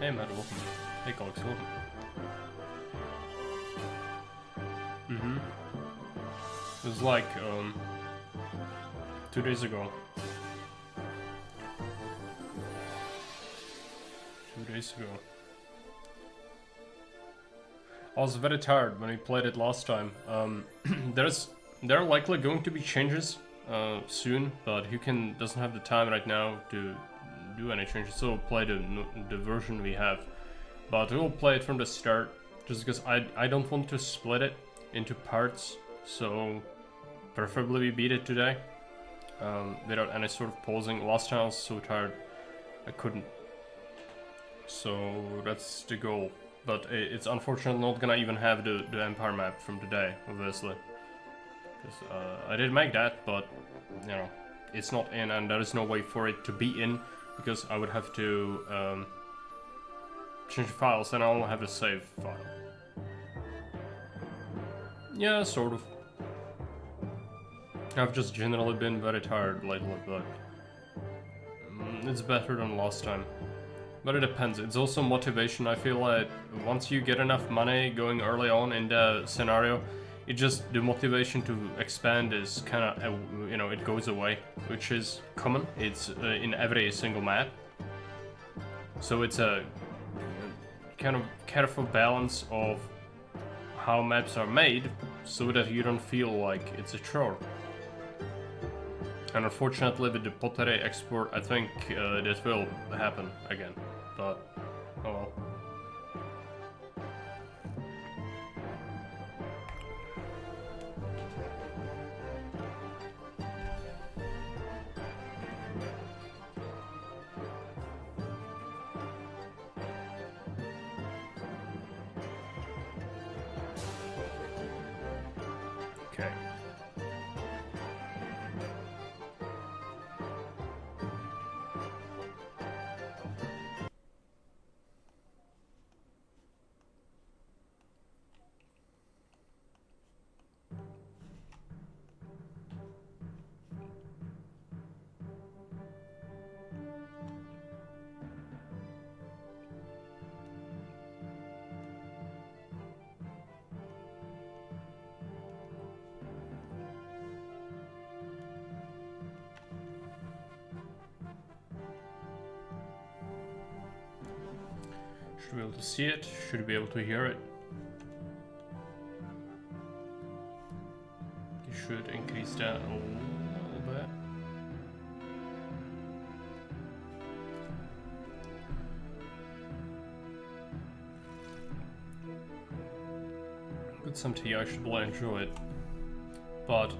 Hey Matt, welcome. Hey Alex, welcome. It was like 2 days ago. 2 days ago. I was very tired when we played it last time. There are likely going to be changes soon, but xHyuukin doesn't have the time right now to do any changes, so we'll play the version we have. But we'll play it from the start, just because I don't want to split it into parts, so preferably we beat it today without any sort of pausing. Last time I was so tired I couldn't, so that's the goal. But it's unfortunately not gonna even have the Empire map from today, obviously. Because I did make that, but you know, it's not in, and there is no way for it to be in, because I would have to change the files, and I only have the save file. Yeah, sort of. I've just generally been very tired lately, but it's better than last time. But it depends. It's also motivation. I feel like once you get enough money going early on in the scenario, it just, the motivation to expand is kind of, you know, it goes away, which is common. It's in every single map. So it's a kind of careful balance of how maps are made so that you don't feel like it's a chore. And unfortunately with the pottery export, I think that will happen again, but oh well. Okay. Should be able to see it, should be able to hear it. You should increase that a little bit. With some tea, I should really enjoy it. But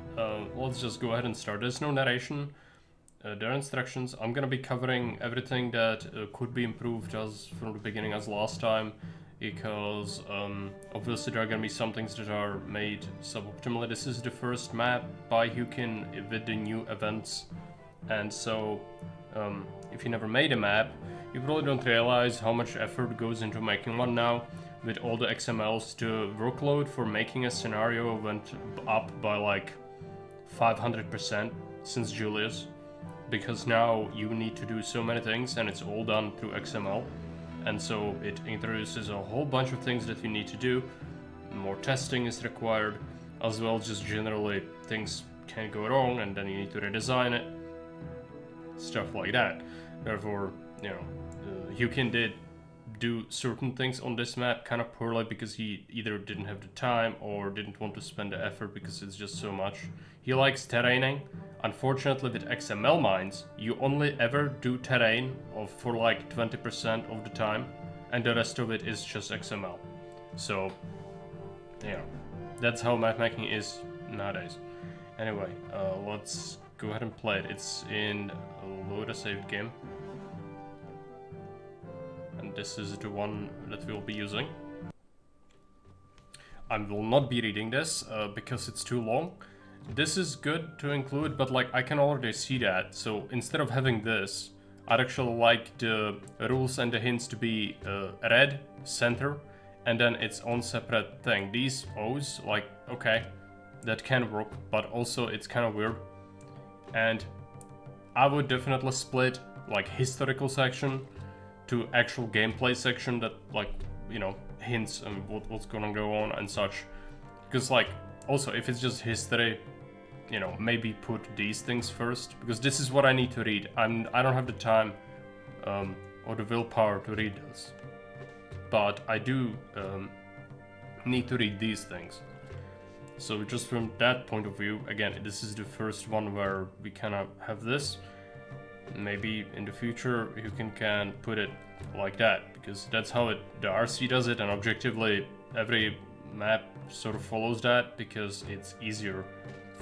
let's just go ahead and start. There's no narration. There are instructions. I'm gonna be covering everything that could be improved as from the beginning as last time, because obviously there are gonna be some things that are made suboptimally. This is the first map by xHyuukin with the new events, and so if you never made a map, you probably don't realize how much effort goes into making one now. With all the XMLs, the workload for making a scenario went up by like 500% since Julius. Because now you need to do so many things and it's all done through XML, and so it introduces a whole bunch of things that you need to do. More testing is required, as well as just generally things can go wrong and then you need to redesign it, stuff like that. Therefore, you know, xHyuukin did do certain things on this map kind of poorly because he either didn't have the time or didn't want to spend the effort because it's just so much. He likes terraining. Unfortunately with XML mines, you only ever do terrain for like 20% of the time, and the rest of it is just XML. So, you know, that's how map making is nowadays. Anyway, let's go ahead and play it. It's in a load a saved game. And this is the one that we'll be using. I will not be reading this because it's too long. This is good to include, but like I can already see that, so instead of having this, I'd actually like the rules and the hints to be red, center, and then its own separate thing. These O's, like, okay, that can work, but also it's kind of weird. And I would definitely split like historical section to actual gameplay section that, like, you know, hints on what's gonna go on and such. Because, like, also if it's just history, you know, maybe put these things first, because this is what I need to read. I don't have the time or the willpower to read this, but I do need to read these things. So just from that point of view, again, this is the first one where we kind of have this. Maybe in the future you can put it like that, because that's how the RC does it, and objectively every map sort of follows that, because it's easier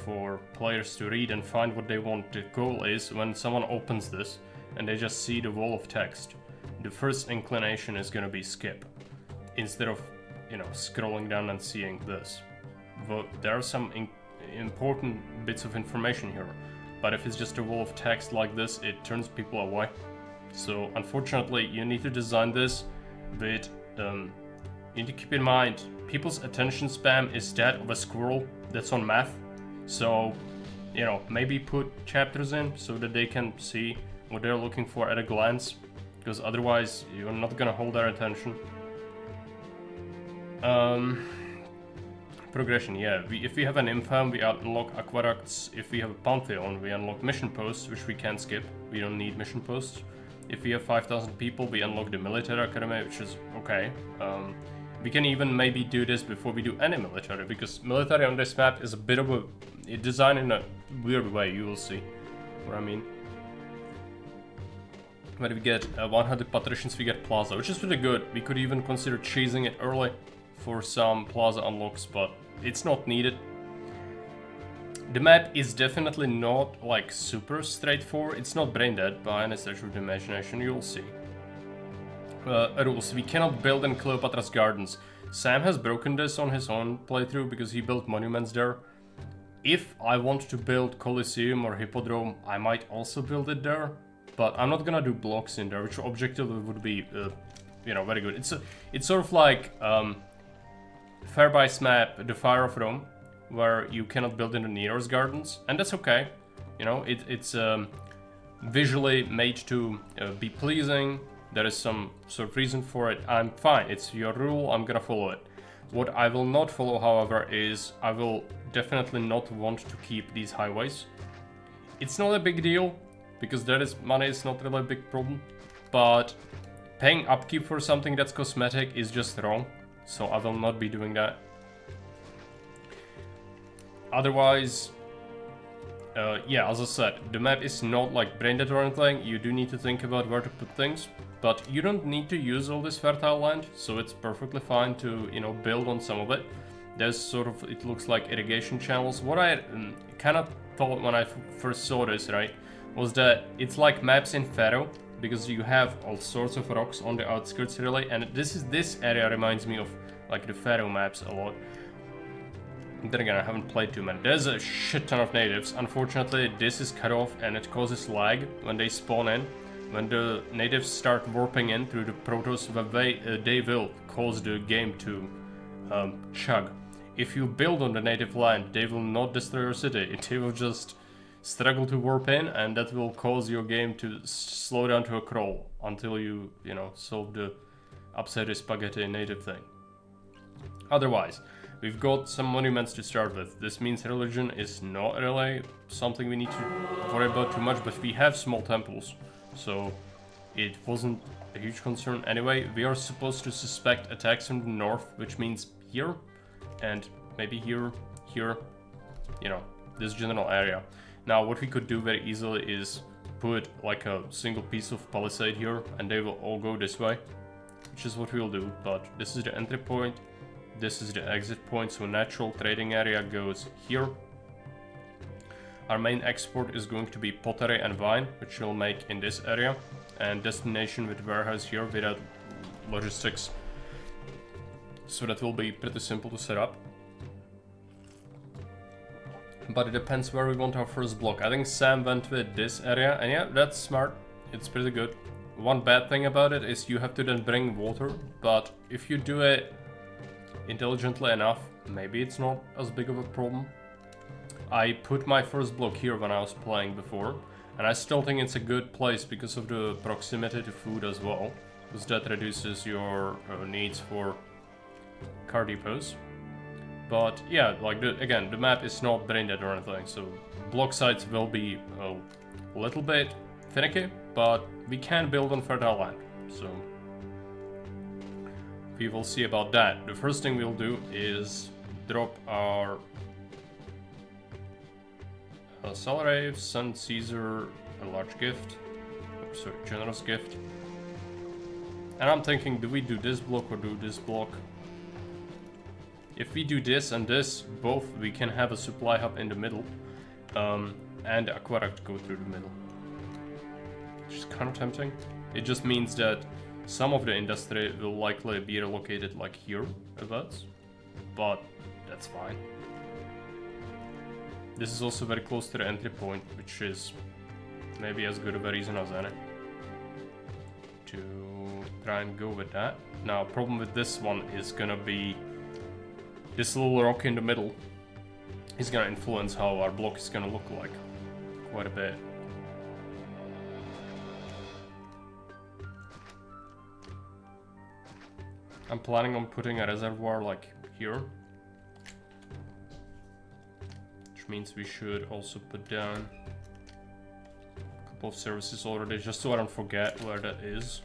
for players to read and find what they want. The goal is when someone opens this and they just see the wall of text, the first inclination is going to be skip, instead of, you know, scrolling down and seeing this. But there are some important bits of information here, but if it's just a wall of text like this, it turns people away. So unfortunately you need to design this with you need to keep in mind people's attention span is that of a squirrel that's on math. So, you know, maybe put chapters in so that they can see what they're looking for at a glance, because otherwise you're not gonna hold their attention. Progression, yeah. If we have an infam, we unlock aqueducts. If we have a pantheon, we unlock mission posts, which we can skip. We don't need mission posts. If we have 5,000 people, we unlock the military academy, which is okay. We can even maybe do this before we do any military, because military on this map is a bit of a design in a weird way. You will see what I mean. When we get 100 patricians, we get plaza, which is really good. We could even consider chasing it early for some plaza unlocks, but it's not needed. The map is definitely not like super straightforward. It's not brain dead by any stretch of the imagination, you'll see. Rules: we cannot build in Cleopatra's Gardens. Sam has broken this on his own playthrough because he built monuments there. If I want to build Colosseum or Hippodrome, I might also build it there, but I'm not gonna do blocks in there, which objectively would be, you know, very good. It's sort of like Fairby's map, the Fire of Rome, where you cannot build in the Nero's Gardens, and that's okay. You know, it's visually made to be pleasing. There is some sort of reason for it. I'm fine. It's your rule. I'm gonna follow it. What I will not follow, however, is I will definitely not want to keep these highways. It's not a big deal, because money is not really a big problem, but paying upkeep for something that's cosmetic is just wrong, so I will not be doing that. Otherwise, yeah, as I said, the map is not like brain dead or anything. You do need to think about where to put things, but you don't need to use all this fertile land, so it's perfectly fine to, you know, build on some of it. There's sort of, it looks like irrigation channels. What I kind of thought when I first saw this, right, was that it's like maps in Pharaoh, because you have all sorts of rocks on the outskirts really, and this area reminds me of like the Pharaoh maps a lot. Then again, I haven't played too many. There's a shit ton of natives. Unfortunately, this is cut off and it causes lag when they spawn in. When the natives start warping in through the protos, they will cause the game to chug. If you build on the native land, they will not destroy your city. They will just struggle to warp in, and that will cause your game to slow down to a crawl until you know, solve the upside spaghetti native thing. Otherwise, we've got some monuments to start with. This means religion is not really something we need to worry about too much, but we have small temples, so it wasn't a huge concern. Anyway, we are supposed to suspect attacks from the north, which means here, and maybe here, here, you know, this general area. Now, what we could do very easily is put like a single piece of palisade here, and they will all go this way, which is what we'll do. But this is the entry point. This is the exit point, so natural trading area goes here. Our main export is going to be pottery and wine, which we'll make in this area, and destination with warehouse here without logistics. So that will be pretty simple to set up. But it depends where we want our first block. I think Sam went with this area, and yeah, that's smart. It's pretty good. One bad thing about it is you have to then bring water, but if you do it intelligently enough, maybe it's not as big of a problem. I put my first block here when I was playing before, and I still think it's a good place because of the proximity to food as well. because that reduces your needs for car depots. But yeah, like again, the map is not brain dead or anything, so block sites will be a little bit finicky, but we can build on fertile land, so we will see about that. The first thing we'll do is drop our salary, send Caesar a large gift, sorry, generous gift. And I'm thinking, do we do this block or do this block? If we do this and this, both, we can have a supply hub in the middle, and aqueduct go through the middle. Which is kind of tempting. It just means that some of the industry will likely be relocated like here, abouts, but that's fine. This is also very close to the entry point, which is maybe as good of a reason as any to try and go with that. Now, problem with this one is gonna be this little rock in the middle is gonna influence how our block is gonna look like quite a bit. I'm planning on putting a reservoir like here, which means we should also put down a couple of services already, just so I don't forget where that is.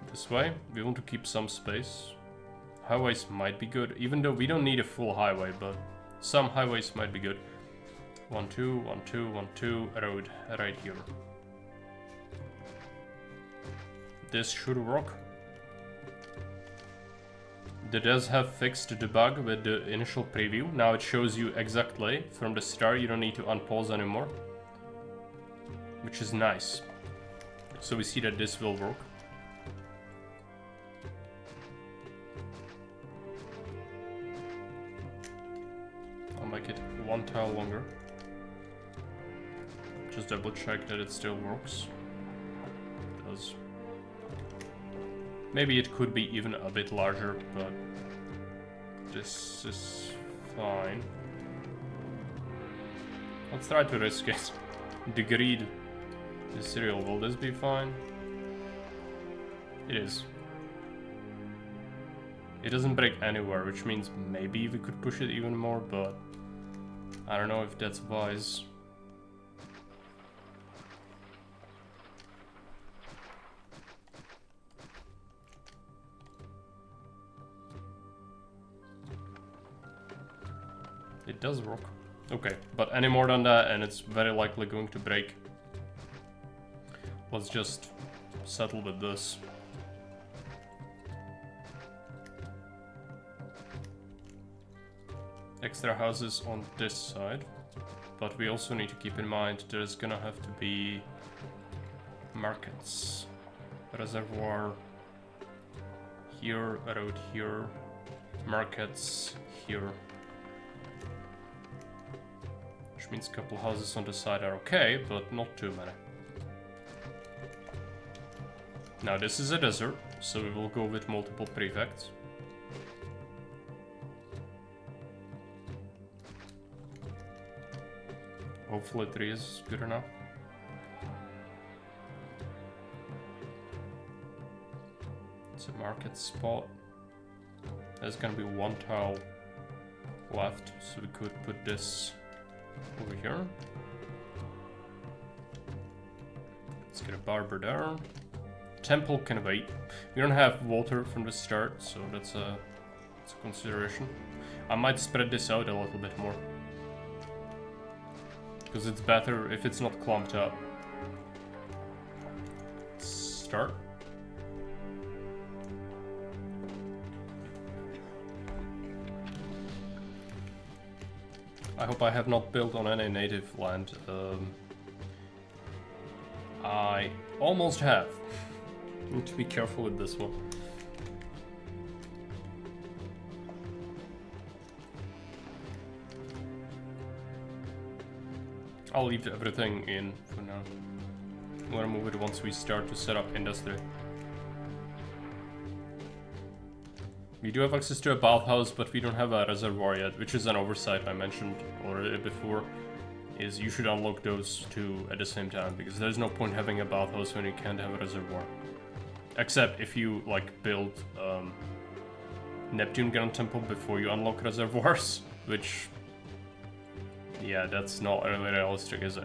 This way, we want to keep some space. Highways might be good, even though we don't need a full highway, but some highways might be good. 1, 2, 1, 2, 1, 2, road right here. This should work. It does have fixed the bug with the initial preview. Now it shows you exactly from the start, you don't need to unpause anymore, which is nice. So we see that this will work. Make it one tile longer. Just double check that it still works. It does. Maybe it could be even a bit larger, but this is fine. Let's try to risk it. The greed is serial. Will this be fine? It is. It doesn't break anywhere, which means maybe we could push it even more, but I don't know if that's wise. It does work. Okay, but any more than that and it's very likely going to break. Let's just settle with this. Extra houses on this side, but we also need to keep in mind there's gonna have to be markets. Reservoir here, a road here, markets here. Which means a couple houses on the side are okay, but not too many. Now this is a desert, so we will go with multiple prefects. Hopefully 3 is good enough. It's a market spot. There's gonna be 1 tile left, so we could put this over here. Let's get a barber there. Temple can wait. We don't have water from the start, so that's a consideration. I might spread this out a little bit more, because it's better if it's not clumped up. Start. I hope I have not built on any native land. I almost have. Need to be careful with this one. I'll leave everything in for now. I'm gonna move it once we start to set up industry. We do have access to a bathhouse, but we don't have a reservoir yet, which is an oversight I mentioned already before. Is you should unlock those two at the same time, because there's no point having a bathhouse when you can't have a reservoir. Except if you, like, build Neptune Gun Temple before you unlock reservoirs, which... yeah, that's not really realistic, is it?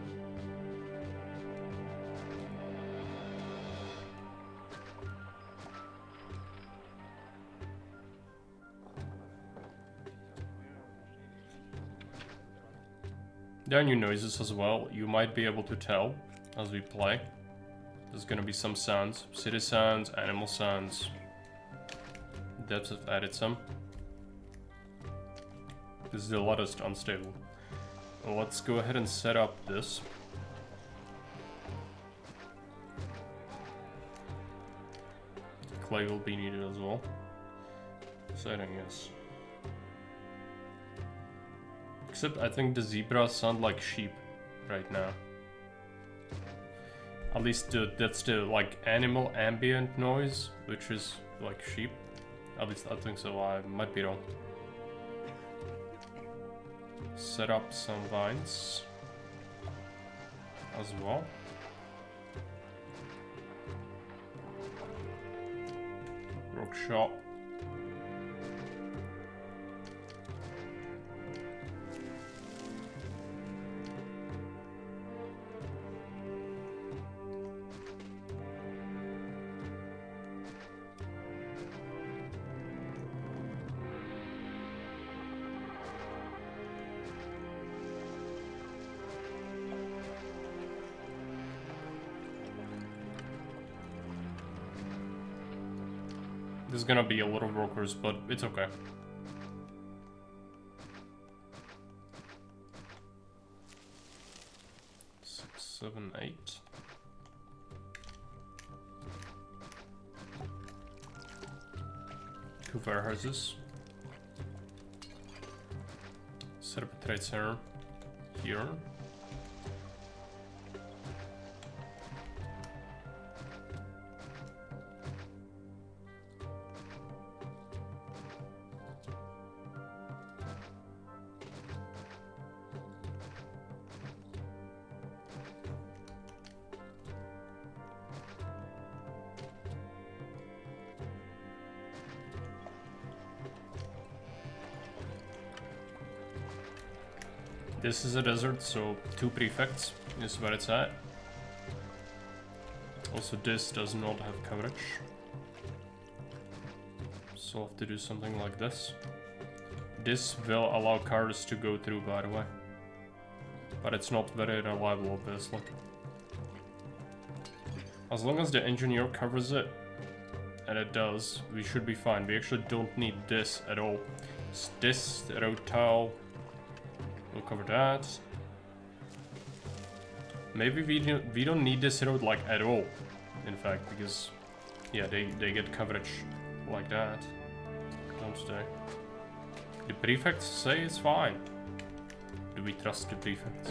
There are new noises as well. You might be able to tell as we play. There's gonna be some sounds. City sounds, animal sounds. Depths have added some. This is the latest unstable. Well, let's go ahead and set up this. Clay will be needed as well. Setting, yes. Except I think the zebras sound like sheep right now. At least that's the like animal ambient noise, which is like sheep. At least I think so, I might be wrong. Set up some vines as well. Workshop. There's gonna be a lot of workers, but it's okay. Six, 7, 8. Two warehouses. Set up a trade center here. This is a desert, so 2 prefects is where it's at. Also, this does not have coverage. So I'll have to do something like this. This will allow cars to go through, by the way. But it's not very reliable, obviously. As long as the engineer covers it, and it does, we should be fine. We actually don't need this at all. It's this, the road tile. We'll cover that. Maybe we don't need this road like at all. In fact, because yeah, they get coverage like that, don't they? The prefects say it's fine. Do we trust the prefects?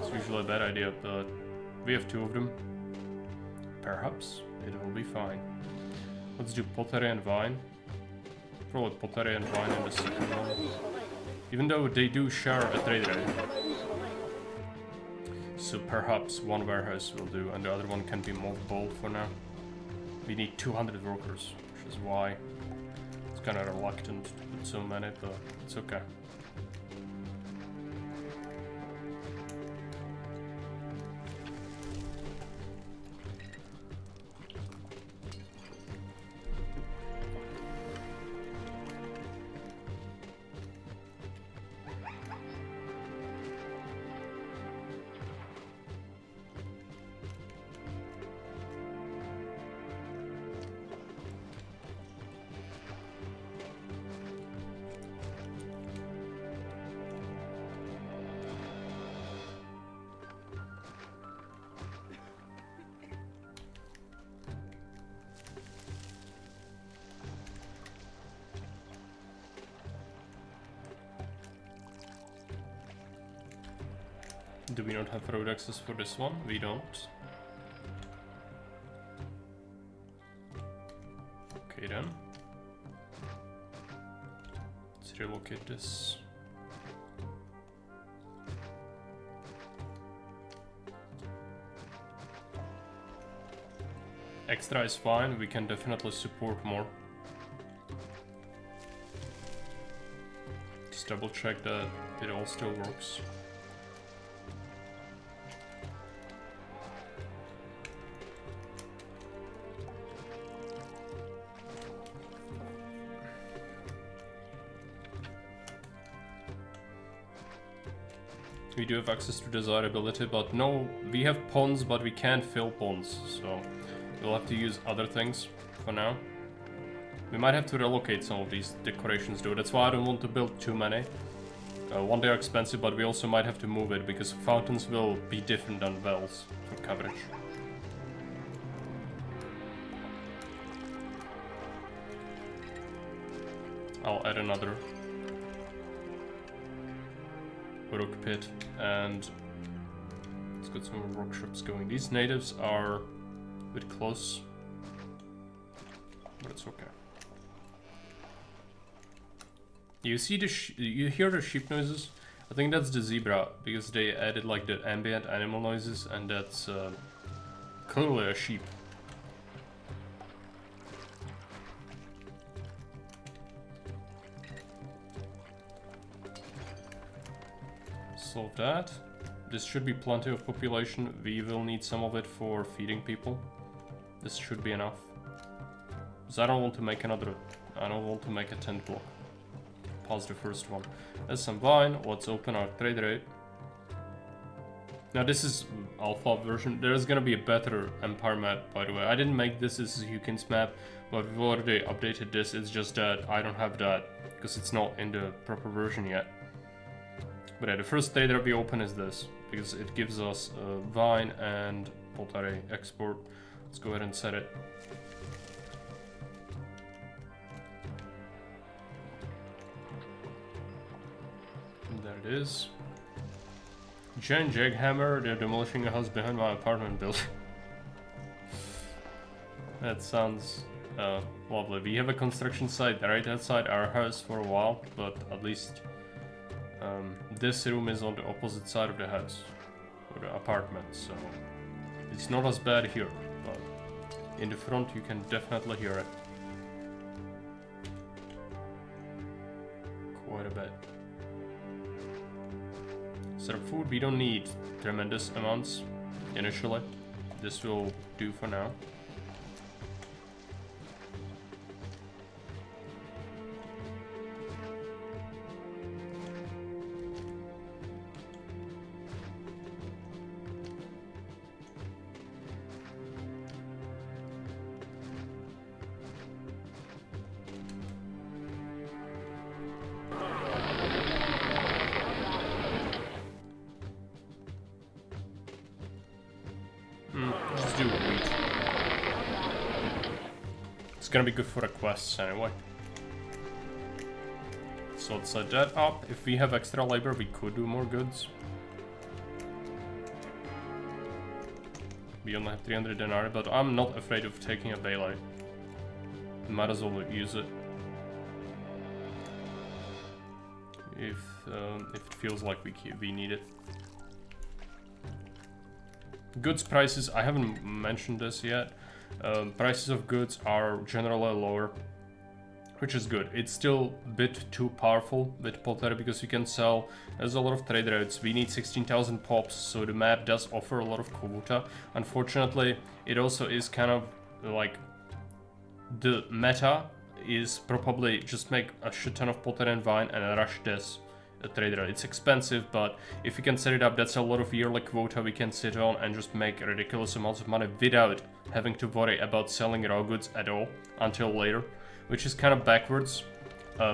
It's usually a bad idea, but we have 2 of them. Perhaps it will be fine. Let's do pottery and vine. Probably pottery and vine in the second one. Even though they do share a trade area. So perhaps one warehouse will do and the other one can be mothballed for now. We need 200 workers, which is why it's kind of reluctant to put so many, but it's okay. Do we not have road access for this one? We don't. Okay then. Let's relocate this. Extra is fine, we can definitely support more. Just double check that it all still works. We do have access to desirability, but no, we have ponds, but we can't fill ponds, so we'll have to use other things for now. We might have to relocate some of these decorations though, that's why I don't want to build too many. One, they are expensive, but we also might have to move it, because fountains will be different than wells for coverage. I'll add another rock pit, and let's get some more workshops going. These natives are a bit close, but it's okay. You see you hear the sheep noises? I think that's the zebra, because they added like the ambient animal noises, and that's clearly a sheep. Solve that. This should be plenty of population. We will need some of it for feeding people. This should be enough. Because I don't want to make another... I don't want to make a tent block. Pause the first one. There's some vine. Let's open our trade rate. Now this is alpha version. There is gonna be a better empire map, by the way. I didn't make this as xHyuukin's map, but we've already updated this. It's just that I don't have that because it's not in the proper version yet. But yeah, the first trade that we open is this, because it gives us vine and pottery export. Let's go ahead and set it. And there it is. Giant jackhammer, they're demolishing a house behind my apartment building. That sounds lovely. We have a construction site right outside our house for a while, but at least this room is on the opposite side of the house, or the apartment, so it's not as bad here, but in the front you can definitely hear it. Quite a bit. Set up food, we don't need tremendous amounts initially. This will do for now. Just do wheat. It's gonna be good for the quests anyway. So let's set that up. If we have extra labor, we could do more goods. We only have 300 denarii, but I'm not afraid of taking a baylite. Might as well use it. If it feels like we need it. Goods prices, I haven't mentioned this yet. Prices of goods are generally lower, which is good. It's still a bit too powerful with pottery because you can sell, there's a lot of trade routes. We need 16,000 pops, so the map does offer a lot of quota. Unfortunately, it also is kind of like the meta is probably just make a shit ton of pottery and vine and rush this trade route. It's expensive, but if we can set it up, that's a lot of yearly quota we can sit on and just make ridiculous amounts of money without having to worry about selling raw goods at all until later, which is kind of backwards,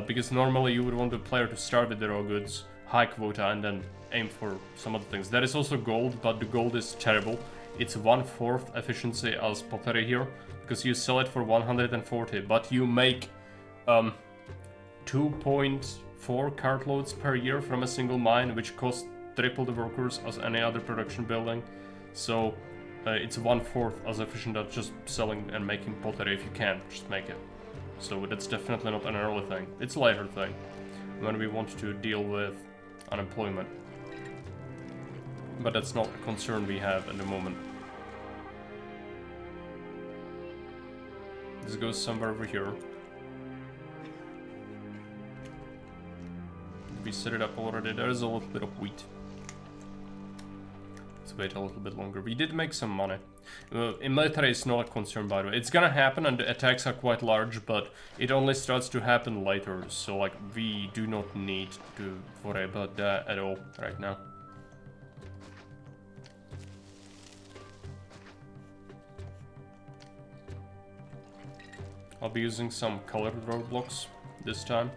because normally you would want the player to start with the raw goods, high quota, and then aim for some other things. There is also gold, but the gold is terrible. It's 1/4 efficiency as pottery here, because you sell it for 140, but you make 2.4 cartloads per year from a single mine, which costs triple the workers as any other production building. So it's 1/4 as efficient as just selling and making pottery if you can just make it. So that's definitely not an early thing. It's a later thing. when we want to deal with unemployment. But that's not a concern we have at the moment. This goes somewhere over here. We set it up already. There is a little bit of wheat. Let's wait a little bit longer. We did make some money. In military, it's not a concern, by the way. It's gonna happen, and the attacks are quite large, but it only starts to happen later. So, like, we do not need to worry about that at all right now. I'll be using some colored roadblocks this time.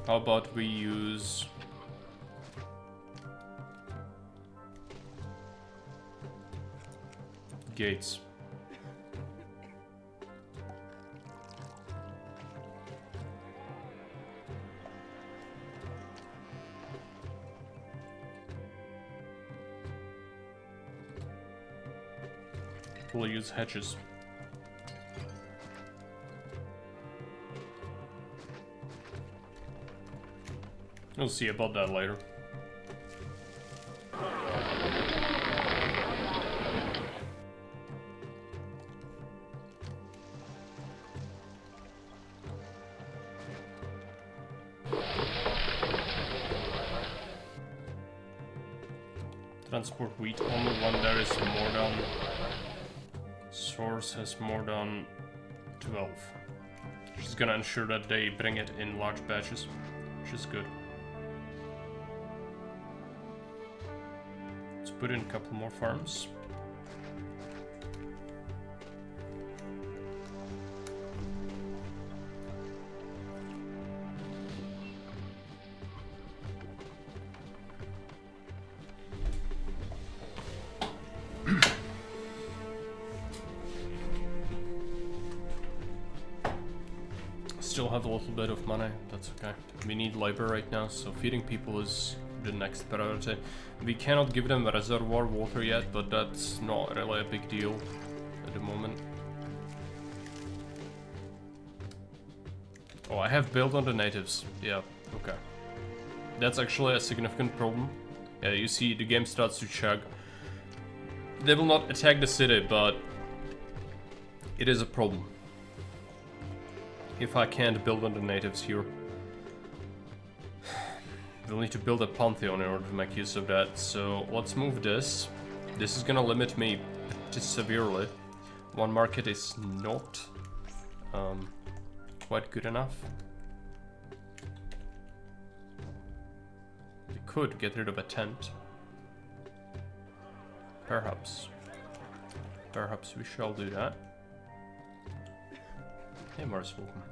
How about we use gates? We'll use hedges. We'll see about that later. Transport wheat only when there is more than... Source has more than 12. Which is gonna ensure that they bring it in large batches, which is good. Let's put in a couple more farms. Still have a little bit of money, that's okay. We need labor right now, so feeding people is the next priority. We cannot give them reservoir water yet, but that's not really a big deal at the moment. Oh, I have built on the natives. Yeah, okay. That's actually a significant problem. Yeah, you see the game starts to chug. They will not attack the city, but it is a problem if I can't build on the natives here. We'll need to build a pantheon in order to make use of that, so let's move this. This is gonna limit me pretty severely. One market is not quite good enough. We could get rid of a tent. Perhaps. Perhaps we shall do that. Hey, Mars, welcome.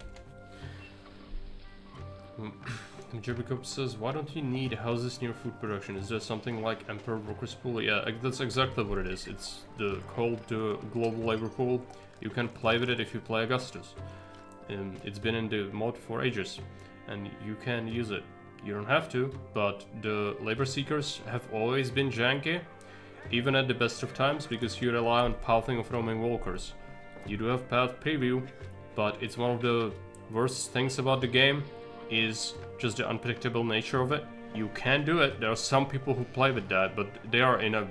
Jacob says, why don't you need houses near food production? Is there something like Emperor Workers Pool? Yeah, that's exactly what it is. It's called the Global Labor Pool. You can play with it if you play Augustus. It's been in the mod for ages, and you can use it. You don't have to, but the labor seekers have always been janky, even at the best of times, because you rely on pathing of roaming walkers. You do have path preview, but it's one of the worst things about the game is just the unpredictable nature of it. You can do it, there are some people who play with that, but they are in a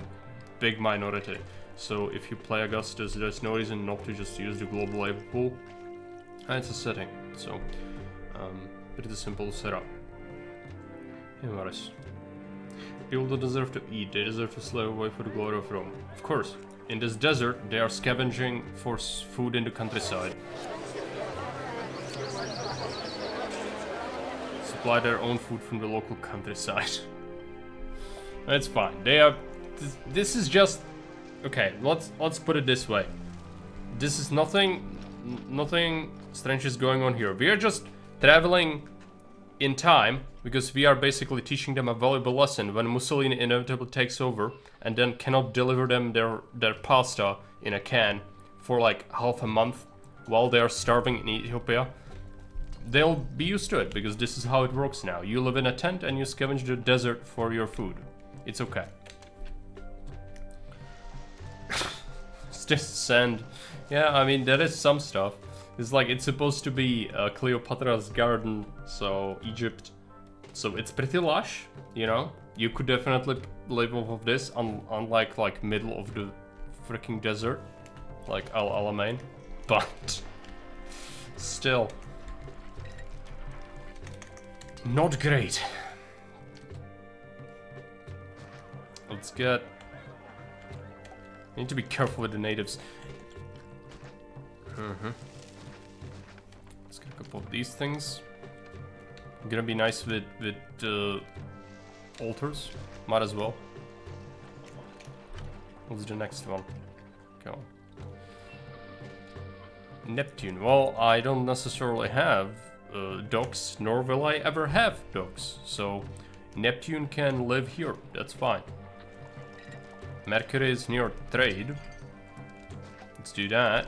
big minority. So if you play Augustus, there's no reason not to just use the global labor pool. And it's a setting, so pretty simple to set up. Anyways, people don't deserve to eat, they deserve to slave away for the glory of Rome. Of course, in this desert, they are scavenging for food in the countryside. Supply their own food from the local countryside. That's fine. They are. This is just okay. Let's put it this way. This is nothing strange is going on here. We are just traveling in time because we are basically teaching them a valuable lesson when Mussolini inevitably takes over and then cannot deliver them their pasta in a can for like half a month while they are starving in Ethiopia. They'll be used to it because this is how it works now. You live in a tent and you scavenge the desert for your food. It's okay. It's just sand. Yeah, I mean, that is some stuff. It's like, it's supposed to be Cleopatra's garden, so Egypt. So it's pretty lush, you know? You could definitely live off of this, unlike like middle of the freaking desert, like Al Alamein. But still, not great. Let's get... I need to be careful with the natives. Let's get a couple of these things. Gonna be nice with altars. Might as well. What's the next one? Go on. Neptune. Well, I don't necessarily have docks, nor will I ever have docks. So Neptune can live here. That's fine. Mercury is near trade. Let's do that.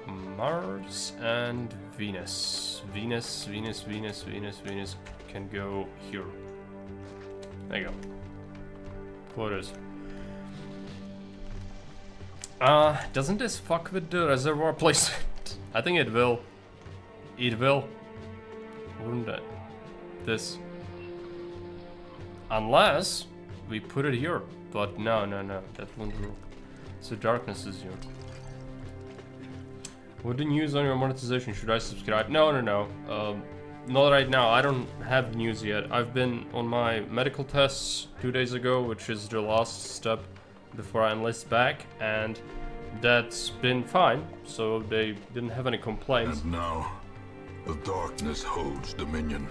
Mars and Venus. Venus can go here. There you go. Quotas. Doesn't this fuck with the reservoir placement? I think it will. It will. Wouldn't it? This. Unless we put it here. But no, that won't work. So darkness is here. What the news on your monetization? Should I subscribe? No. Not right now. I don't have news yet. I've been on my medical tests 2 days ago, which is the last step before I enlist back, and that's been fine. So they didn't have any complaints. And now, the darkness holds dominion.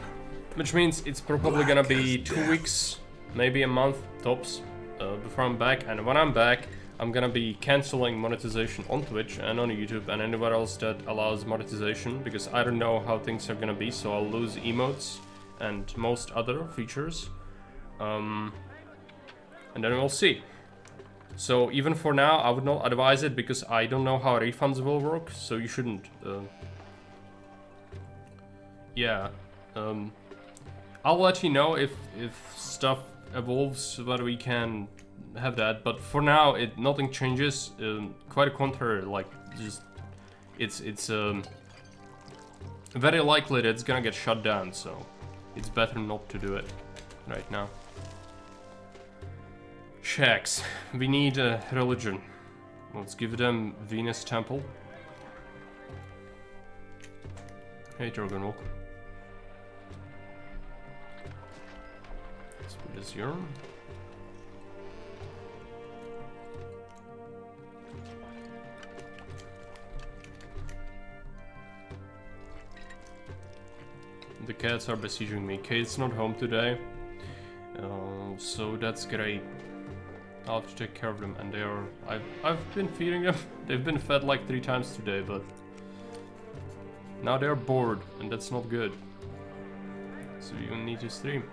Which means it's probably gonna be 2 weeks, maybe a month tops, before I'm back. And when I'm back, I'm gonna be canceling monetization on Twitch and on YouTube and anywhere else that allows monetization, because I don't know how things are gonna be, so I'll lose emotes and most other features. And then we'll see. So even for now, I would not advise it, because I don't know how refunds will work, so you shouldn't. Yeah. I'll let you know if stuff evolves whether we can have that, but for now nothing changes. Quite a contrary, like just it's very likely that it's gonna get shut down, so it's better not to do it right now. Shacks. We need a religion. Let's give them Venus Temple. Hey Drogon, welcome. Let's put this here. The cats are besieging me. Kate's not home today, so that's great. I'll have to take care of them, and they are... I've been feeding them. They've been fed like 3 times today, but now they're bored, and that's not good. So you need to stream.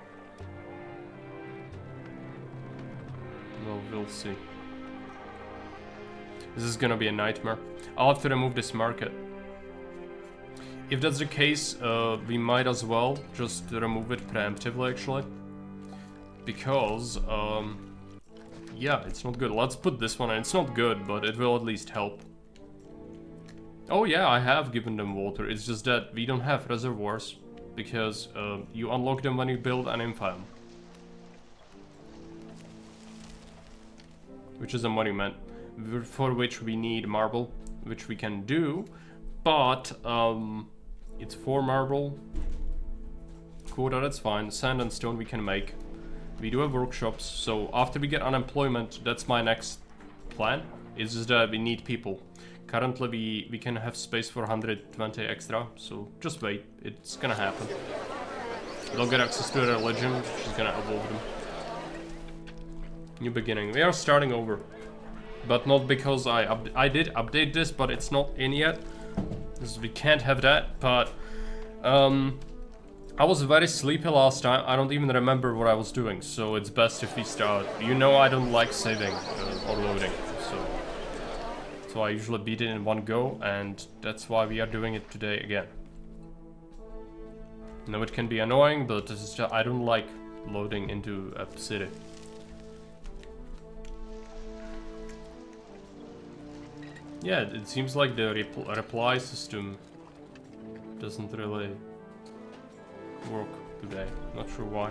Well, we'll see. This is gonna be a nightmare. I'll have to remove this market. If that's the case, we might as well just remove it preemptively, actually. Because, yeah, it's not good. Let's put this one in. It's not good, but it will at least help. Oh yeah, I have given them water. It's just that we don't have reservoirs, because you unlock them when you build an infam. Which is a monument, for which we need marble, which we can do, but it's 4 marble quota, that's fine. Sand and stone we can make. We do have workshops, so after we get unemployment, that's my next plan. It's just that we need people. Currently we can have space for 120 extra, so just wait, it's gonna happen. They'll get access to a religion, which is gonna evolve them. New beginning. We are starting over. But not because I did update this, but it's not in yet. Because we can't have that, but I was very sleepy last time. I don't even remember what I was doing, so it's best if we start. You know I don't like saving or loading, so I usually beat it in one go, and that's why we are doing it today again. Now it can be annoying, but this is just, I don't like loading into a city. Yeah, it seems like the reply system doesn't really work today. Not sure why.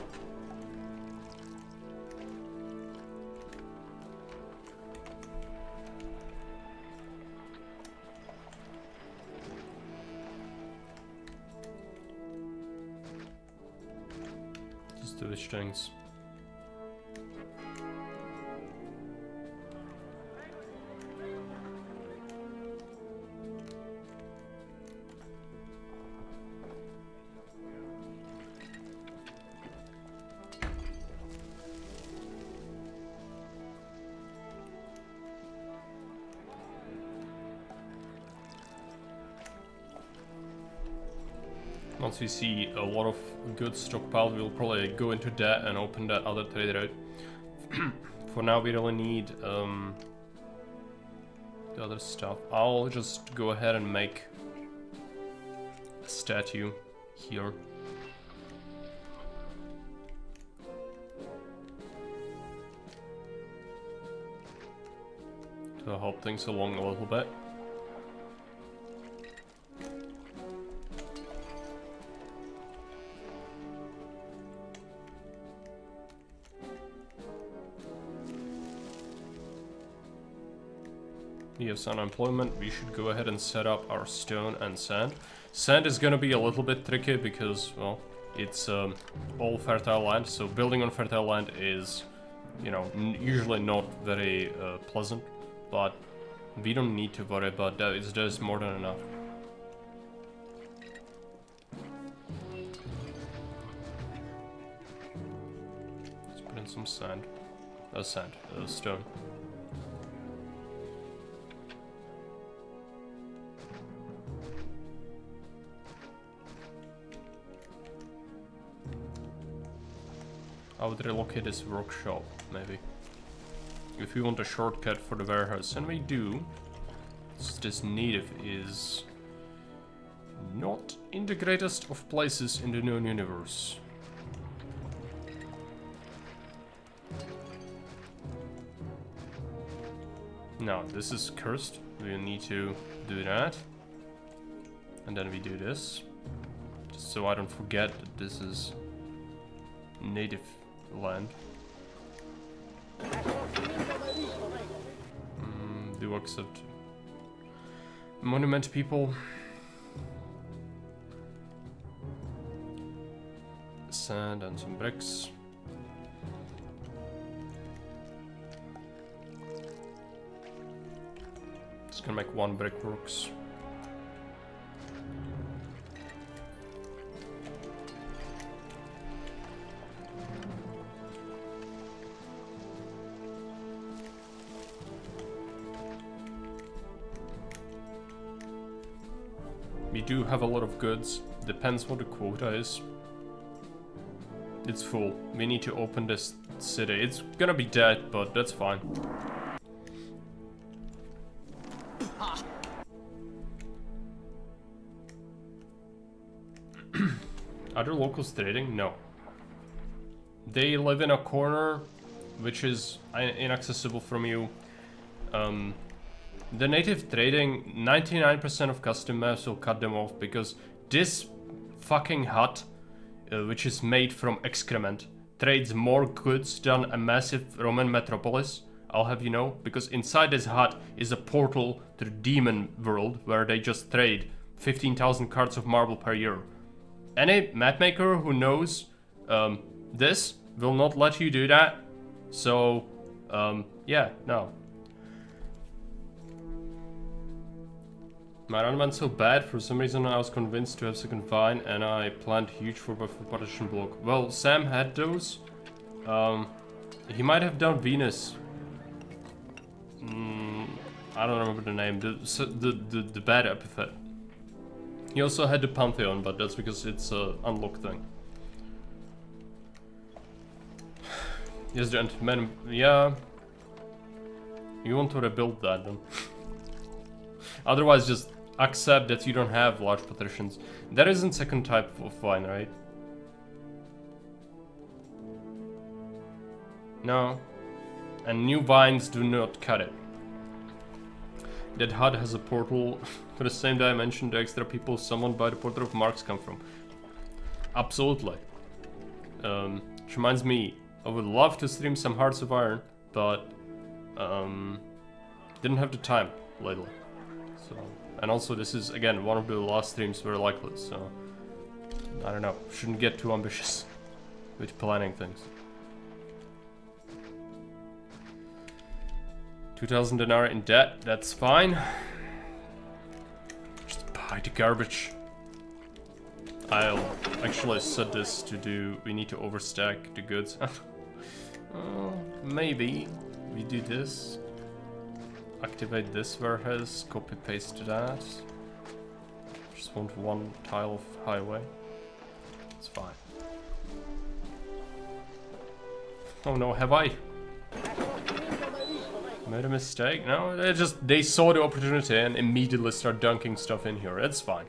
Just do which things. Once we see a lot of good stockpile, we'll probably go into that and open that other trade route. For now, we really need the other stuff. I'll just go ahead and make a statue here. To help things along a little bit. Yes, unemployment. We should go ahead and set up our stone and sand. Sand is gonna be a little bit tricky because, well, it's all fertile land. So building on fertile land is, you know, usually not very pleasant. But we don't need to worry about that. There's more than enough. Let's put in some sand. Stone. I would relocate this workshop, maybe. If we want a shortcut for the warehouse, and we do. This native is not in the greatest of places in the known universe. Now, this is cursed. We need to do that. And then we do this. Just so I don't forget that this is native land. Do accept monument people. Sand and some bricks. Just gonna make one brickworks. We do have a lot of goods. Depends what the quota is. It's full. We need to open this city. It's gonna be dead, but that's fine. Other locals trading? No. They live in a corner which is inaccessible from you. The native trading, 99% of customers will cut them off because this fucking hut, which is made from excrement, trades more goods than a massive Roman metropolis. I'll have you know, because inside this hut is a portal to the demon world where they just trade 15,000 carts of marble per year. Any mapmaker who knows this will not let you do that. So, yeah, no. My run went so bad, for some reason I was convinced to have second vine and I planned huge for partition block. Well, Sam had those. He might have done Venus. I don't remember the name, the bad epithet. He also had the Pantheon, but that's because it's a unlocked thing. Yes, gentlemen, yeah. You want to rebuild that then. Otherwise, just accept that you don't have large partitions. There isn't second type of vine, right? No. And new vines do not cut it. that HUD has a portal to the same dimension the extra people summoned by the Portal of Marks come from. Absolutely. Which reminds me, I would love to stream some Hearts of Iron, but didn't have the time lately. So, and also this is again one of the last streams very likely, so I don't know, shouldn't get too ambitious with planning things. 2,000 denarii in debt, that's fine. Just buy the garbage. I'll actually set this to do, we need to overstack the goods. Maybe we do this. Activate this warehouse, copy paste that. Just want one tile of highway. It's fine. Oh no, have I made a mistake? No, they saw the opportunity and immediately start dunking stuff in here. It's fine.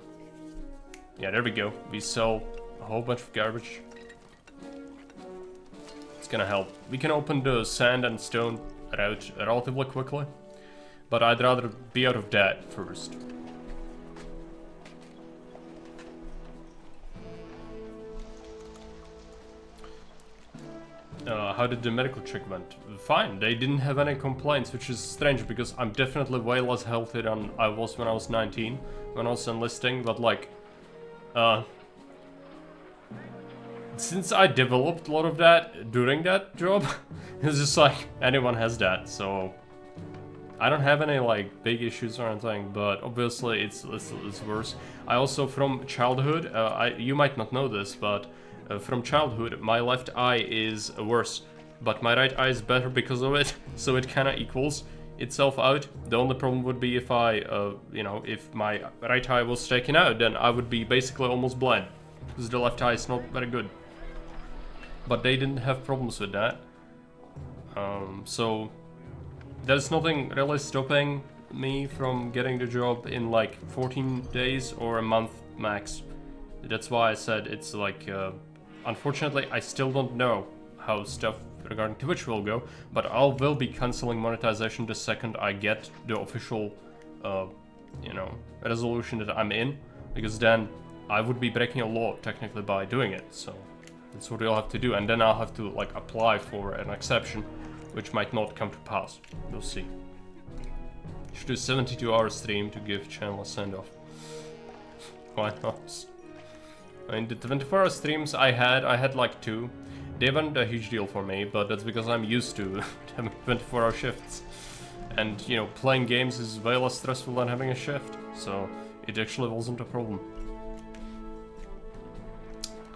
Yeah, there we go. We sell a whole bunch of garbage. It's gonna help. We can open the sand and stone route relatively quickly, but I'd rather be out of debt first. How did the medical check went? Fine, they didn't have any complaints, which is strange because I'm definitely way less healthy than I was when I was 19, when I was enlisting, but like, since I developed a lot of that during that job, it's just like, anyone has that, so I don't have any like big issues or anything, but obviously it's worse. I also, from childhood, you might not know this, but from childhood, my left eye is worse, but my right eye is better because of it, so it kind of equals itself out. The only problem would be if I, you know, if my right eye was taken out, then I would be basically almost blind, because the left eye is not very good. But they didn't have problems with that, so there's nothing really stopping me from getting the job in like 14 days or a month max. That's why I said it's like, unfortunately, I still don't know how stuff regarding Twitch will go, but I will be canceling monetization the second I get the official, you know, resolution that I'm in, because then I would be breaking a law technically by doing it. So that's what you'll have to do, and then I'll have to like apply for an exception, which might not come to pass. We'll see. Should do 72-hour stream to give channel a send-off. Why not? I mean, the 24-hour streams I had like 2. They weren't a huge deal for me, but that's because I'm used to having 24-hour shifts. And, you know, playing games is way less stressful than having a shift, so it actually wasn't a problem.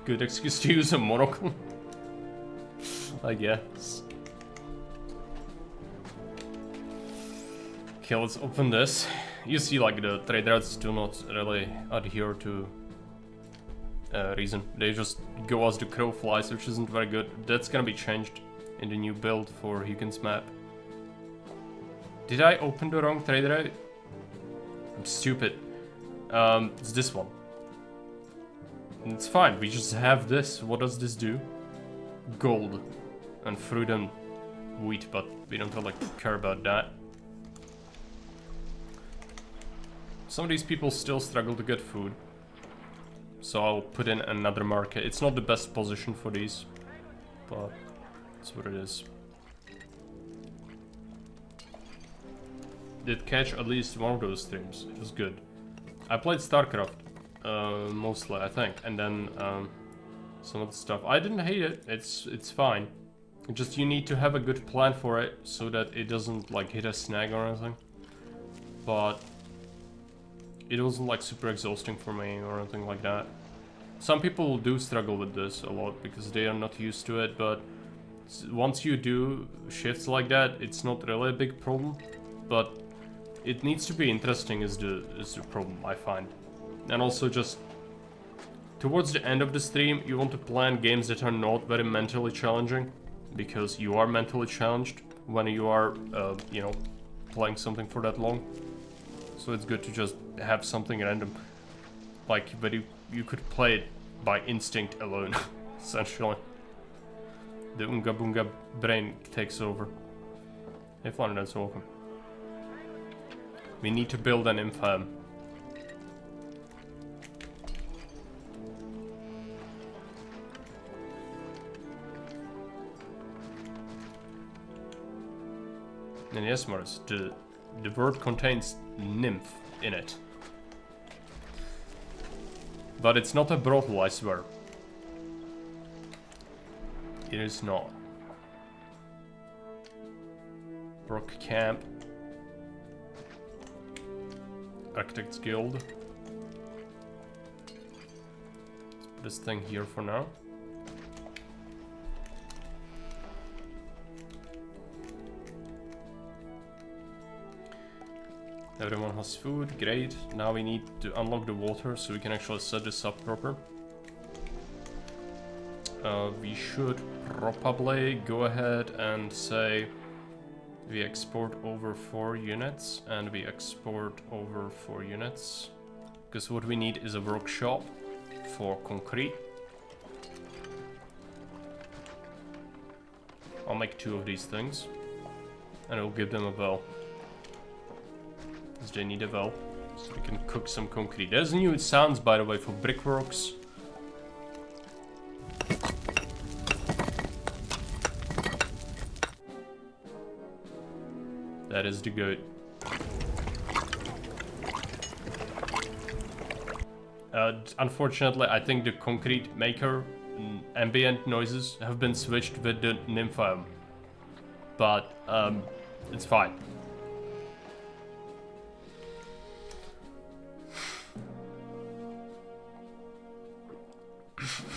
Good excuse to use a monocle, I guess. Okay, let's open this. You see, like, the trade routes do not really adhere to reason. They just go as the crow flies, which isn't very good. That's gonna be changed in the new build for xHyuukin's map. Did I open the wrong trade route? I'm stupid. It's this one. It's fine, we just have this. What does this do? Gold and fruit and wheat, but we don't really care about that. Some of these people still struggle to get food, so I'll put in another market. It's not the best position for these, but that's what it is. Did catch at least one of those streams. It was good. I played StarCraft, mostly, I think, and then some of the stuff. I didn't hate it. It's fine. Just you need to have a good plan for it so that it doesn't like hit a snag or anything. But it wasn't like super exhausting for me or anything like that. Some people do struggle with this a lot because they are not used to it, but once you do shifts like that, it's not really a big problem. But it needs to be interesting is the problem, I find. And also just towards the end of the stream, you want to plan games that are not very mentally challenging, because you are mentally challenged when you are, you know, playing something for that long. So it's good to just have something random, like, but you could play it by instinct alone, essentially. The Unga Bunga brain takes over. Hey, Flanders, welcome. We need to build an infirm. And yes, Morris, the word contains nymph in it. But it's not a brothel, I swear. It is not. Brook Camp. Architects Guild. Let's put this thing here for now. Everyone has food, great. Now we need to unlock the water so we can actually set this up proper. We should probably go ahead and say we export over 4 units and we export over 4 units. Because what we need is a workshop for concrete. I'll make 2 of these things and I'll give them a well. Because they need a well, so we can cook some concrete. There's new sounds, by the way, for brickworks. That is the good. Unfortunately, I think the concrete maker ambient noises have been switched with the nymphium. But, it's fine.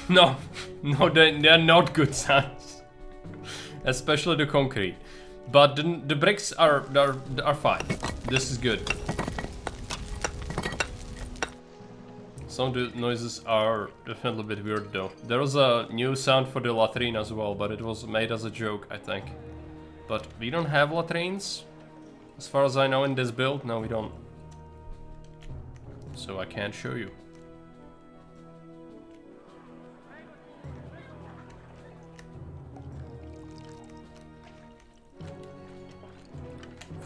No, they're not good sounds. Especially the concrete. But the bricks are fine. This is good. Some of the noises are definitely a bit weird though. There was a new sound for the latrine as well, but it was made as a joke, I think. But we don't have latrines, as far as I know, in this build. No, we don't. So I can't show you.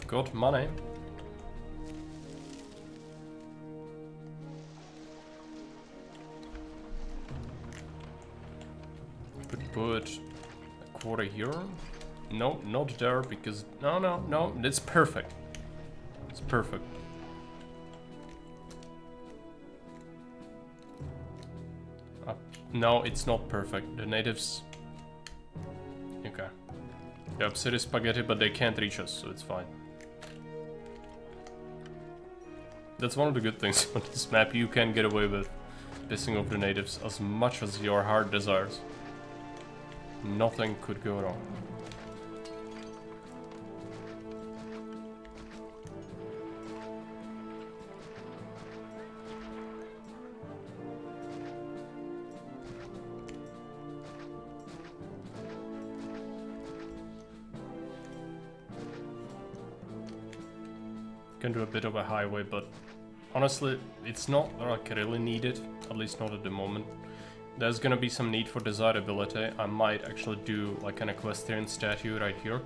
Got money. Could put a quarter here. No, not there because no, it's perfect. It's perfect. No, it's not perfect. The natives. Okay. They have city spaghetti, but they can't reach us, so it's fine. That's one of the good things on this map. You can get away with pissing off the natives as much as your heart desires. Nothing could go wrong. Can do a bit of a highway, but honestly, it's not like really needed, at least not at the moment. There's gonna be some need for desirability. I might actually do like an equestrian statue right here.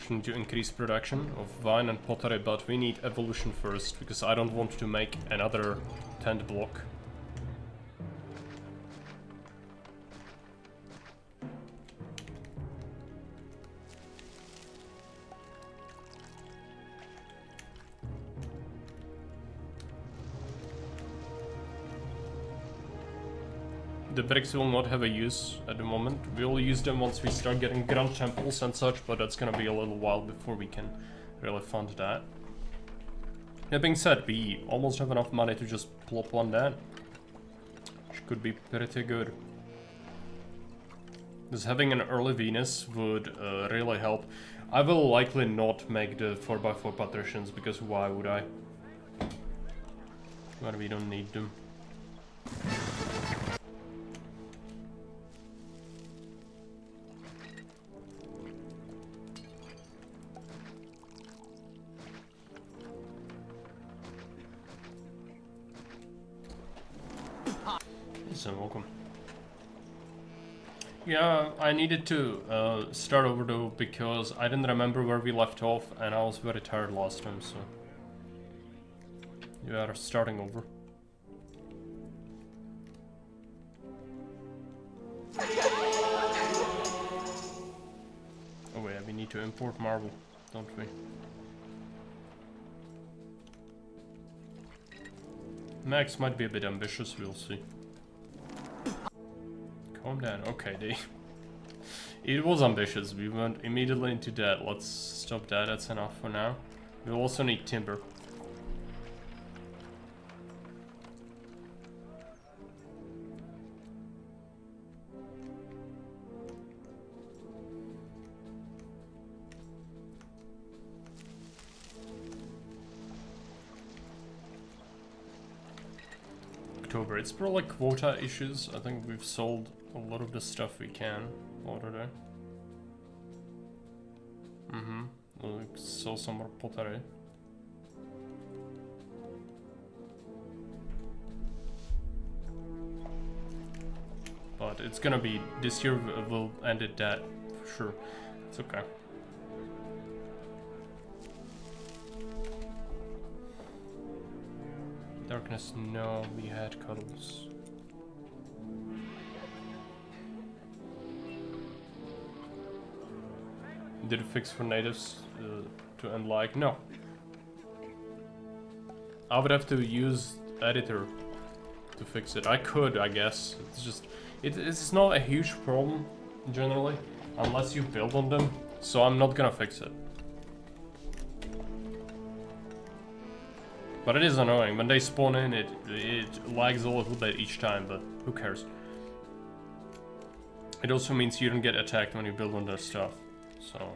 Need to increase production of vine and pottery, but we need evolution first because I don't want to make another tent block. The bricks will not have a use at the moment. We'll use them once we start getting grand temples and such, but that's gonna be a little while before we can really fund that. That being said, we almost have enough money to just plop one down, which could be pretty good. Because having an early Venus would really help. I will likely not make the 4x4 patricians, because why would I? But we don't need them. So welcome. Yeah, I needed to start over though because I didn't remember where we left off and I was very tired last time, so you are starting over. Oh yeah, we need to import marble, don't we? Max might be a bit ambitious, we'll see. Calm down. Okay, it was ambitious. We went immediately into that. Let's stop that. That's enough for now. We'll also need timber. October. It's probably quota issues. I think we've sold a lot of the stuff we can already. We'll sell some more pottery. But it's gonna be, this year we'll end it that for sure. It's okay. Darkness, no, we had cuddles. Did it fix for natives to unlike? No. I would have to use editor to fix it. I could, I guess. It's just, it's not a huge problem generally, unless you build on them. So I'm not gonna fix it. But it is annoying. When they spawn in, it lags a little bit each time, but who cares? It also means you don't get attacked when you build on their stuff. So...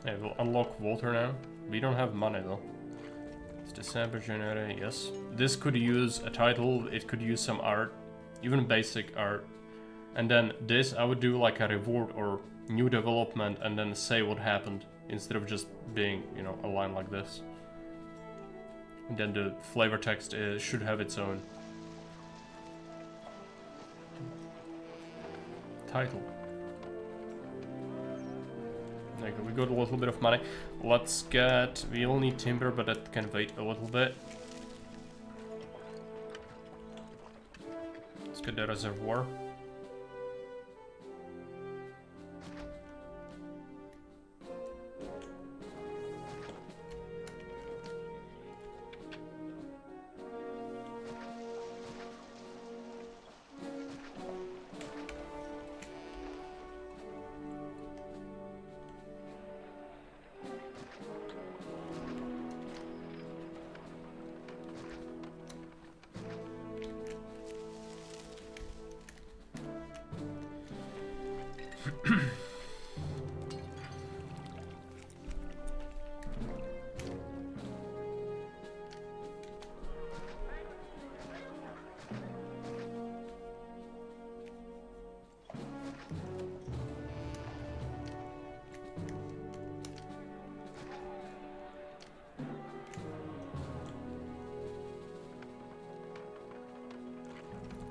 yeah, we'll unlock water now. We don't have money though. It's December, January, yes. This could use a title, it could use some art, even basic art. And then this, I would do like a reward or new development and then say what happened instead of just being, you know, a line like this. And then the flavor text should have its own title. There you go, we got a little bit of money. Let's get, we will need timber, but that can wait a little bit. Let's get the reservoir.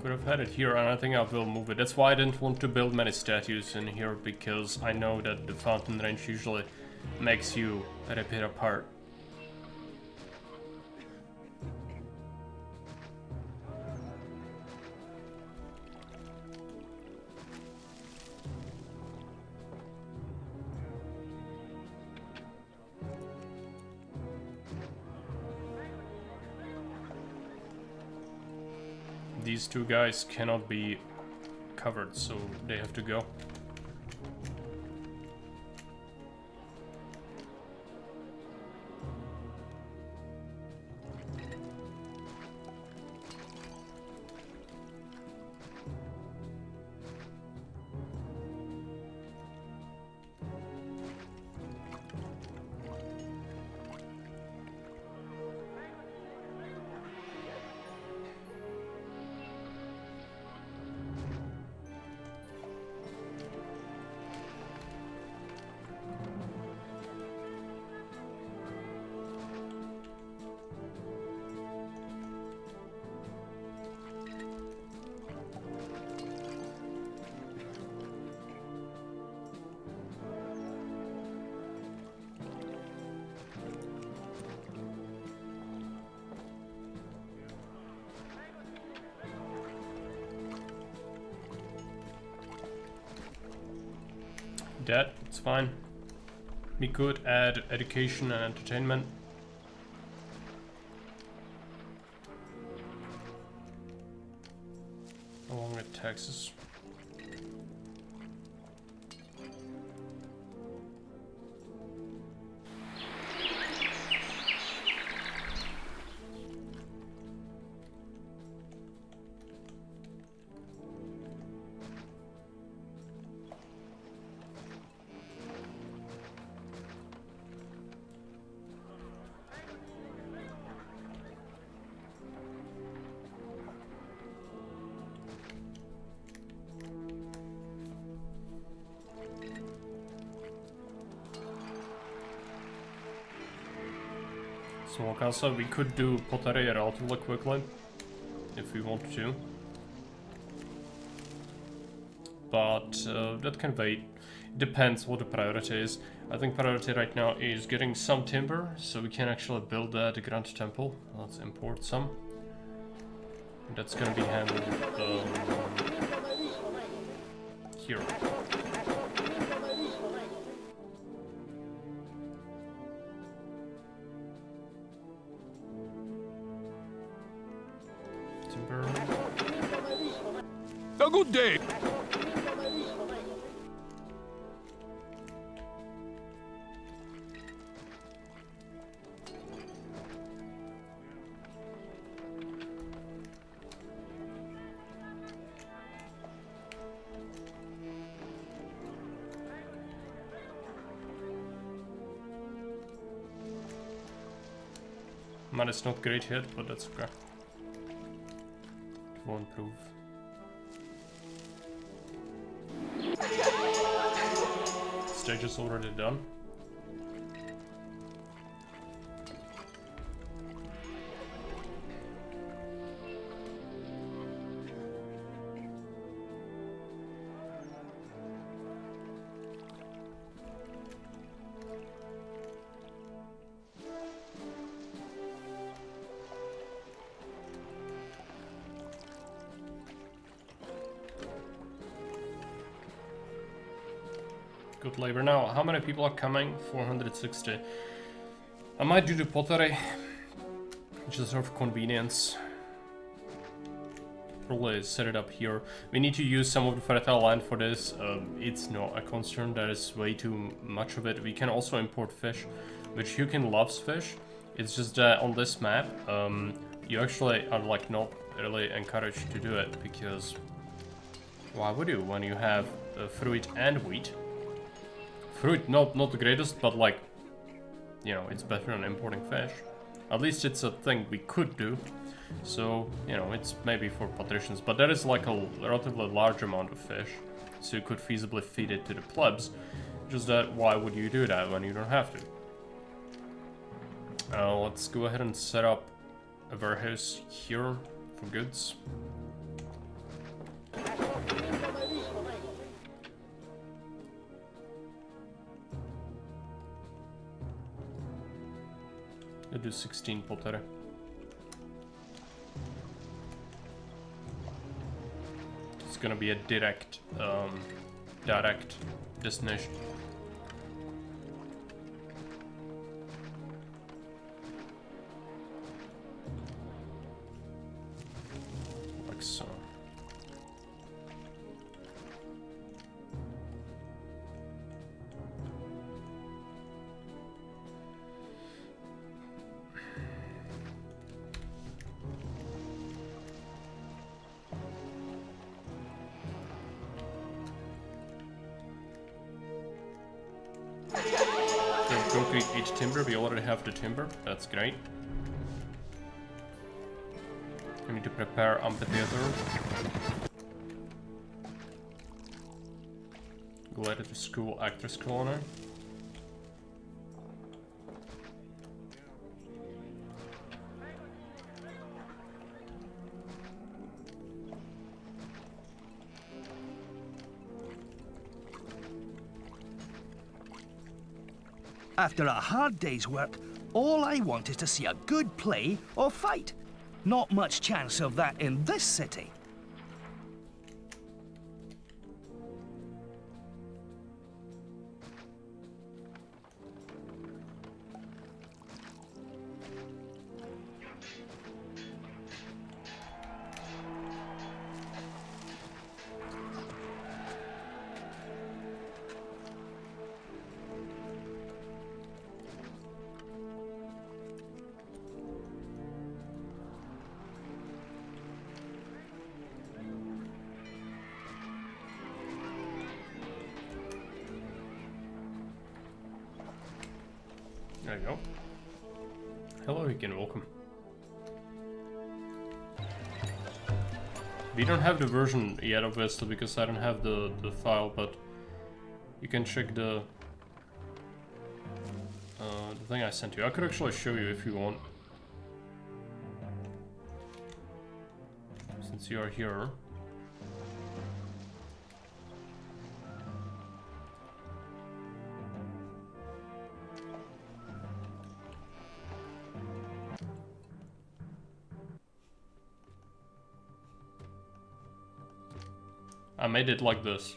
Could have had it here, and I think I will move it. That's why I didn't want to build many statues in here, because I know that the fountain range usually makes you rip it apart. These two guys cannot be covered, so they have to go. That, it's fine. We could add education and entertainment. Along with taxes. Small castle, we could do pottery relatively quickly if we wanted to, but that can wait. Depends what the priority is. I think priority right now is getting some timber so we can actually build the Grand Temple. Let's import some. That's gonna be handled here. A good day. Man, it's not great yet, but that's okay. It will improve. Stage is already done. Good labor. Now, how many people are coming? 460. I might do the pottery, just for convenience. Probably set it up here. We need to use some of the fertile land for this. It's not a concern. There is way too much of it. We can also import fish, which xHyuukin loves fish. It's just that on this map, you actually are like not really encouraged to do it because why would you when you have fruit and wheat? Fruit, not the greatest, but like, you know, it's better than importing fish. At least it's a thing we could do. So, you know, it's maybe for patricians, but there is like a relatively large amount of fish. So you could feasibly feed it to the plebs. Just that, why would you do that when you don't have to? Let's go ahead and set up a warehouse here for goods. We'll do 16 pottery. It's gonna be a direct destination. Like so. Concrete 8 timber, we already have the timber, that's great. We need to prepare amphitheater. Glad to school actress colony. After a hard day's work, all I want is to see a good play or fight. Not much chance of that in this city. There you go. xHyuukin, welcome. We don't have the version yet, obviously, because I don't have the file, but you can check the thing I sent you. I could actually show you if you want. Since you are here. I made it like this.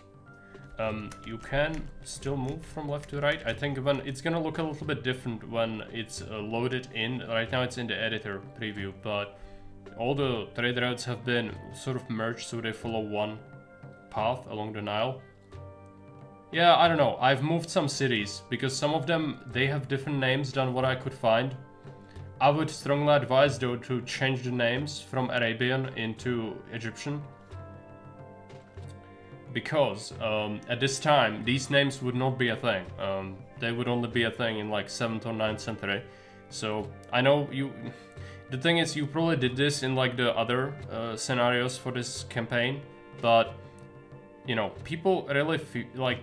You can still move from left to right. I think when it's gonna look a little bit different when it's loaded in. Right now it's in the editor preview, but all the trade routes have been sort of merged so they follow one path along the Nile. Yeah, I don't know. I've moved some cities because some of them, they have different names than what I could find. I would strongly advise though to change the names from Arabian into Egyptian. Because at this time, these names would not be a thing. They would only be a thing in like 7th or 9th century. So I know you... The thing is, you probably did this in like the other scenarios for this campaign. But, you know, people really feel like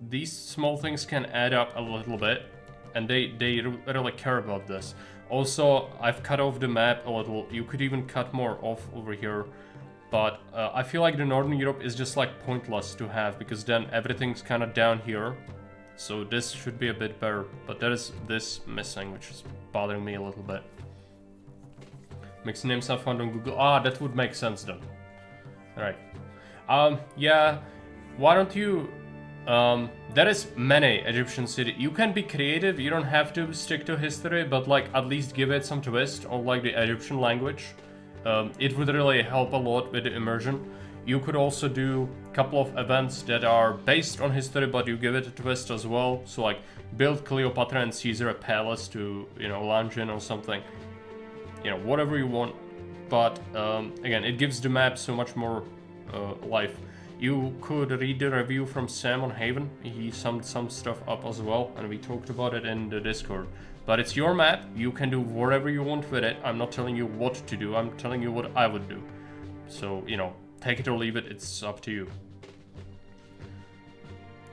these small things can add up a little bit. And they really care about this. Also, I've cut off the map a little. You could even cut more off over here. But I feel like the Northern Europe is just like pointless to have because then everything's kind of down here. So this should be a bit better. But there is this missing, which is bothering me a little bit. Mix names are found on Google. Ah, that would make sense then. Alright. Yeah. Why don't you... there is many Egyptian cities. You can be creative. You don't have to stick to history. But like at least give it some twist on like the Egyptian language. It would really help a lot with the immersion. You could also do a couple of events that are based on history, but you give it a twist as well. So like build Cleopatra and Caesar a palace to, you know, lounge in or something. You know, whatever you want. But again, it gives the map so much more life. You could read the review from Sam on Haven. He summed some stuff up as well, and we talked about it in the Discord. But it's your map, you can do whatever you want with it. I'm not telling you what to do, I'm telling you what I would do. So, you know, take it or leave it, it's up to you.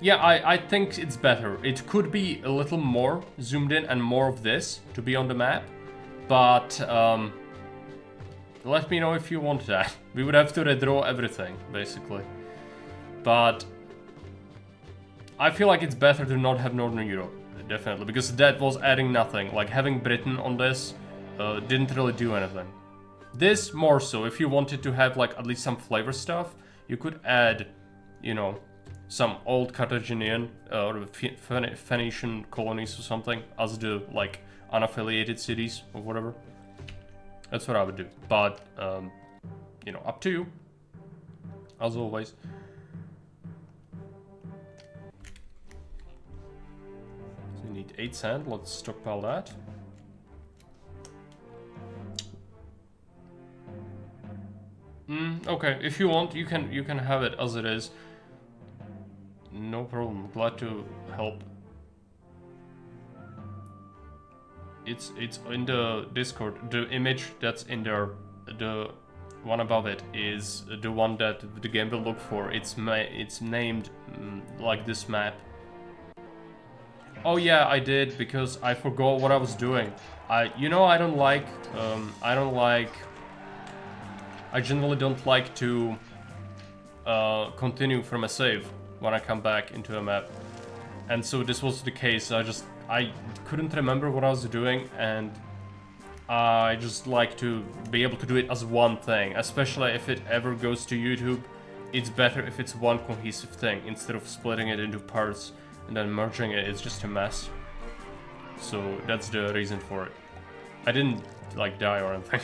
Yeah, I think it's better. It could be a little more zoomed in and more of this to be on the map. But, let me know if you want that. We would have to redraw everything, basically. But I feel like it's better to not have Northern Europe. Definitely, because that was adding nothing. Like having Britain on this didn't really do anything. This more so, if you wanted to have like at least some flavor stuff, you could add, you know, some old Carthaginian or Phoenician colonies or something as the like unaffiliated cities or whatever. That's what I would do. But you know, up to you. As always. We need 8 sand, let's stockpile that. Okay, if you want, you can have it as it is. No problem, glad to help. It's in the Discord. The image that's in there, the one above it is the one that the game will look for. It's named like this map. Oh yeah, I did, because I forgot what I was doing. I generally don't like to continue from a save when I come back into a map. And so this was the case. I couldn't remember what I was doing, and I just like to be able to do it as one thing. Especially if it ever goes to YouTube, it's better if it's one cohesive thing instead of splitting it into parts. And then merging it is just a mess. So that's the reason for it. I didn't like die or anything.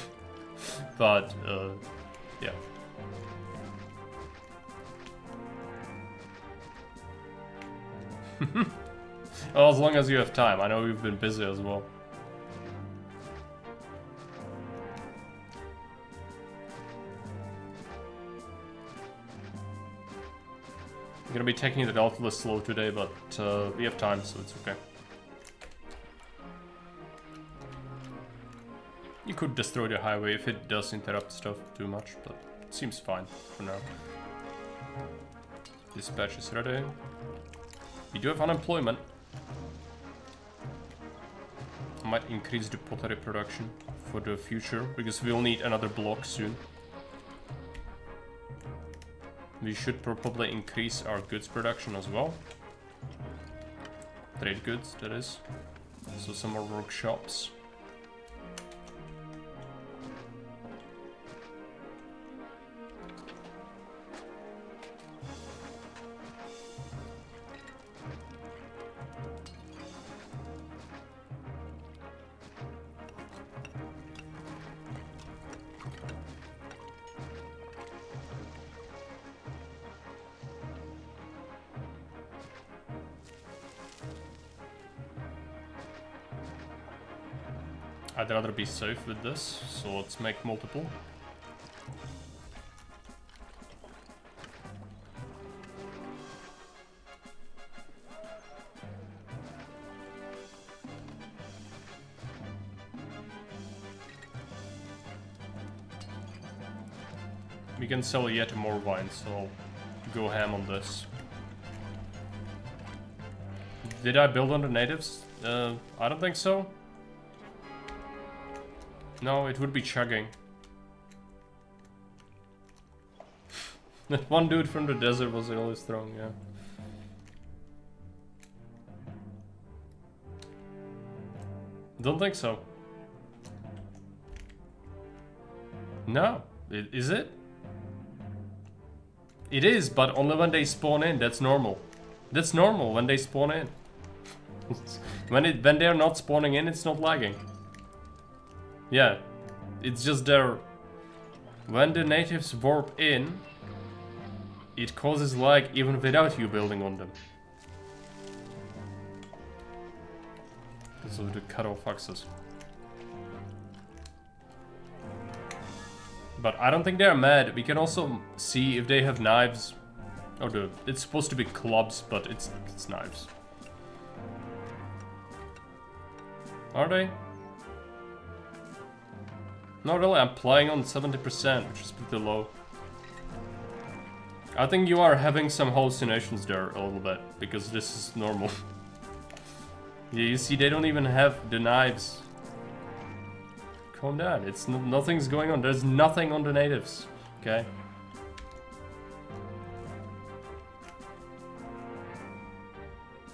But yeah. Well, as long as you have time. I know you've been busy as well. I'm gonna be taking it relatively slow today, but we have time, so it's okay. You could destroy the highway if it does interrupt stuff too much, but it seems fine for now. Dispatch is ready. We do have unemployment. I might increase the pottery production for the future, because we'll need another block soon. We should probably increase our goods production as well. Trade goods, that is. So some more workshops. I'd rather be safe with this, so let's make multiple. We can sell yet more wine, so I'll go ham on this. Did I build on the natives? I don't think so. No, it would be chugging. That one dude from the desert was really strong, yeah. Don't think so. No, is it? It is, but only when they spawn in, that's normal. That's normal when they spawn in. when they're not spawning in, it's not lagging. Yeah, it's just there. When the natives warp in, it causes lag even without you building on them. Because of the cutoff axis. But I don't think they're mad. We can also see if they have knives. Oh, it's supposed to be clubs, but it's knives. Are they? No, really, I'm playing on 70%, which is pretty low. I think you are having some hallucinations there a little bit, because this is normal. Yeah, you see, they don't even have the knives. Calm down, it's nothing's going on. There's nothing on the natives, okay?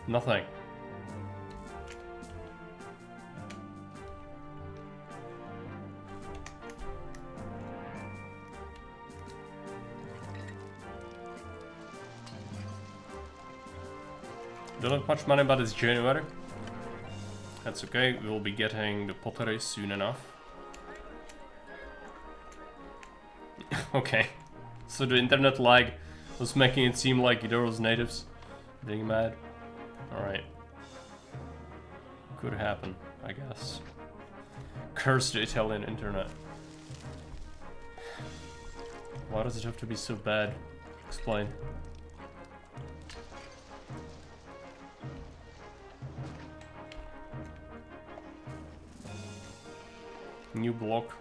Nothing. Don't have much money, but it's January. That's okay, we'll be getting the pottery soon enough. Okay, so the internet lag was making it seem like there was natives being mad. Alright. Could happen, I guess. Curse the Italian internet. Why does it have to be so bad? Explain. New block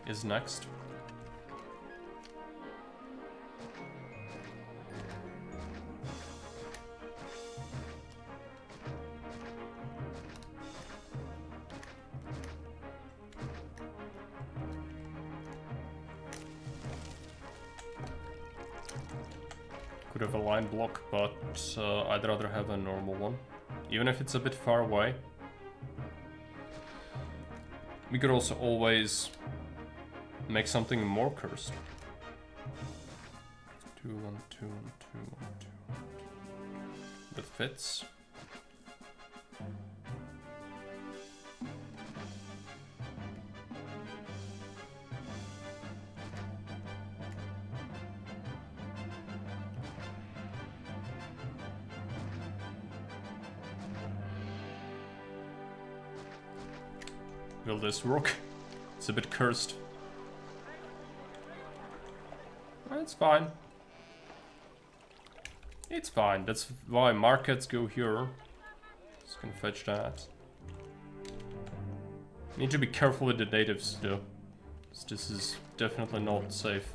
is next. Could have a line block, but I'd rather have a normal one, even if it's a bit far away. We could also always make something more cursed. 2, 1, 2, 1, 2, 1, 2, 1, 2. That fits. Will this work? It's a bit cursed. It's fine. It's fine. That's why markets go here. Just gonna fetch that. Need to be careful with the natives though. This is definitely not safe.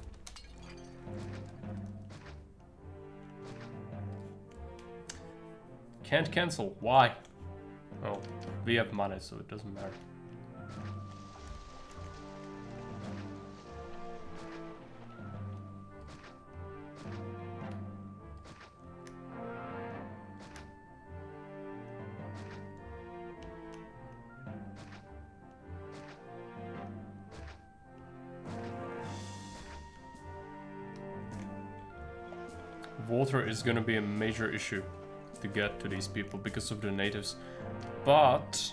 Can't cancel. Why? Oh, we have money, so it doesn't matter. Water is gonna be a major issue to get to these people because of the natives, but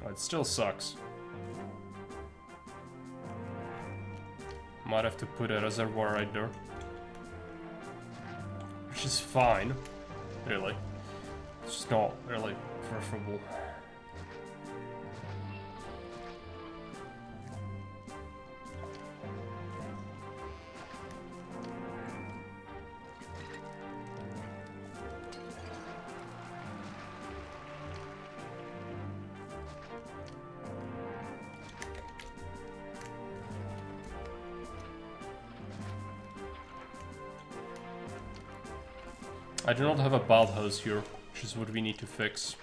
it still sucks. Might have to put a reservoir right there, which is fine, really. It's just not really preferable. I do not have a bathhouse here, which is what we need to fix.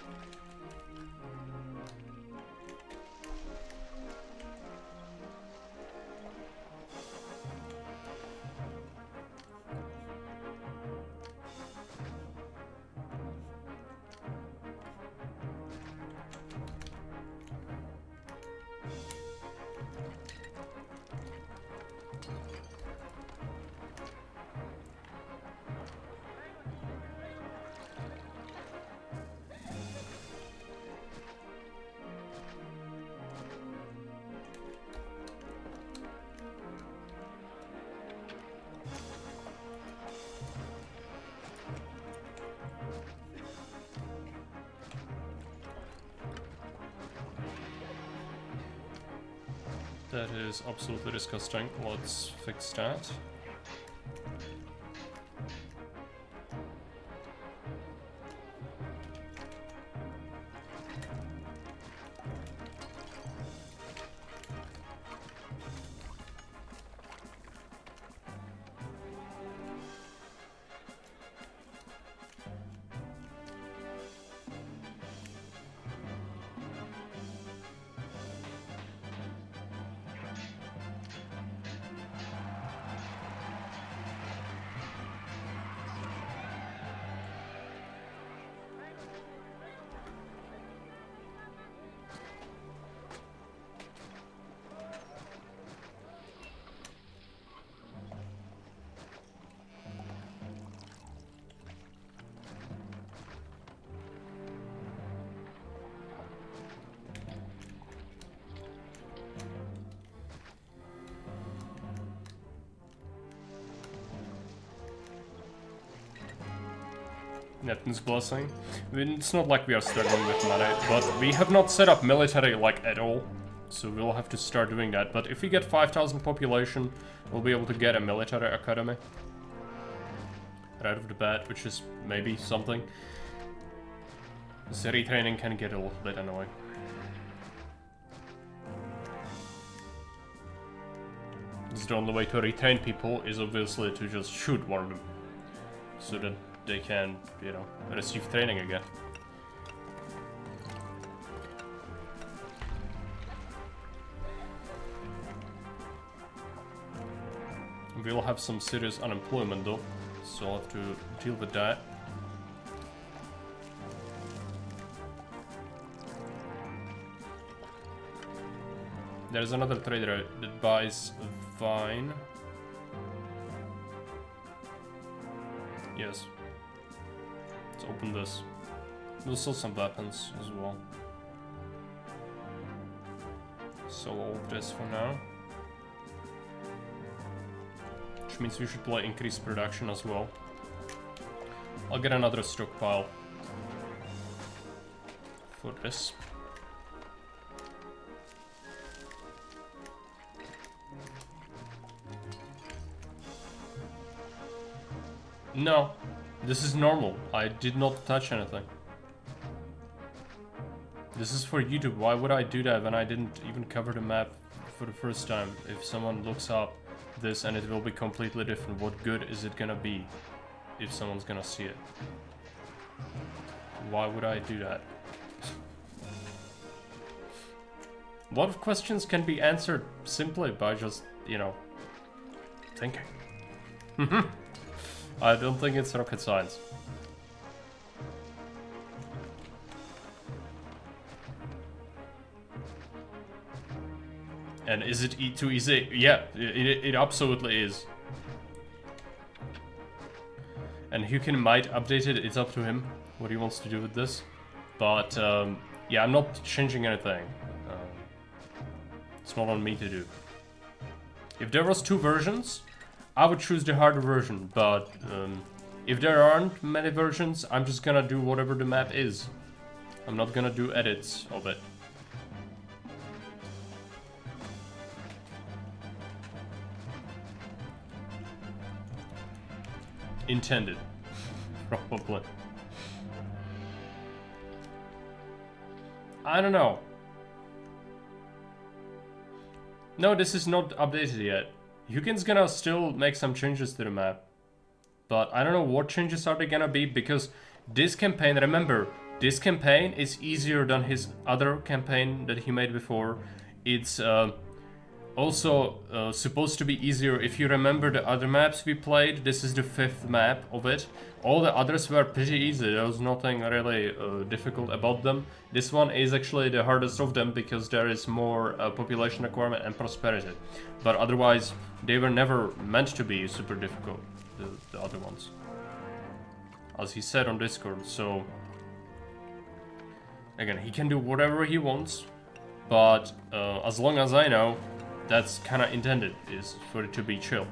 That is absolutely disgusting. Let's fix that. Neptune's blessing. I mean, it's not like we are struggling with money, but we have not set up military like at all. So we'll have to start doing that. But if we get 5,000 population, we'll be able to get a military academy right off the bat, which is maybe something. The retraining can get a little bit annoying. It's the only way to retain people is obviously to just shoot one of them, so that they can, you know, receive training again. We'll have some serious unemployment though, so I'll have to deal with that. There's another trader that buys vine. Yes. Let's open this. We'll sell some weapons as well. Sell all of this for now. Which means we should play increased production as well. I'll get another stockpile for this. No, this is normal. I did not touch anything. This is for YouTube. Why would I do that when I didn't even cover the map for the first time? If someone looks up this and it will be completely different, what good is it gonna be if someone's gonna see it? Why would I do that? A lot of questions can be answered simply by just, you know, thinking. I don't think it's rocket science. And is it too easy? Yeah, it absolutely is. And xHyuukin might update it, it's up to him what he wants to do with this. But yeah, I'm not changing anything. It's not on me to do. If there was 2 versions, I would choose the harder version, but if there aren't many versions, I'm just gonna do whatever the map is. I'm not gonna do edits of it. Intended. Probably. I don't know. No, this is not updated yet. xHyuukin's gonna still make some changes to the map. But I don't know what changes are they gonna be, because this campaign, remember, this campaign is easier than his other campaign that he made before. It's also supposed to be easier. If you remember the other maps we played, this is the 5th map of it. All the others were pretty easy. There was nothing really difficult about them. This one is actually the hardest of them because there is more population requirement and prosperity. But otherwise, they were never meant to be super difficult, the other ones. As he said on Discord, so... Again, he can do whatever he wants, but as long as I know, that's kind of intended, is for it to be chill.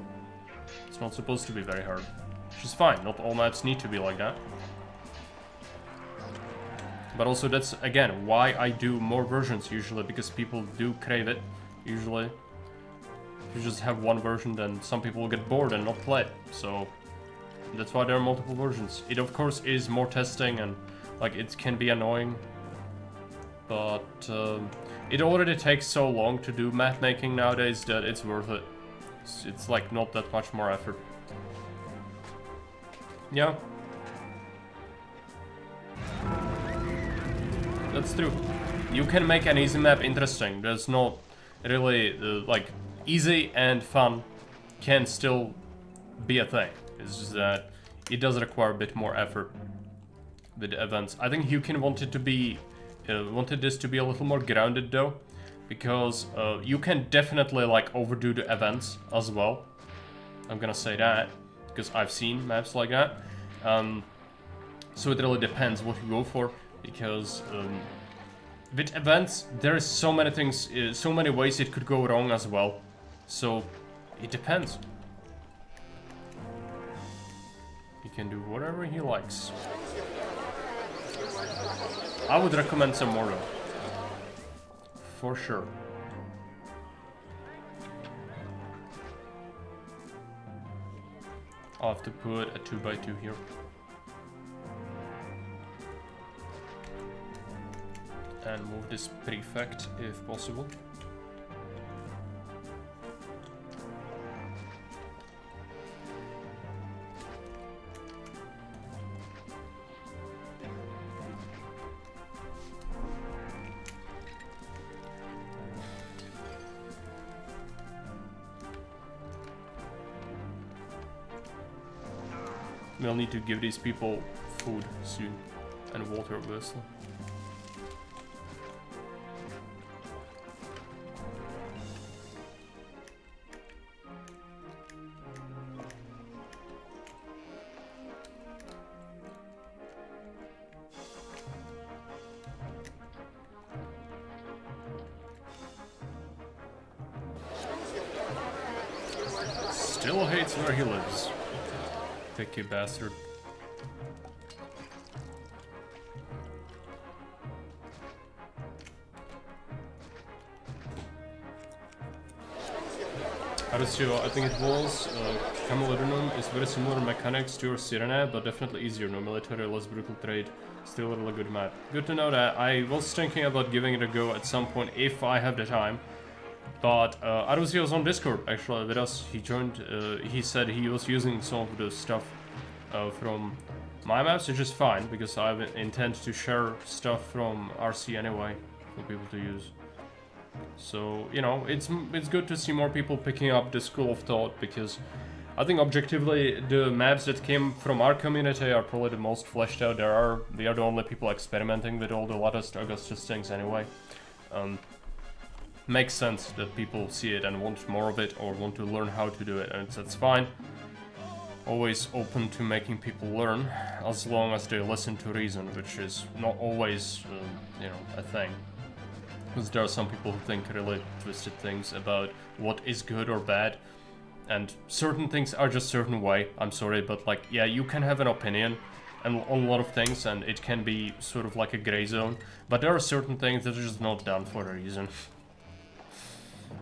It's not supposed to be very hard, which is fine. Not all maps need to be like that. But also that's, again, why I do more versions usually, because people do crave it, usually. If you just have one version, then some people will get bored and not play it, so that's why there are multiple versions. It of course is more testing and like it can be annoying, but it already takes so long to do map making nowadays that it's worth it. It's like not that much more effort. Yeah. That's true. You can make an easy map interesting. There's not really like easy and fun can still be a thing. It's just that it does require a bit more effort with the events. I think xHyuukin wanted this to be a little more grounded though, because you can definitely like overdo the events as well. I'm gonna say that because I've seen maps like that. So it really depends what you go for, because with events there is so many things, so many ways it could go wrong as well. So it depends. He can do whatever he likes. I would recommend some more though. For sure. I'll have to put a 2x2 here. And move this prefect if possible. We'll need to give these people food soon, and water obviously. Still hates where he lives. Picky bastard. How does you? I think it was Camelodunum is very similar mechanics to your Sirene, but definitely easier. No military, less brutal trade. Still a really good map. Good to know that. I was thinking about giving it a go at some point if I have the time. But Arusi was on Discord actually with us. He joined. He said he was using some of the stuff from my maps, which is fine because I intend to share stuff from RC anyway for people to use. So you know, it's good to see more people picking up the school of thought because I think objectively the maps that came from our community are probably the most fleshed out. We are the only people experimenting with all the latest Augustus things anyway. Makes sense that people see it and want more of it or want to learn how to do it, and that's fine. Always open to making people learn as long as they listen to reason, which is not always you know, a thing. Because there are some people who think really twisted things about what is good or bad, and certain things are just certain way. I'm sorry, but like, yeah, you can have an opinion on a lot of things and it can be sort of like a gray zone, but there are certain things that are just not done for a reason.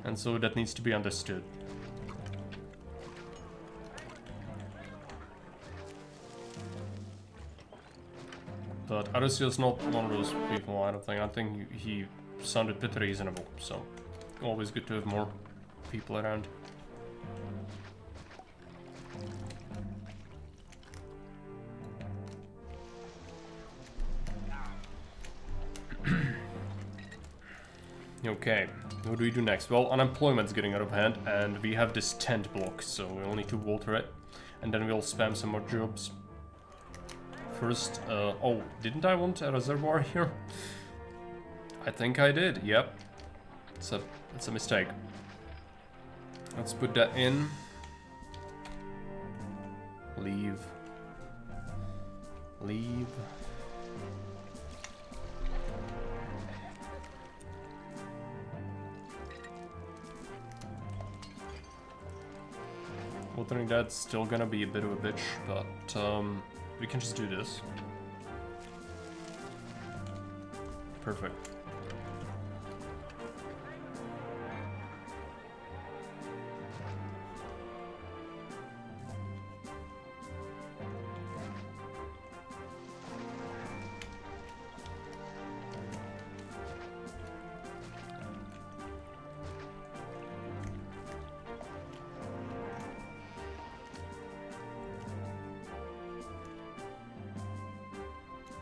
And so that needs to be understood. But Arusi is not one of those people, I don't think. I think he sounded pretty reasonable, so always good to have more people around. Okay, what do we do next? Well, unemployment's getting out of hand, and we have this tent block, so we'll need to water it, and then we'll spam some more jobs. First, oh, didn't I want a reservoir here? I think I did, yep. It's a mistake. Let's put that in. Leave. Leave. Watering that's still gonna be a bit of a bitch, but we can just do this. Perfect.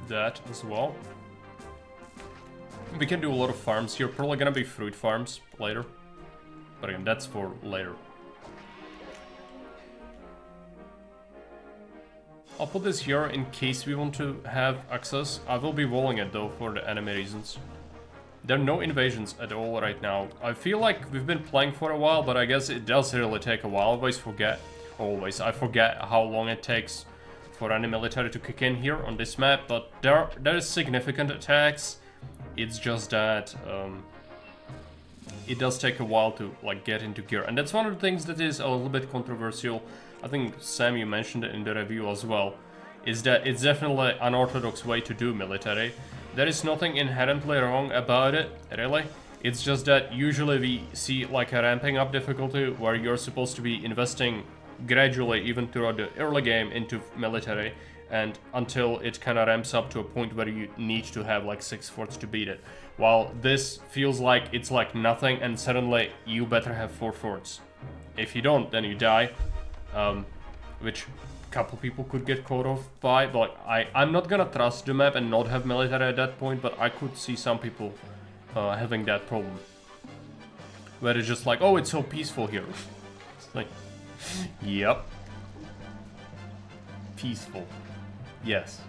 That as well. We can do a lot of farms here, probably gonna be fruit farms later. But again, that's for later. I'll put this here in case we want to have access. I will be walling it though for the enemy reasons. There are no invasions at all right now. I feel like we've been playing for a while, but I guess it does really take a while. I forget how long it takes for any military to kick in here on this map, but there is significant attacks. It's just that it does take a while to like get into gear, and that's one of the things that is a little bit controversial. I think Sam, you mentioned it in the review as well, is that it's definitely an unorthodox way to do military. There is nothing inherently wrong about it, really. It's just that usually we see like a ramping up difficulty where you're supposed to be investing gradually, even throughout the early game, into military, and until it kind of ramps up to a point where you need to have like 6 forts to beat it. While this feels like it's like nothing, and suddenly you better have 4 forts. If you don't, then you die, which a couple people could get caught off by. But I'm not gonna trust the map and not have military at that point, but I could see some people having that problem, where it's just like, oh, it's so peaceful here. It's like, yep. Peaceful. Yes.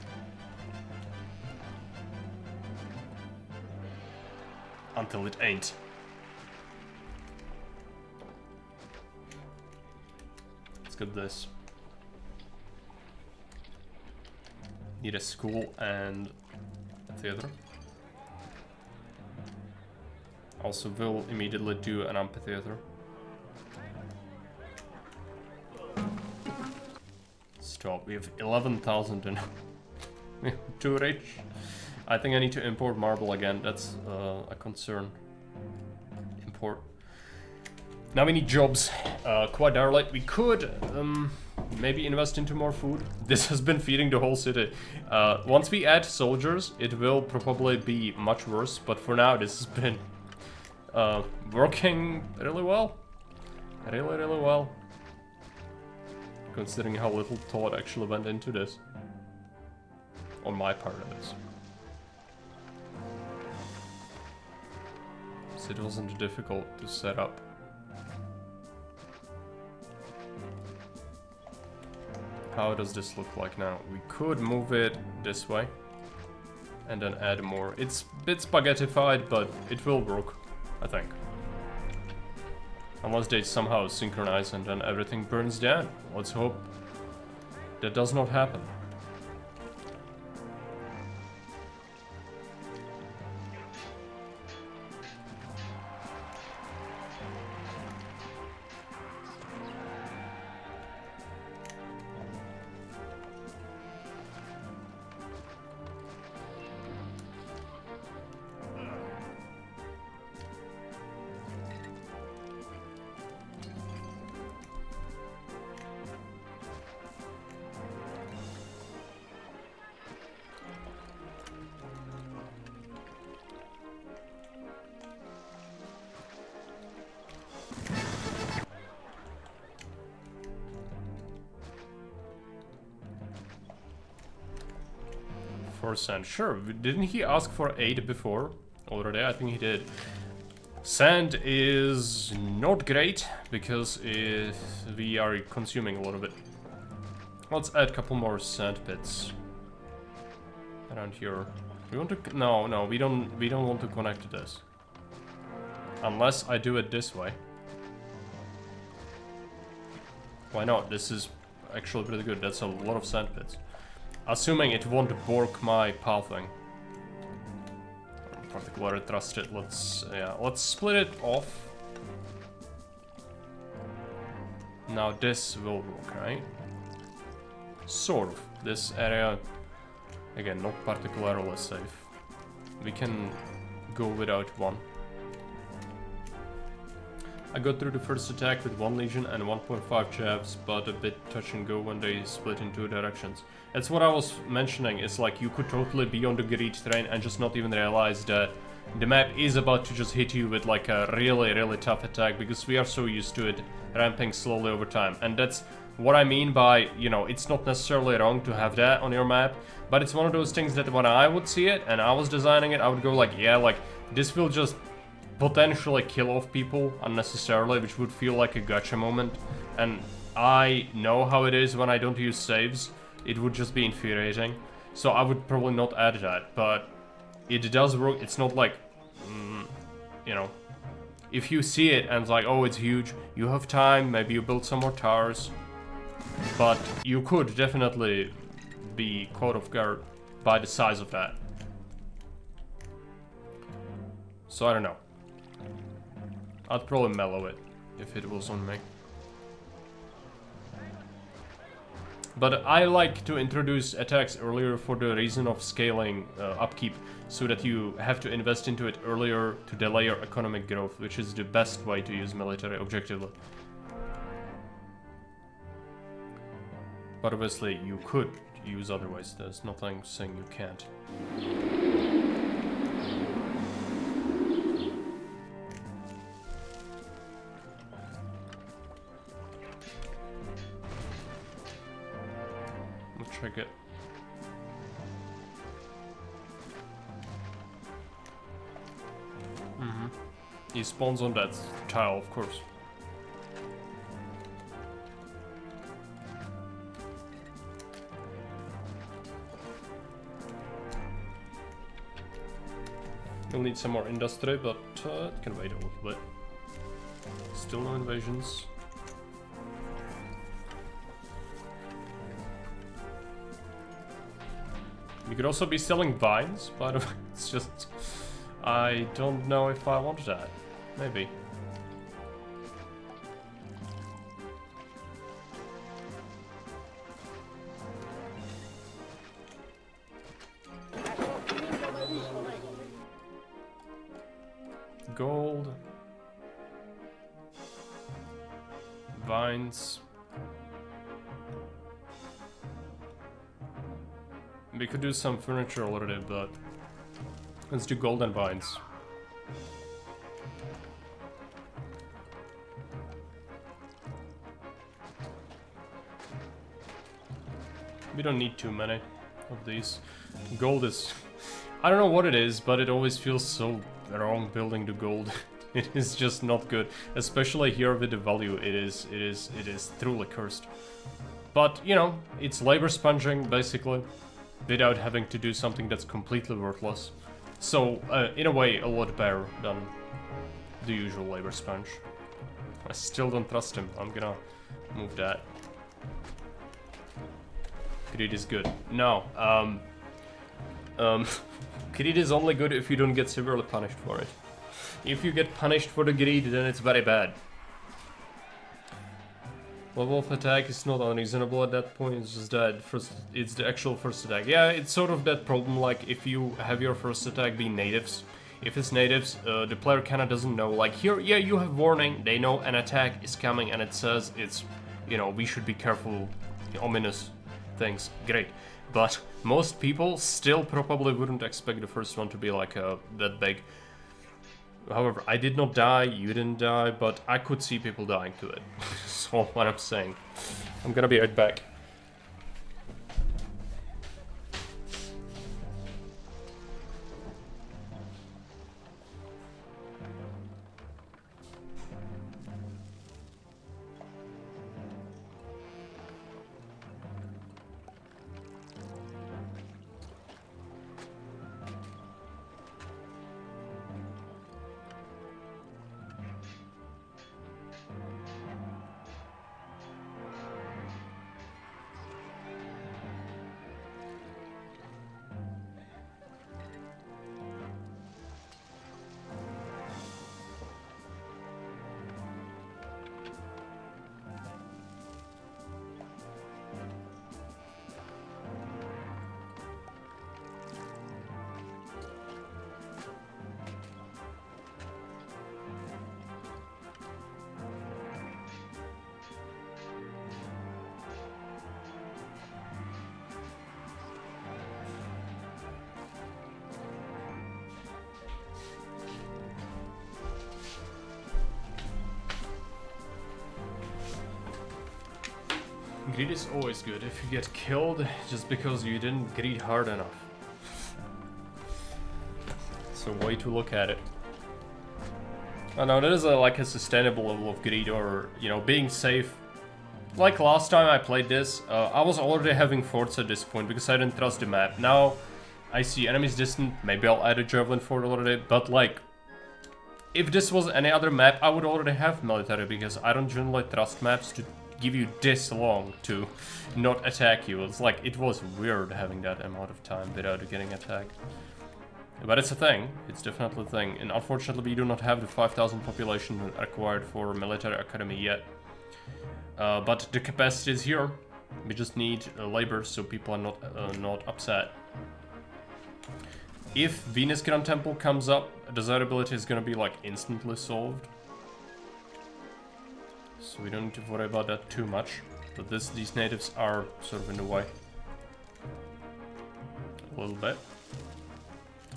Until it ain't. Let's get this. Need a school and a theater. Also will immediately do an amphitheater. Stop, we have 11,000 and too rich. I think I need to import marble again, that's a concern. Import. Now we need jobs. Quite direly. We could maybe invest into more food. This has been feeding the whole city. Once we add soldiers, it will probably be much worse. But for now, this has been working really well. Really, really well. Considering how little thought actually went into this. On my part of this. So it wasn't difficult to set up. How does this look like now? We could move it this way. And then add more. It's a bit spaghettified, but it will work, I think. Unless they somehow synchronize and then everything burns down. Let's hope that does not happen. Sand. Sure, didn't he ask for 8 before? Already, I think he did. Sand is not great, because we are consuming a lot of it. Let's add a couple more sand pits. Around here. We want to... No, we don't want to connect to this. Unless I do it this way. Why not? This is actually pretty good. That's a lot of sand pits. Assuming it won't bork my pathing. I don't particularly trust it. Let's split it off. Now this will work, right? Sort of. This area, again, not particularly safe. We can go without one. I got through the first attack with 1 legion and 1.5 jabs, but a bit touch and go when they split in 2 directions. That's what I was mentioning, it's like you could totally be on the greed train and just not even realize that the map is about to just hit you with like a really, really tough attack, because we are so used to it ramping slowly over time. And that's what I mean by, you know, it's not necessarily wrong to have that on your map, but it's one of those things that when I would see it and I was designing it, I would go like, yeah, like, this will just potentially kill off people unnecessarily, which would feel like a gotcha moment. And I know how it is when I don't use saves. It would just be infuriating. So I would probably not add that, but it does work. It's not like, you know, if you see it and it's like, oh, it's huge, you have time, maybe you build some more towers, but you could definitely be caught off guard by the size of that. So I don't know. I'd probably mellow it if it was on me. But I like to introduce attacks earlier for the reason of scaling upkeep, so that you have to invest into it earlier to delay your economic growth, which is the best way to use military objectively. But obviously you could use other ways, there's nothing saying you can't. Check it. He spawns on that tile, of course. We'll need some more industry, but it can wait a little bit. Still no invasions. We could also be selling vines, by the way. It's just... I don't know if I want that. Maybe. Gold. vines. We could do some furniture already, but let's do golden vines. We don't need too many of these. Gold is... I don't know what it is, but it always feels so wrong building to gold. It is just not good. Especially here with the value, it is truly cursed. But, you know, it's labor sponging, basically, without having to do something that's completely worthless. So, in a way, a lot better than the usual labor sponge. I still don't trust him. I'm gonna move that. Greed is good. No, greed is only good if you don't get severely punished for it. If you get punished for the greed, then it's very bad. Level of attack is not unreasonable at that point, it's just that it's the actual first attack. Yeah, it's sort of that problem like if you have your first attack be natives. If it's natives, the player kinda doesn't know. Like here, yeah, you have warning, they know an attack is coming and it says it's, you know, we should be careful, ominous things. Great. But most people still probably wouldn't expect the first one to be like that big. However, I did not die, you didn't die, but I could see people dying to it. That's all what I'm saying. I'm gonna be right back. Greed is always good if you get killed just because you didn't greed hard enough. It's a way to look at it. I know that is like a sustainable level of greed, or you know, being safe. Like last time I played this, I was already having forts at this point because I didn't trust the map. Now I see enemies distant, maybe I'll add a javelin fort already, but like, if this was any other map, I would already have military because I don't generally trust maps to give you this long to not attack you. It's like, it was weird having that amount of time without getting attacked. But it's a thing, it's definitely a thing, and unfortunately we do not have the 5,000 population required for military academy yet. But the capacity is here, we just need labor so people are not upset. If Venus Grand Temple comes up, desirability is gonna be like instantly solved. So we don't need to worry about that too much, but these natives are sort of in the way. A little bit.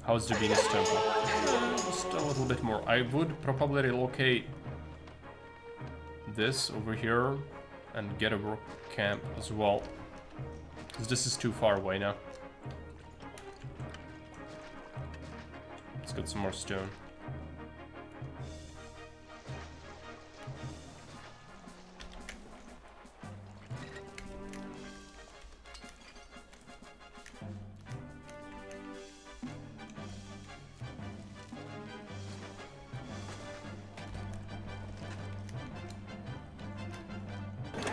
How's the Venus Temple? Just a little bit more. I would probably relocate this over here and get a work camp as well, because this is too far away now. Let's get some more stone.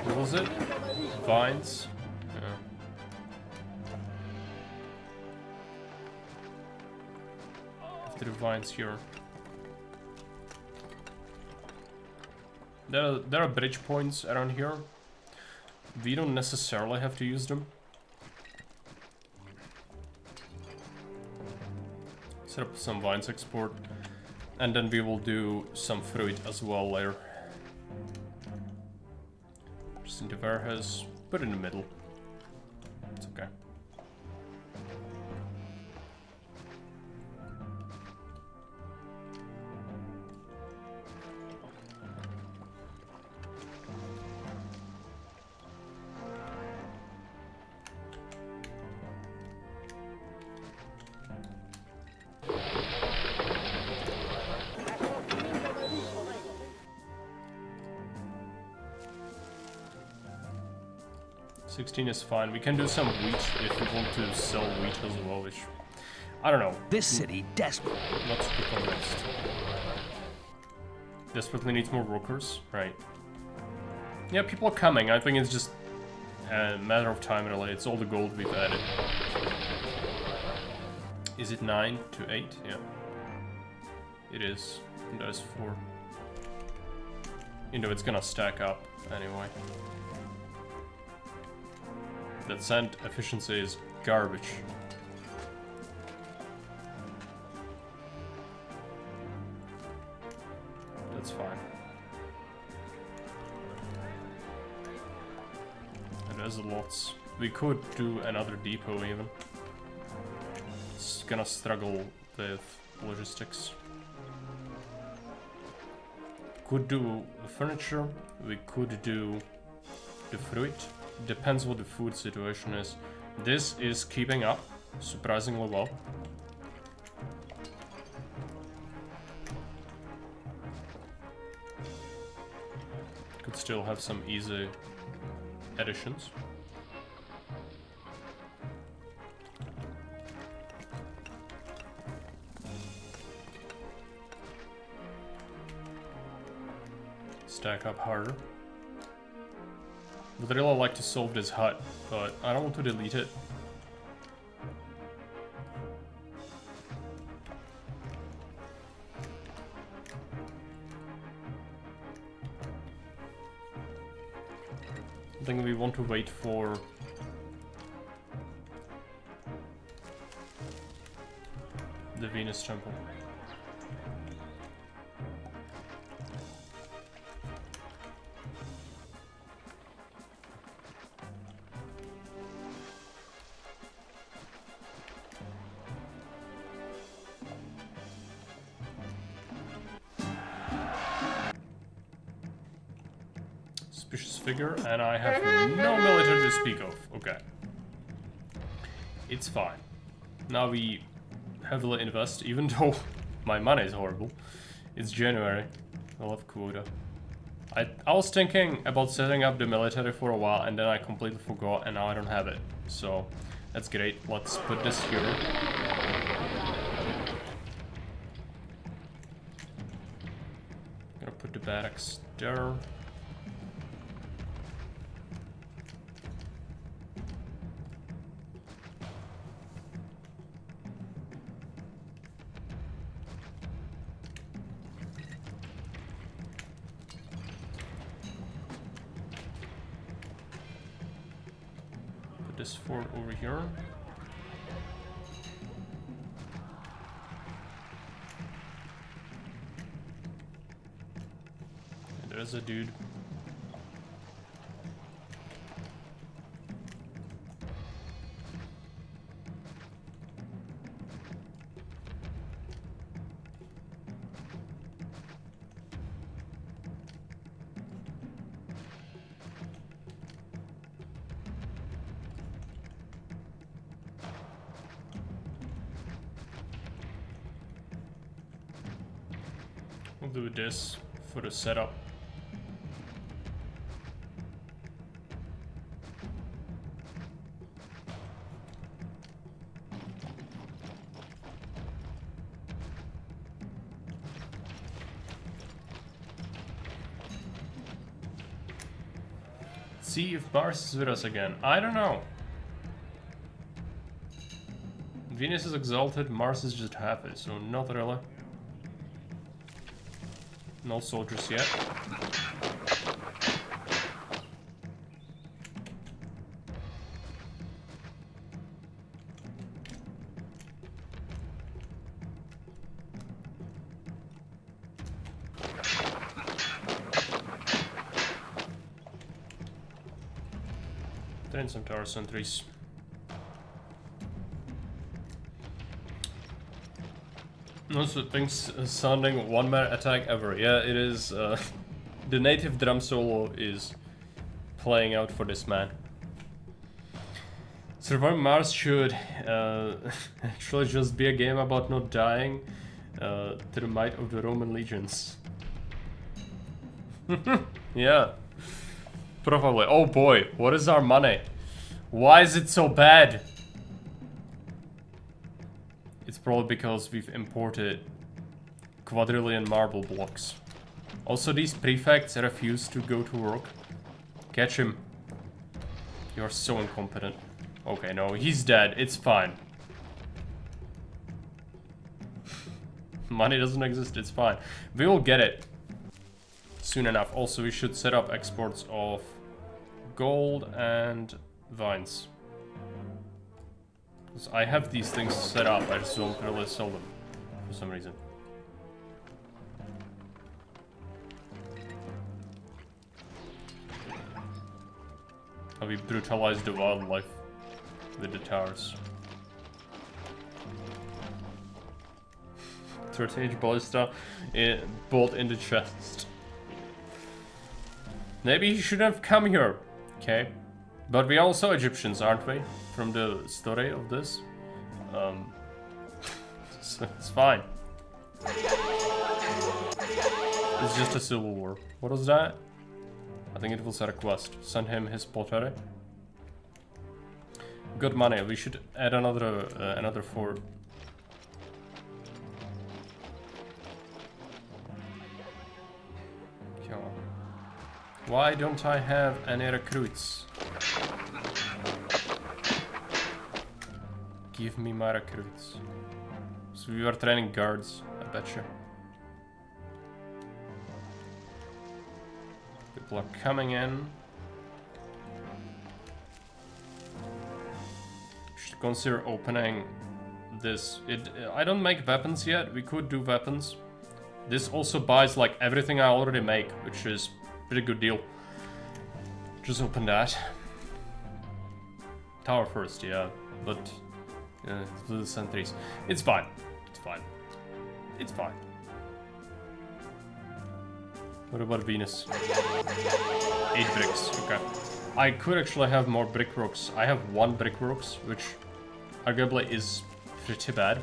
What was it? Vines? Yeah. Have to do vines here. There are bridge points around here. We don't necessarily have to use them. Set up some vines export, and then we will do some fruit as well later. logistics into warehouse. Put it in the middle. It's okay. $16 is fine. We can do some wheat if we want to sell wheat as well, which I don't know. This city desperate. Not super convinced. Desperately needs more workers, right? Yeah, people are coming. I think it's just a matter of time really. It's all the gold we've added. Is it 9 to 8? Yeah. It is. And that is 4. You know, it's gonna stack up anyway. That sand efficiency is garbage. That's fine. And there's lots. We could do another depot even. It's gonna struggle with logistics. Could do furniture. We could do the fruit. Depends what the food situation is. This is keeping up surprisingly well. Could still have some easy additions. Stack up harder. Would really like to solve this hut, but I don't want to delete it. I think we want to wait for the Venus temple. Figure, and I have no military to speak of. Okay. It's fine. Now we heavily invest, even though my money is horrible. It's January. I'll have quota. I was thinking about setting up the military for a while, and then I completely forgot, and now I don't have it. So, that's great. Let's put this here. Gonna put the barracks there. This fort over here. And there's a dude. We'll do this for the setup. See if Mars is with us again. I don't know. Venus is exalted, Mars is just happy, so not really. No soldiers yet. train some tower sentries. Also, things sounding one-man attack ever. Yeah, it is. The native drum solo is playing out for this man. Surviving Mars should actually just be a game about not dying to the might of the Roman legions. Yeah, probably. Oh boy, what is our money? Why is it so bad? It's probably because we've imported quadrillion marble blocks. Also, these prefects refuse to go to work. Catch him. You're so incompetent. Okay, no, he's dead. It's fine. Money doesn't exist. It's fine. We will get it soon enough. Also, we should set up exports of gold and vines. Because I have these things set up. I just don't really sell them for some reason. We brutalized the wildlife with the towers. 13-inch ballista bolt in the chest. Maybe he shouldn't have come here. Okay. But we are also Egyptians, aren't we? From the story of this. So it's fine. It's just a civil war. What was that? I think it was a request. Send him his pottery. Good money. We should add another fort. Come on. Why don't I have any recruits? Give me my recruits. So we were training guards, I betcha. People are coming in. Should consider opening this. I don't make weapons yet. We could do weapons. This also buys like everything I already make, which is pretty good deal. Just open that. Tower first, yeah, but the sentries. It's fine. It's fine. It's fine. What about Venus? 8 bricks, okay. I could actually have more brickworks. I have 1 brickworks, which arguably is pretty bad.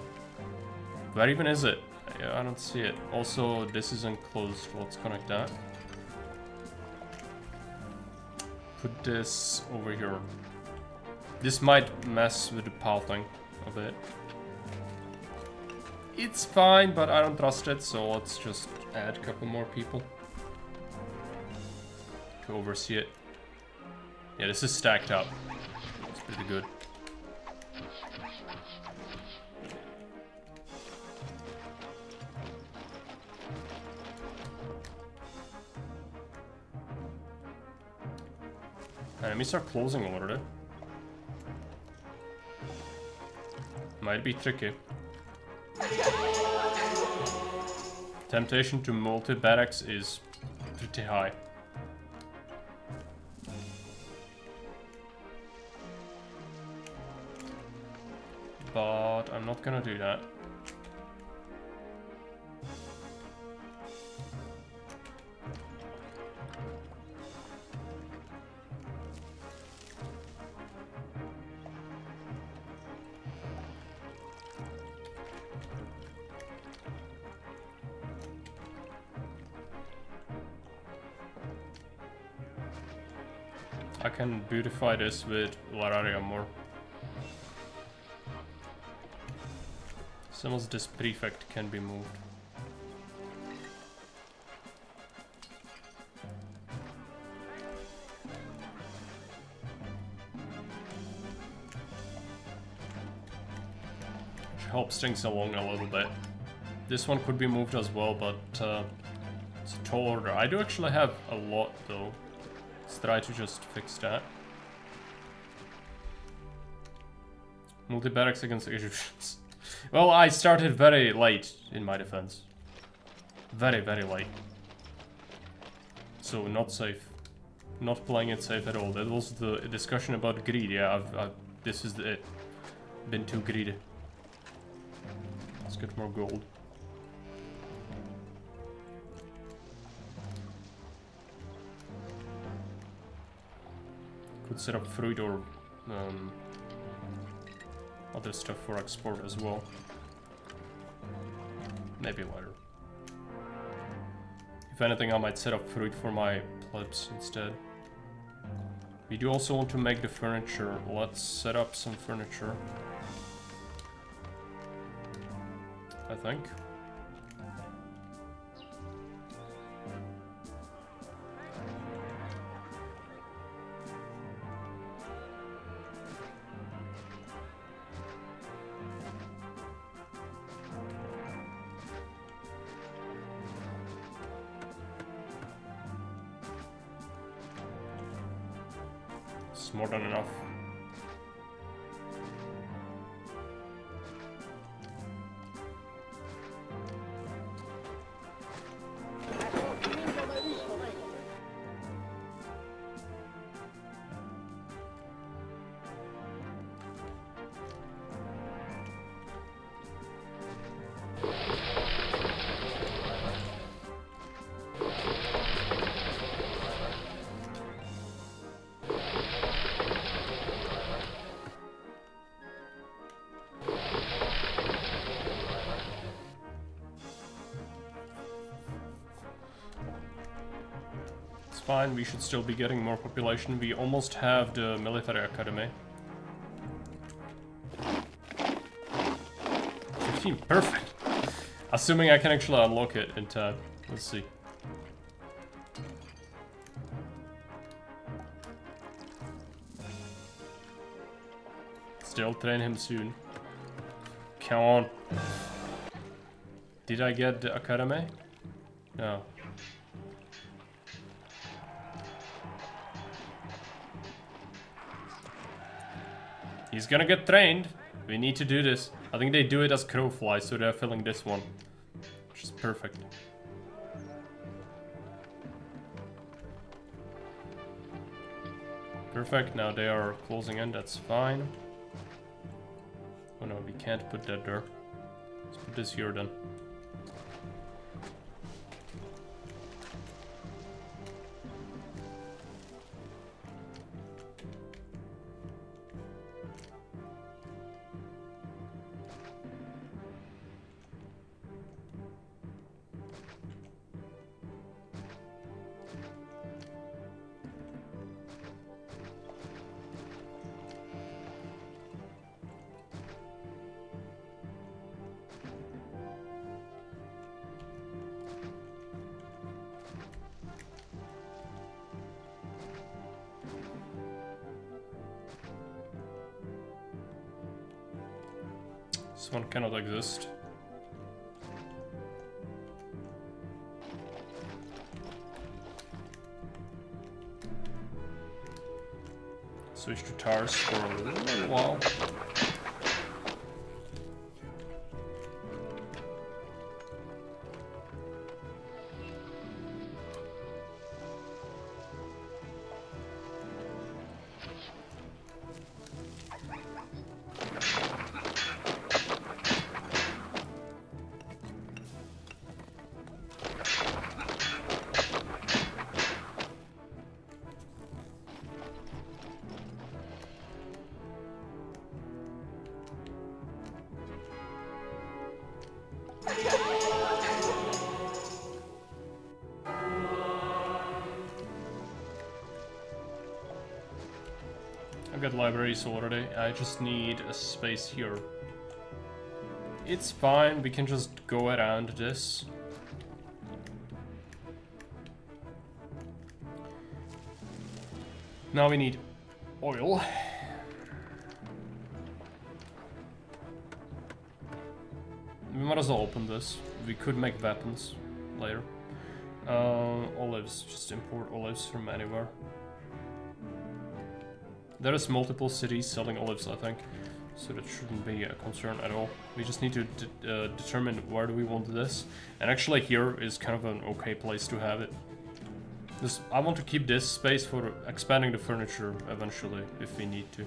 Where even is it? I don't see it. Also, this is enclosed. Let's connect that. Put this over here. This might mess with the pathing a bit. It's fine, but I don't trust it, so let's just add a couple more people to oversee it. Yeah, this is stacked up. It's pretty good. Enemies are closing already. Might be tricky. Temptation to multi-barracks is pretty high. But I'm not gonna do that. I can beautify this with Lararia more. Some of this prefect can be moved. Which helps things along a little bit. This one could be moved as well, but it's a tall order. I do actually have a lot though. Let's try to just fix that. Multi-barracks against Egyptians. Well, I started very late in my defense. Very, very late. So, not safe. Not playing it safe at all. That was the discussion about greed. Yeah, this is it. Been too greedy. Let's get more gold. Could set up fruit or other stuff for export as well. Maybe later. If anything, I might set up fruit for my plebs instead. We do also want to make the furniture. Let's set up some furniture. I think. It's more than enough. Fine, we should still be getting more population. We almost have the military academy. 15, perfect! Assuming I can actually unlock it in time. Let's see. Still train him soon. Come on. Did I get the academy? No. He's gonna get trained. We need to do this. I think they do it as crow flies, so they're filling this one. Which is perfect. Perfect, now they are closing in, that's fine. Oh no, we can't put that there. Let's put this here then. This one cannot exist. Switch to tars for a little while. I've got libraries already, I just need a space here. It's fine, we can just go around this. Now we need oil. We might as well open this. We could make weapons later. Olives, just import olives from anywhere. There is multiple cities selling olives, I think, so that shouldn't be a concern at all. We just need to determine where do we want this, and actually here is kind of an okay place to have it. This, I want to keep this space for expanding the furniture eventually, if we need to.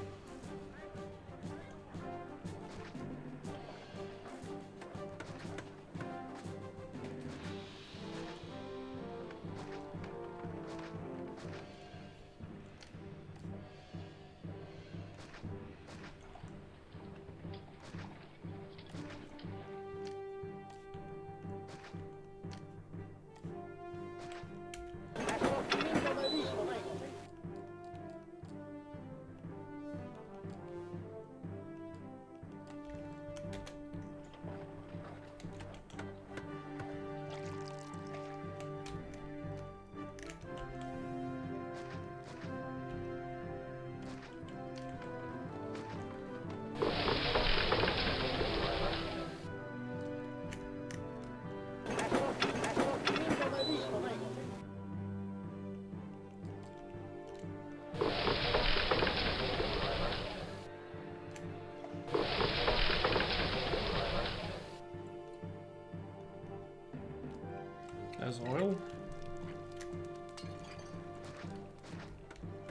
There's oil.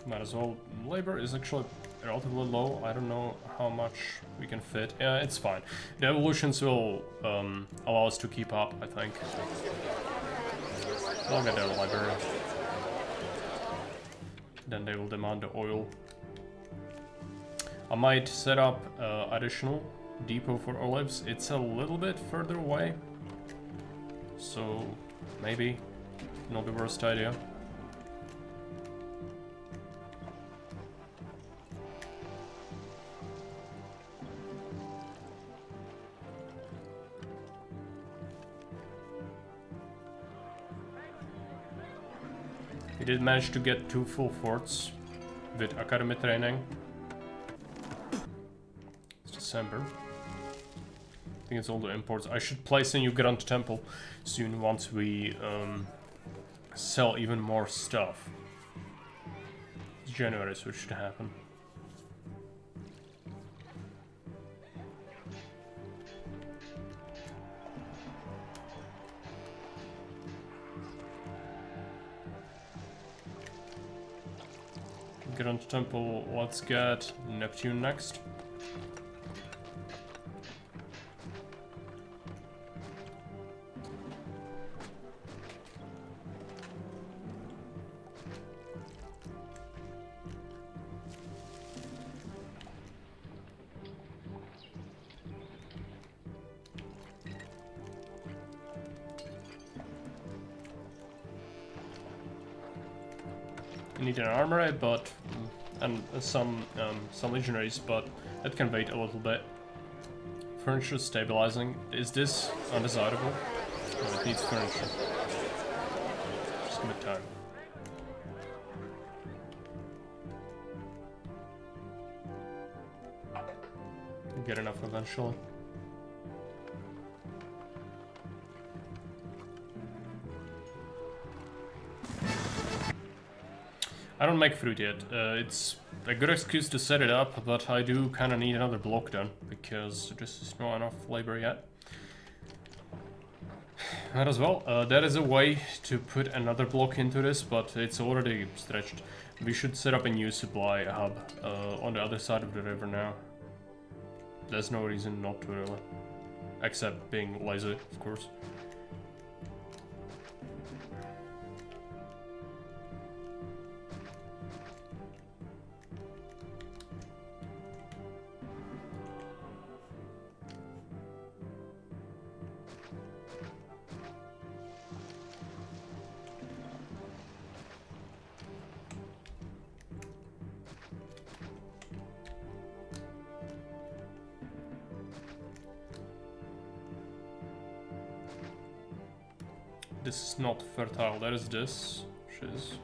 Might as well. Labor is actually relatively low. I don't know how much we can fit. Yeah, it's fine. The evolutions will allow us to keep up, I think. I'll get their library. Then they will demand the oil. I might set up additional depot for olives. It's a little bit further away, so maybe not the worst idea. We did manage to get 2 full forts with academy training. It's December. I think it's all the imports. I should place a new Grand Temple soon once we sell even more stuff. It's January, so it should happen. Grand Temple, let's get Neptune next. We need an armory, but and some legionaries, but that can wait a little bit. Furniture stabilizing. Is this undesirable? No, it needs furniture. Just give it time. We'll get enough eventually. I don't make fruit yet. It's a good excuse to set it up, but I do kind of need another block done, because this is not enough labor yet. Might as well. There is a way to put another block into this, but it's already stretched. We should set up a new supply hub on the other side of the river now. There's no reason not to really. Except being lazy, of course. This is not fertile, there is this, which is...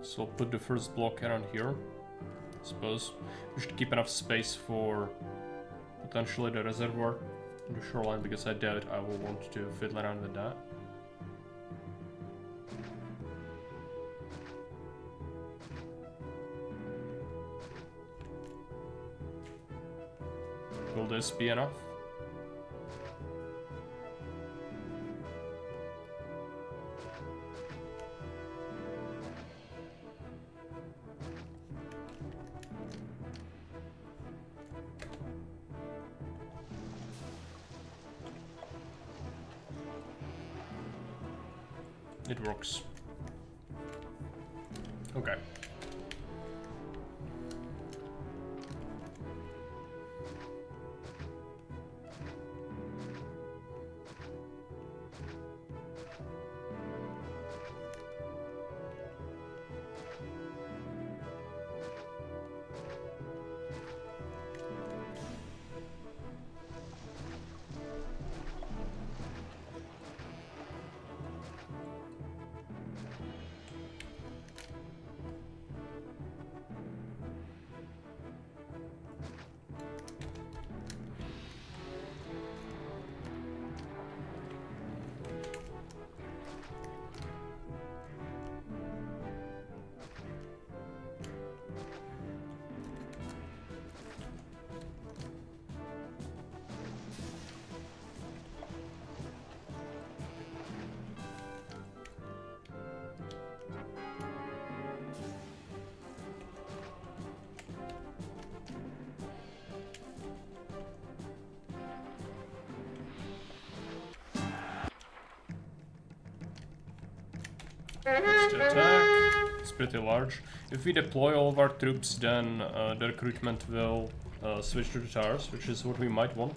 So I'll put the first block around here, I suppose. We should keep enough space for potentially the reservoir in the shoreline, because I doubt I will want to fiddle around with that. Will this be enough? It works. Okay. Next attack. It's pretty large. If we deploy all of our troops, then the recruitment will switch to the towers, which is what we might want.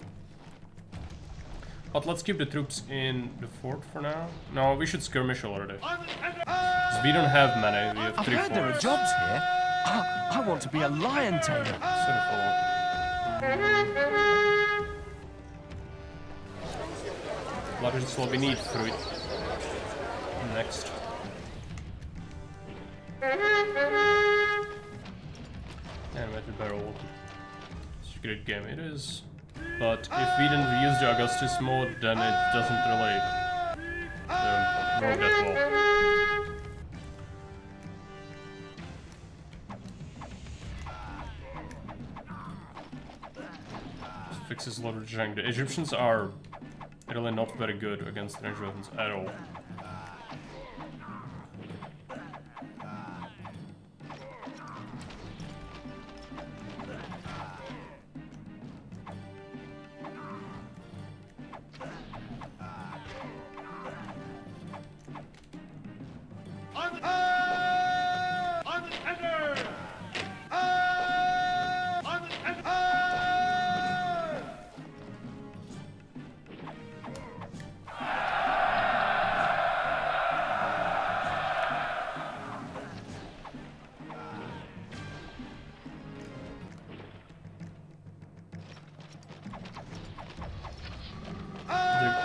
But let's keep the troops in the fort for now. No, we should skirmish already. Because we don't have many, we have I've 3 heard there are forts. jobs here. I want to be a lion tamer. Sort of follow. Largest what we need fruit. Next. And with the barrel. It's a great game, it is. But if we didn't use the Augustus mode, then it doesn't really work that well. This fixes a lot of junk. The Egyptians are really not very good against ranged weapons at all.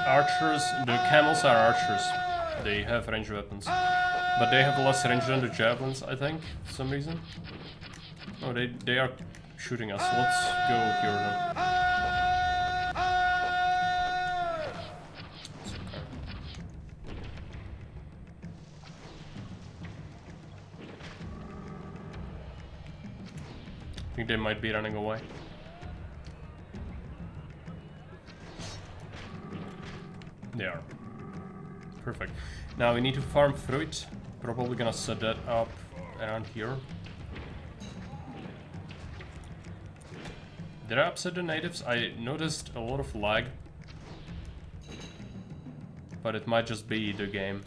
Archers, the camels are archers. They have ranged weapons. But they have less range than the javelins, I think, for some reason. Oh, they are shooting us. Let's go here then. It's okay. I think they might be running away. They are. Perfect. Now we need to farm fruit. Probably gonna set that up around here. Did I upset the natives? I noticed a lot of lag. But it might just be the game.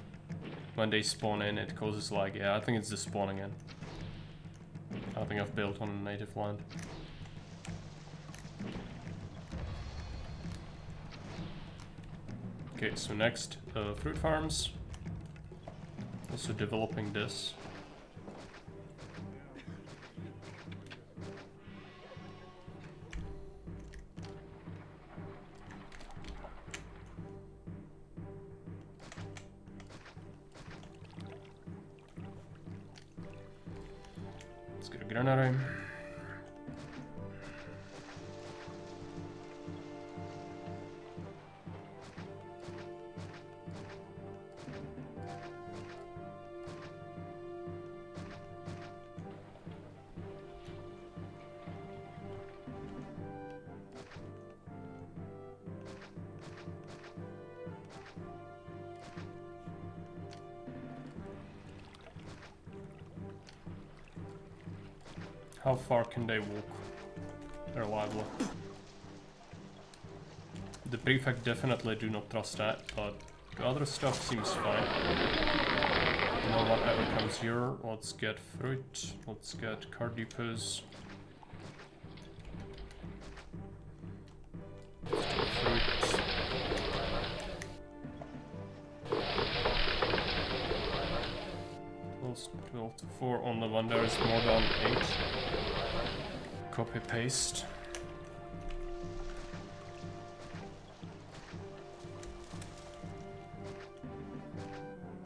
When they spawn in, it causes lag. Yeah, I think it's the spawning in. I think I've built on native land. Okay, so next, fruit farms. Also developing this. Let's get a granary. How far can they walk? They're lively. The prefect definitely do not trust that, but the other stuff seems fine. No one ever comes here. Let's get fruit. Let's get car depots. Fruit. Plus 12 to 4 on the one. There is more than 8. Copy paste.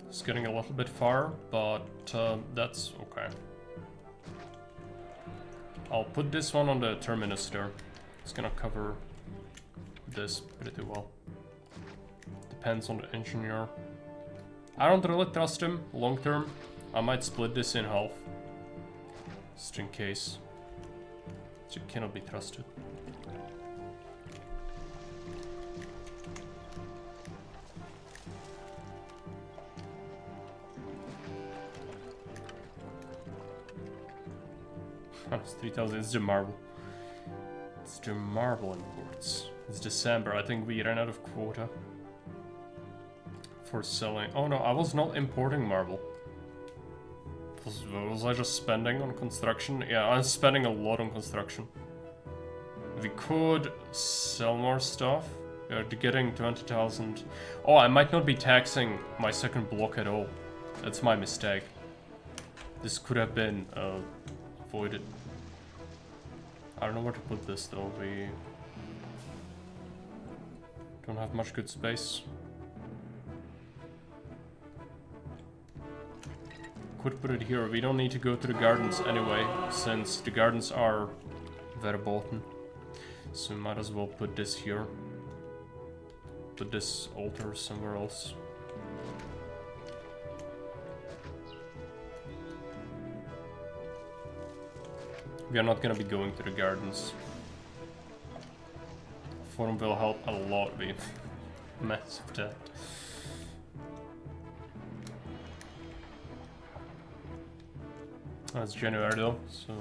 It's getting a little bit far, but that's okay. I'll put this one on the terminus there. It's gonna cover this pretty well. Depends on the engineer. I don't really trust him long term. I might split this in half. Just in case. It cannot be trusted. It's 3,000. It's the marble. It's the marble imports. It's December. I think we ran out of quota for selling. Oh no, I was not importing marble. Was I just spending on construction? Yeah, I'm spending a lot on construction. We could sell more stuff. We are getting 20,000. Oh, I might not be taxing my second block at all. That's my mistake. This could have been avoided. I don't know where to put this though. We don't have much good space. Could put it here. We don't need to go to the gardens anyway, since the gardens are verboten. So we might as well put this here. Put this altar somewhere else. We are not gonna be going to the gardens. Forum will help a lot with massive that. That's January though, so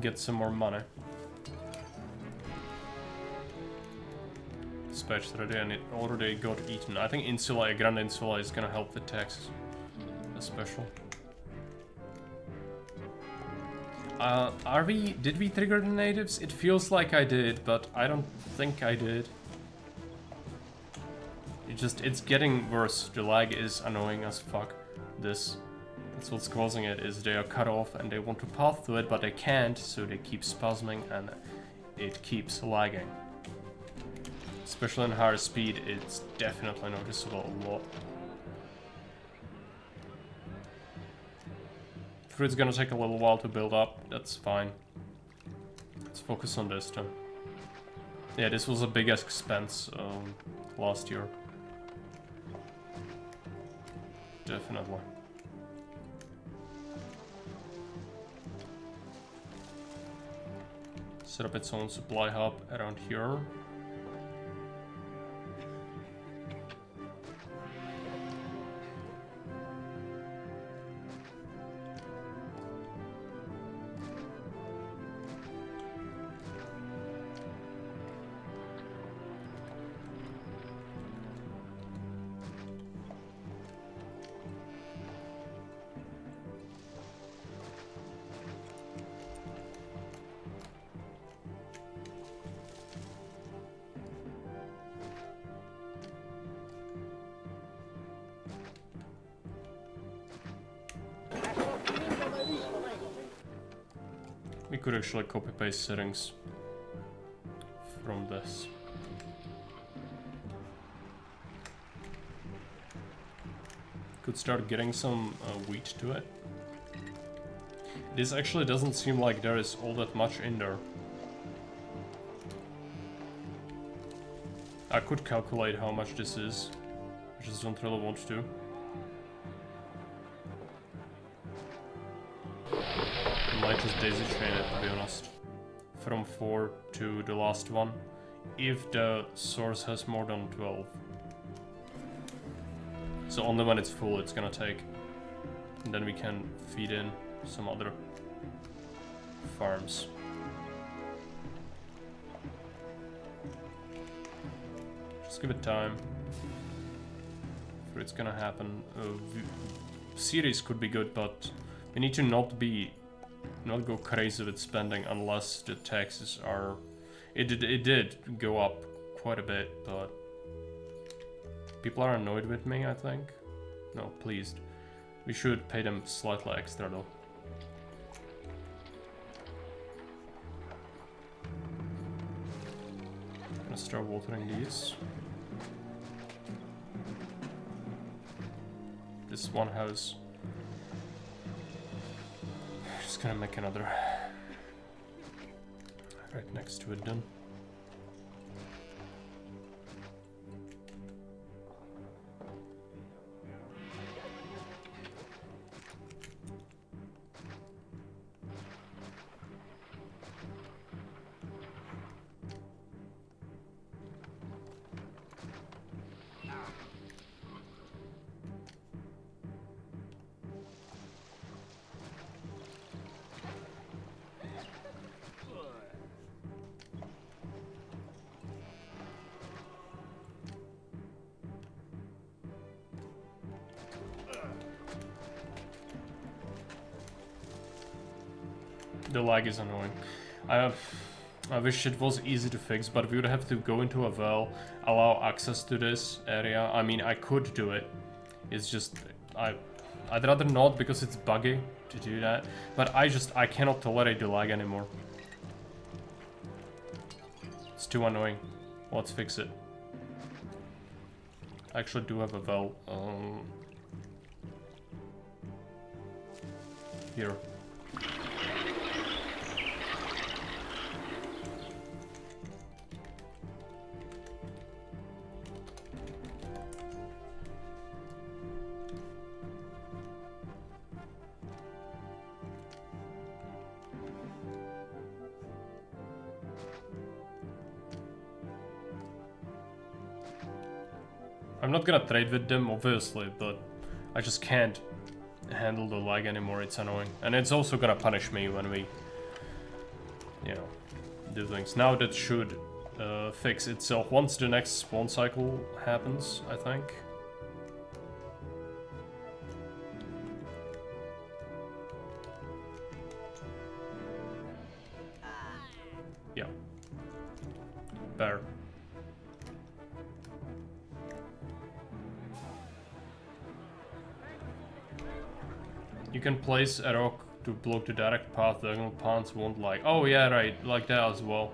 get some more money. Dispatch ready and it already got eaten. I think Insula, a Grand Insula is gonna help with taxes. Especially. Did we trigger the natives? It feels like I did, but I don't think I did. It's getting worse. The lag is annoying as fuck. That's what's causing it, is they are cut off and they want to path to it, but they can't, so they keep spasming and it keeps lagging. Especially in higher speed, it's definitely noticeable a lot. Fruit's gonna take a little while to build up, that's fine. Let's focus on this then. Yeah, this was a big expense last year. Definitely. Set up its own supply hub around here. We could actually copy paste settings from this. Could start getting some wheat to it. This actually doesn't seem like there is all that much in there. I could calculate how much this is. I just don't really want to. Might just daisy chain it, to be honest. From 4 to the last one. If the source has more than 12. So only when it's full it's gonna take. And then we can feed in some other farms. Just give it time. For it's gonna happen. Series could be good, but we need to not go crazy with spending unless the taxes are. It did go up quite a bit, but people are annoyed with me, I think. No, pleased. We should pay them slightly extra though. Gonna start watering these. This one house. Just gonna make another right next to it then. The lag is annoying. I wish it was easy to fix, but we would have to go into a well, allow access to this area. I mean, I could do it. It's just I'd rather not because it's buggy to do that. But I cannot tolerate the lag anymore. It's too annoying. Let's fix it. I actually do have a well. Here. I'm not gonna trade with them, obviously, but I just can't handle the lag anymore. It's annoying. And it's also gonna punish me when we, you know, do things. Now that should fix itself once the next spawn cycle happens, I think. Yeah. Better. You can place a rock to block the direct path the diagonal paths won't like. Oh yeah, right, like that as well.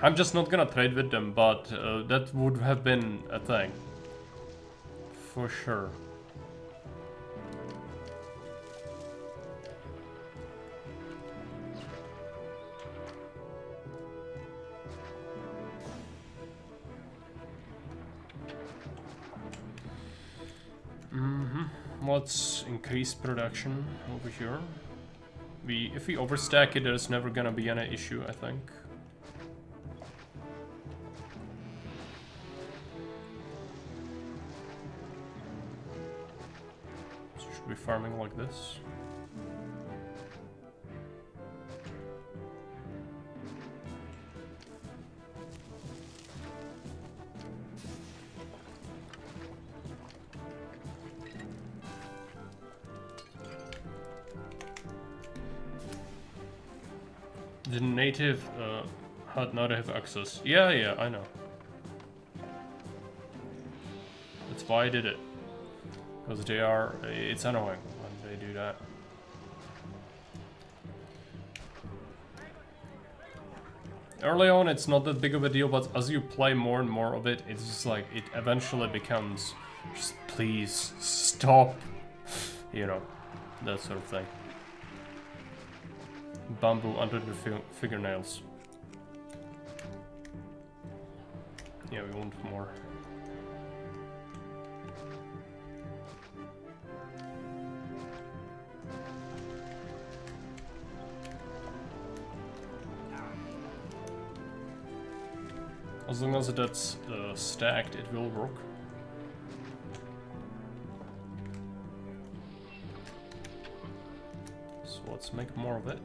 I'm just not gonna trade with them, but that would have been a thing. For sure. Let's increase production over here. If we overstack it, there's never gonna be any issue, I think. So should be farming like this. The native had not have access. Yeah, I know. That's why I did it. Because it's annoying when they do that. Early on it's not that big of a deal, but as you play more and more of it, it's just like, it eventually becomes, just please, stop. You know, that sort of thing. Bamboo under the fingernails. Yeah, we want more. As long as that's stacked, it will work. so let's make more of it.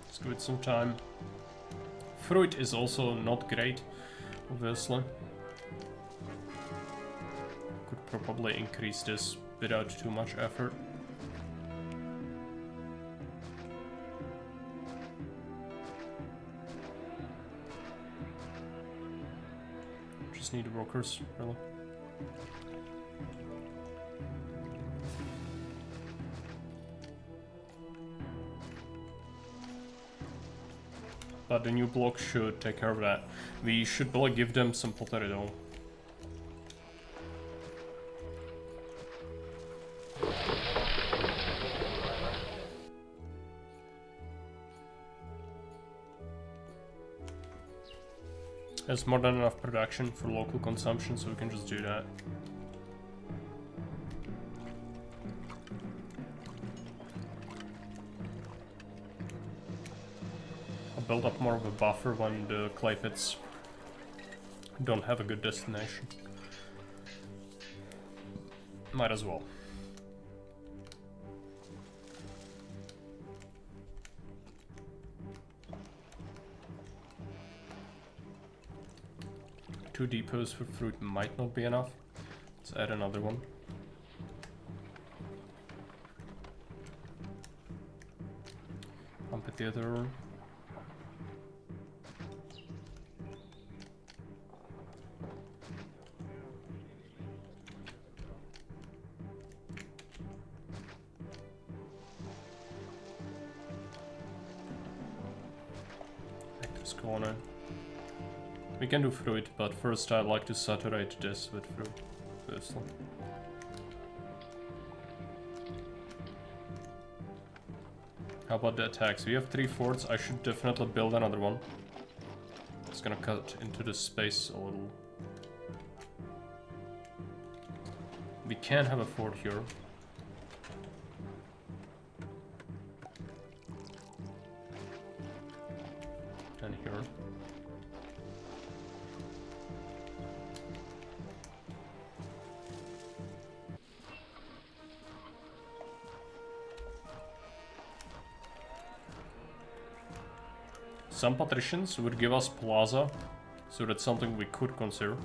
Let's give it some time. Fruit is also not great, obviously. Could probably increase this without too much effort. Just need workers, really. But the new block should take care of that. We should probably give them some pottery though. There's more than enough production for local consumption, so we can just do that. Build up more of a buffer when the clay pits don't have a good destination. Might as well. Two depots for fruit might not be enough. Let's add another one. Amphitheater. Corner. We can do fruit, but first I'd like to saturate this with fruit. Obviously. How about the attacks? We have 3 forts. I should definitely build another one. It's gonna cut into the space a little. We can have a fort here. And here. Some patricians would give us plaza, so that's something we could consider.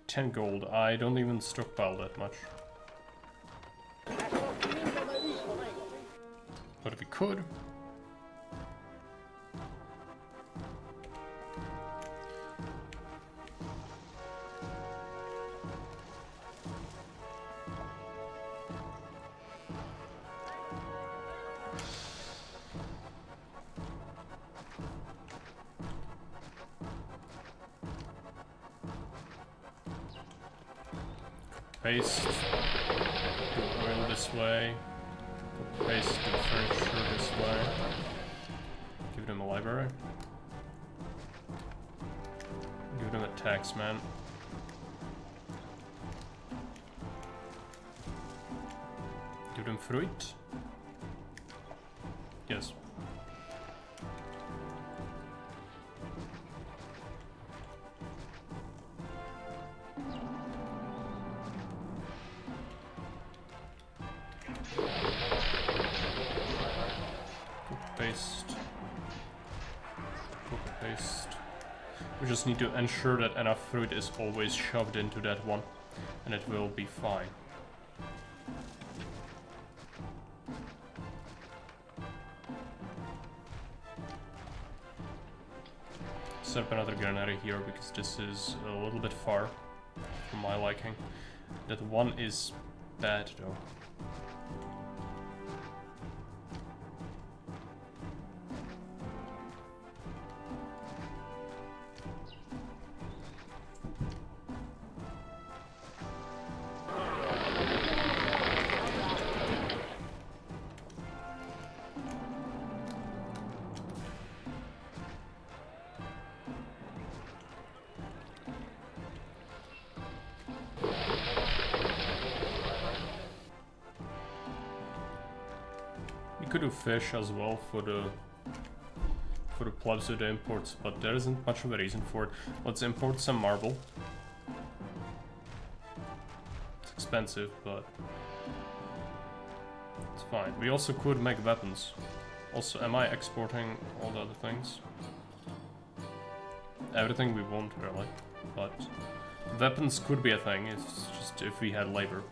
$10 gold. I don't even stockpile that much. But we could. Paste. Do oil this way. Paste the furniture this way. Give them a library. Give them a taxman. Give them fruit. Yes. We just need to ensure that enough fruit is always shoved into that one, and it will be fine. Set up another granary here because this is a little bit far for my liking. That one is bad though. Could do fish as well for the plebs with the imports, but there isn't much of a reason for it. Let's import some marble. It's expensive, but it's fine. We also could make weapons. Also, am I exporting all the other things? Everything we want, really. But weapons could be a thing, it's just if we had labor.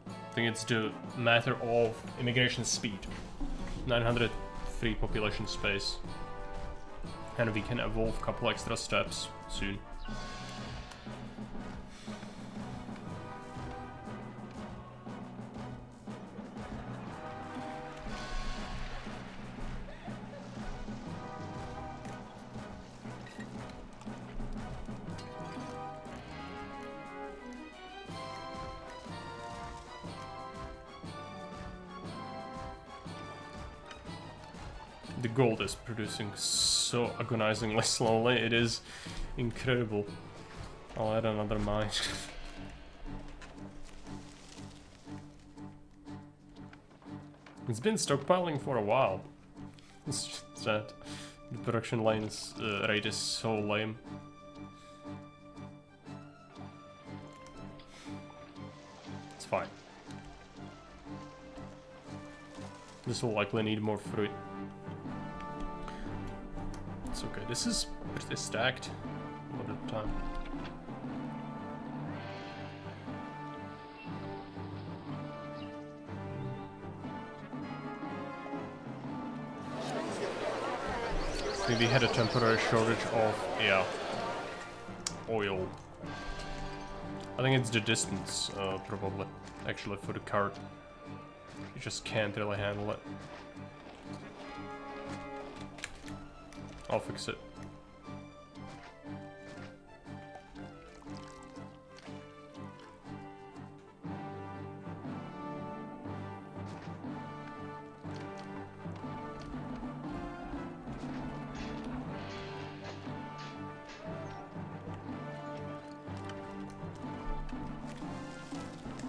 I think it's the matter of immigration speed. 900 free population space. And we can evolve a couple extra steps soon. The gold is producing so agonizingly slowly, it is incredible. I'll add another mine. It's been stockpiling for a while. It's just that the production lane's rate is so lame. It's fine. This will likely need more fruit. It's okay, this is pretty stacked a lot of the time. We had a temporary shortage of, yeah, oil. I think it's the distance, probably, actually, for the cart. You just can't really handle it. I'll fix it.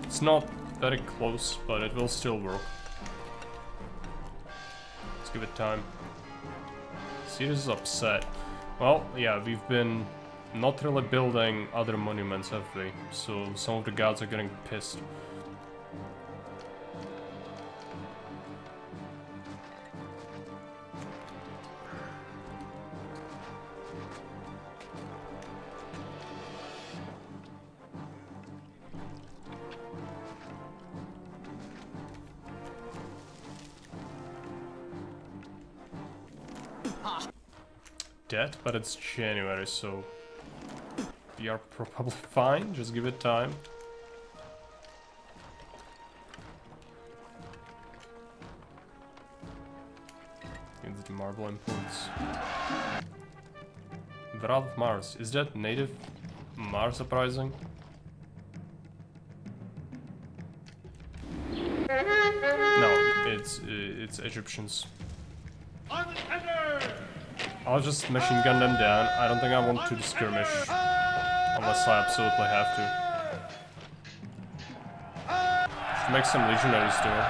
It's not very close, but it will still work. Let's give it time. Sirius is upset. Well, yeah, we've been not really building other monuments, have we? So some of the gods are getting pissed. Dead, but it's January, so we are probably fine. Just give it time. It's the marble imports. Wrath of Mars. Is that native Mars uprising? No, it's Egyptians. I'll just machine gun them down. I don't think I want to skirmish unless I absolutely have to. Should make some legionaries though.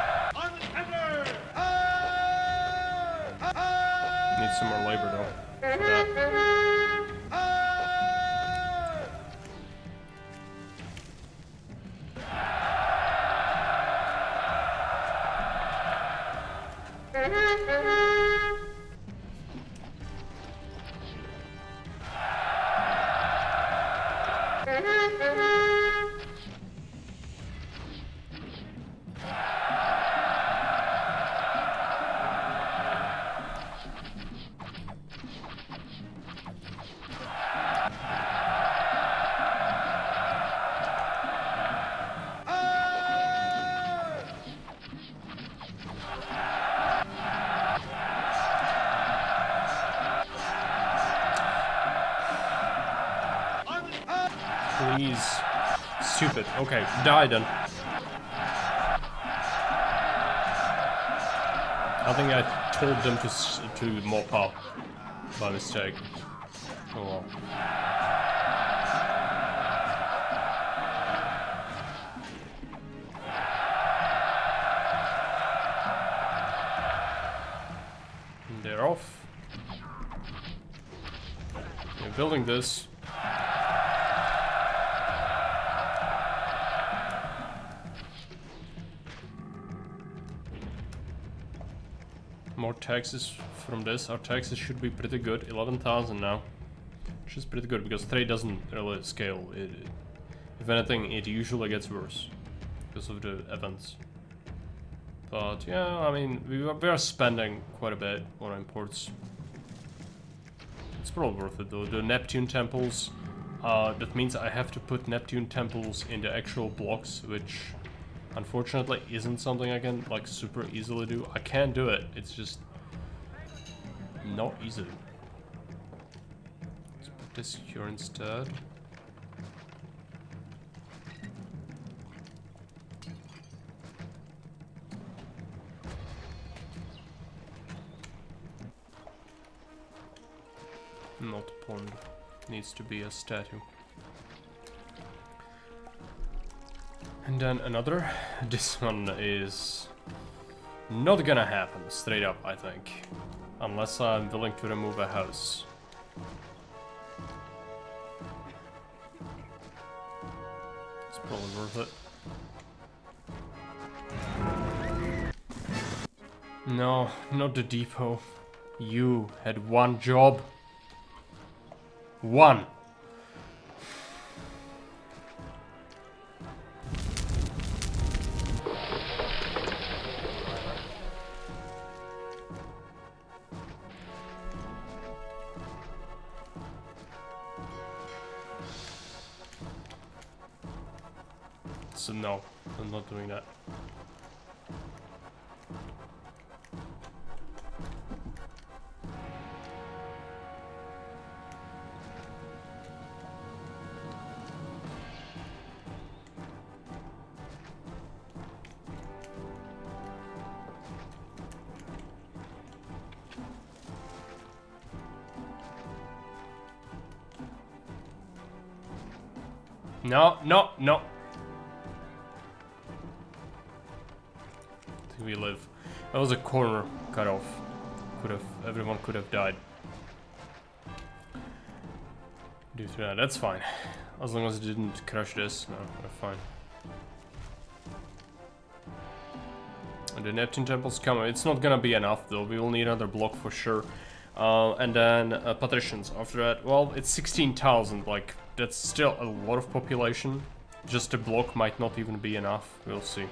Need some more labor though for that. please. Stupid. Okay, die then. I think I told them to mop up by mistake. Oh well. And they're off. They're building this. More taxes from this. Our taxes should be pretty good. 11,000 now. Which is pretty good because trade doesn't really scale. If anything, it usually gets worse because of the events. But yeah, I mean, we are spending quite a bit on imports. It's probably worth it though. The Neptune temples, that means I have to put Neptune temples in the actual blocks, which unfortunately isn't something I can like super easily do. I can do it, it's just not easy. Let's put this here instead. Not a pond. Needs to be a statue. And then another. This one is not gonna happen, straight up, I think. Unless I'm willing to remove a house. It's probably worth it. No, not the depot. You had one job. One. So no, I'm not doing that. No, no, no. I think we live. That was a corner cut off. Everyone could have died. Due to that, that's fine. As long as it didn't crush this, no, we're fine. And the Neptune temple's coming. It's not gonna be enough though. We will need another block for sure. And then patricians after that. Well, it's 16,000. Like, that's still a lot of population. Just a block might not even be enough. We'll see.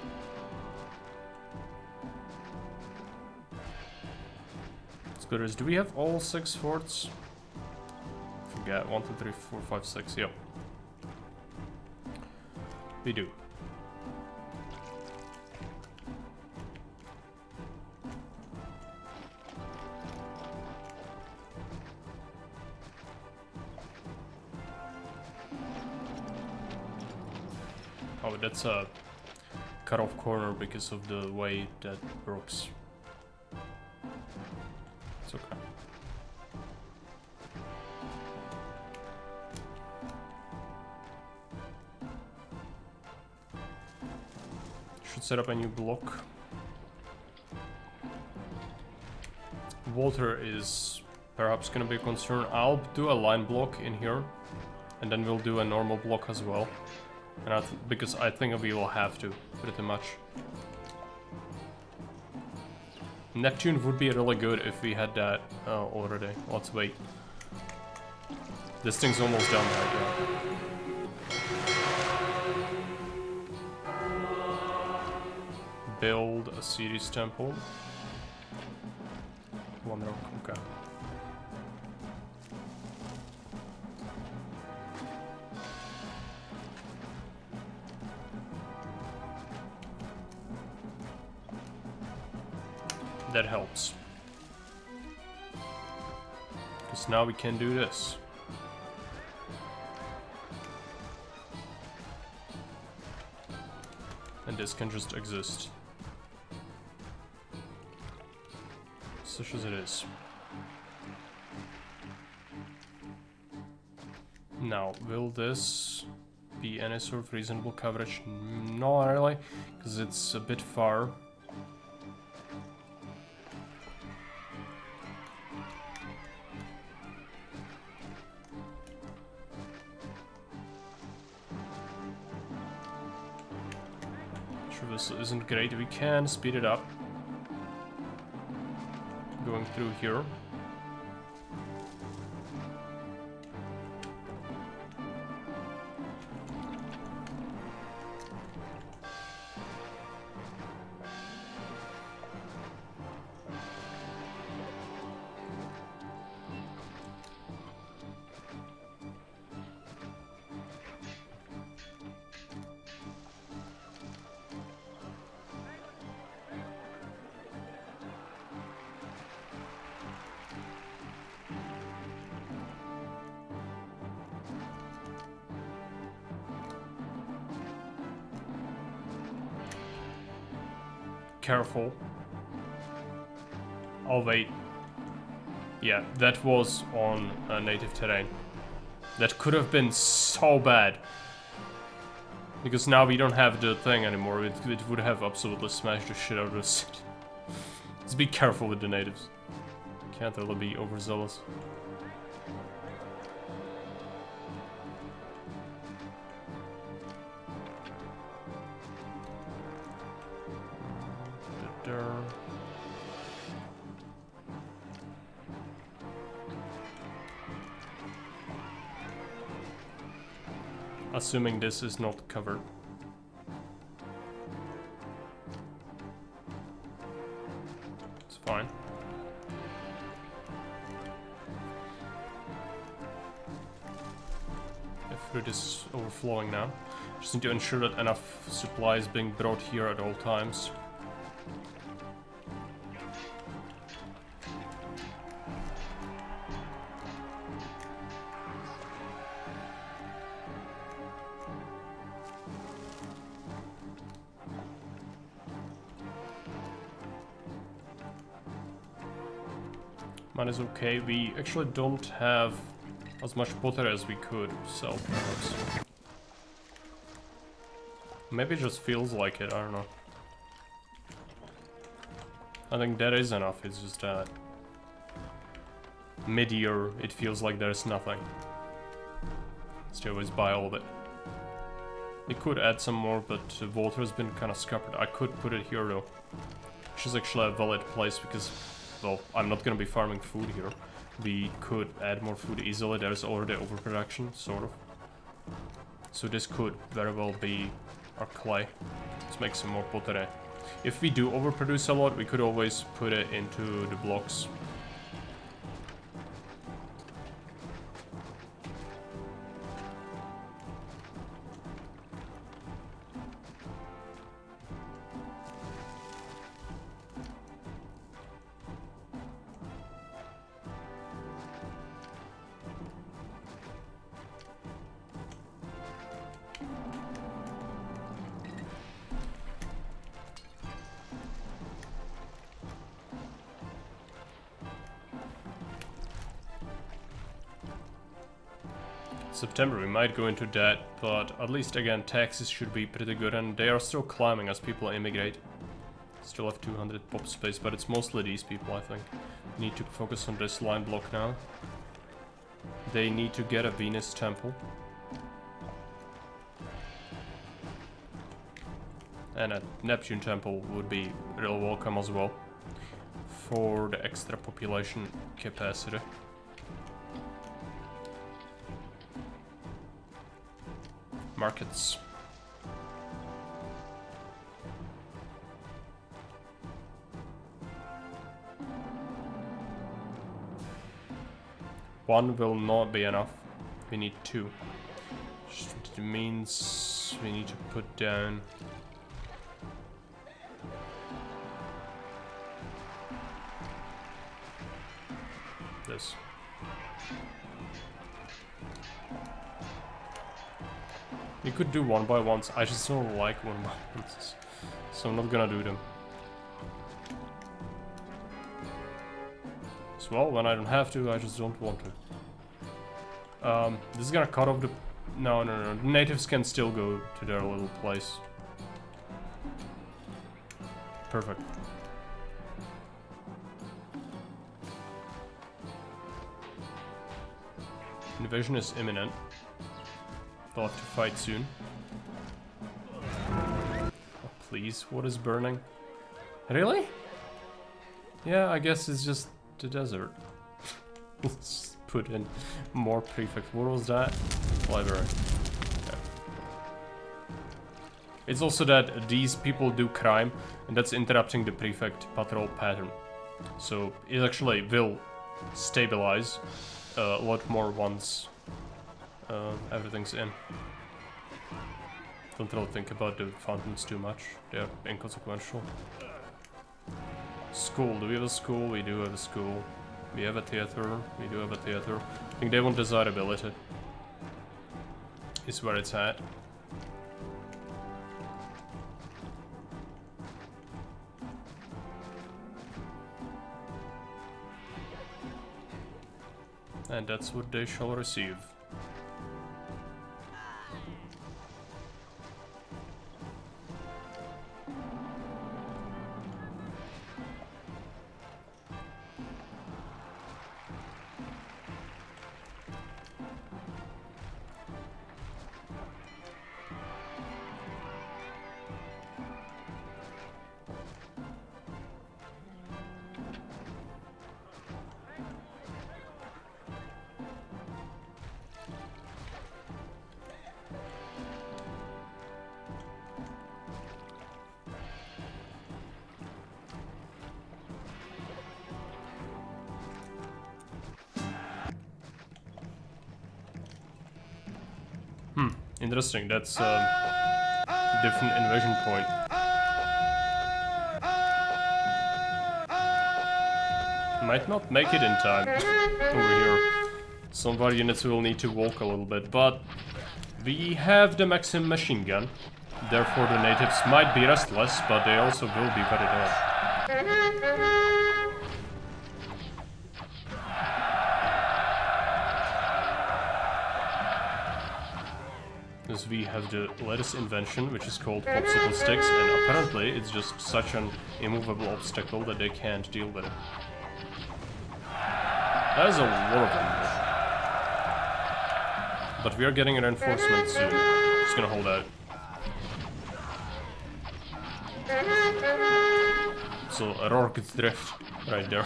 As good as, do we have all 6 forts? Forget, 1, 2, 3, 4, 5, 6, yep. We do. Oh, that's a cut-off corner because of the way that works. It's okay. Should set up a new block. Water is perhaps gonna be a concern. I'll do a line block in here, and then we'll do a normal block as well. And because I think we will have to, pretty much. Neptune would be really good if we had that already. Let's wait. This thing's almost done right now. Build a Ceres temple. One rock, okay. That helps. Because now we can do this. And this can just exist. Such as it is. Now, will this be any sort of reasonable coverage? Not really, because it's a bit far. Sure, this isn't great. We can speed it up. Going through here. Careful. Oh wait. Yeah, that was on native terrain. That could have been so bad. Because now we don't have the thing anymore. It would have absolutely smashed the shit out of the city. Just be careful with the natives. Can't really be overzealous. Assuming this is not covered. It's fine. The fruit is overflowing now. Just need to ensure that enough supply is being brought here at all times. Mine is okay. We actually don't have as much butter as we could sell, perhaps. Maybe it just feels like it, I don't know. I think that is enough, it's just that mid-year it feels like there's nothing. Still always buy all of it. We could add some more, but the water has been kind of scuppered. I could put it here though, which is actually a valid place because, well, I'm not gonna be farming food here. We could add more food easily. There's already overproduction, sort of. So this could very well be our clay. Let's make some more potere. If we do overproduce a lot, we could always put it into the blocks. September we might go into debt, but at least again taxes should be pretty good, and they are still climbing as people immigrate. Still have 200 pop space, but it's mostly these people, I think. We need to focus on this line block now. They need to get a Venus temple. And a Neptune temple would be real welcome as well for the extra population capacity. Markets. One will not be enough. We need two. Which means we need to put down this. You could do one by ones. I just don't like one by ones, so I'm not gonna do them. As well, when I don't have to, I just don't want to. This is gonna cut off the... No. The natives can still go to their little place. Perfect. Invasion is imminent. They'll have to fight soon. Oh, please, what is burning? Really? Yeah, I guess it's just the desert. Let's put in more prefect. What was that? Library. Okay. It's also that these people do crime, and that's interrupting the prefect patrol pattern. So it actually will stabilize a lot more once everything's in. Don't really think about the fountains too much. They're inconsequential. School. Do we have a school? We do have a school. We have a theater. We do have a theater. I think they want desirability. Is where it's at. And that's what they shall receive. Interesting, that's a different invasion point. Might not make it in time over here. Some of our units will need to walk a little bit, but we have the Maxim machine gun. Therefore the natives might be restless, but they also will be very dead. Because we have the latest invention, which is called popsicle sticks, and apparently it's just such an immovable obstacle that they can't deal with it. That is a lot of them. But we are getting a reinforcement soon. Just gonna hold out. So, a rocket's drift right there.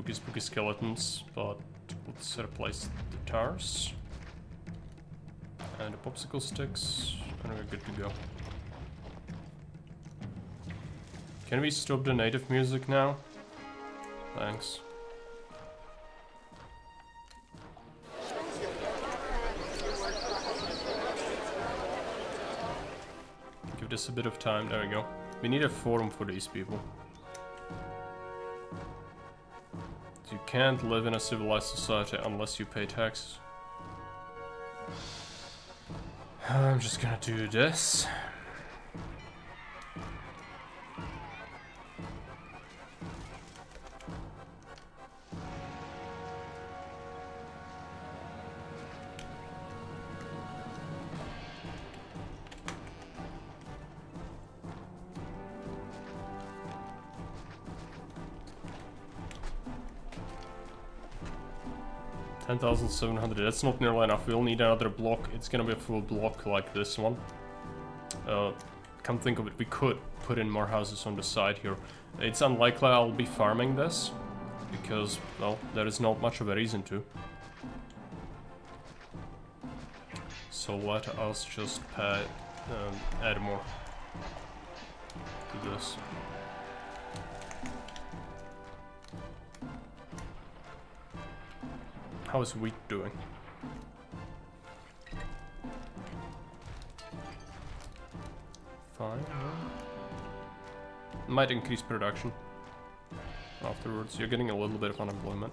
Spooky skeletons, but let's replace the tars and the popsicle sticks, and we're good to go. Can we stop the native music now? Thanks. Give this a bit of time. There we go. We need a forum for these people. You can't live in a civilized society unless you pay taxes. I'm just gonna do this. $10,700, that's not nearly enough. We'll need another block. It's gonna be a full block like this one. Come think of it, we could put in more houses on the side here. It's unlikely I'll be farming this, because, well, there is not much of a reason to. So let us just add more to this. How is wheat doing? fine. Yeah. Might increase production afterwards. You're getting a little bit of unemployment.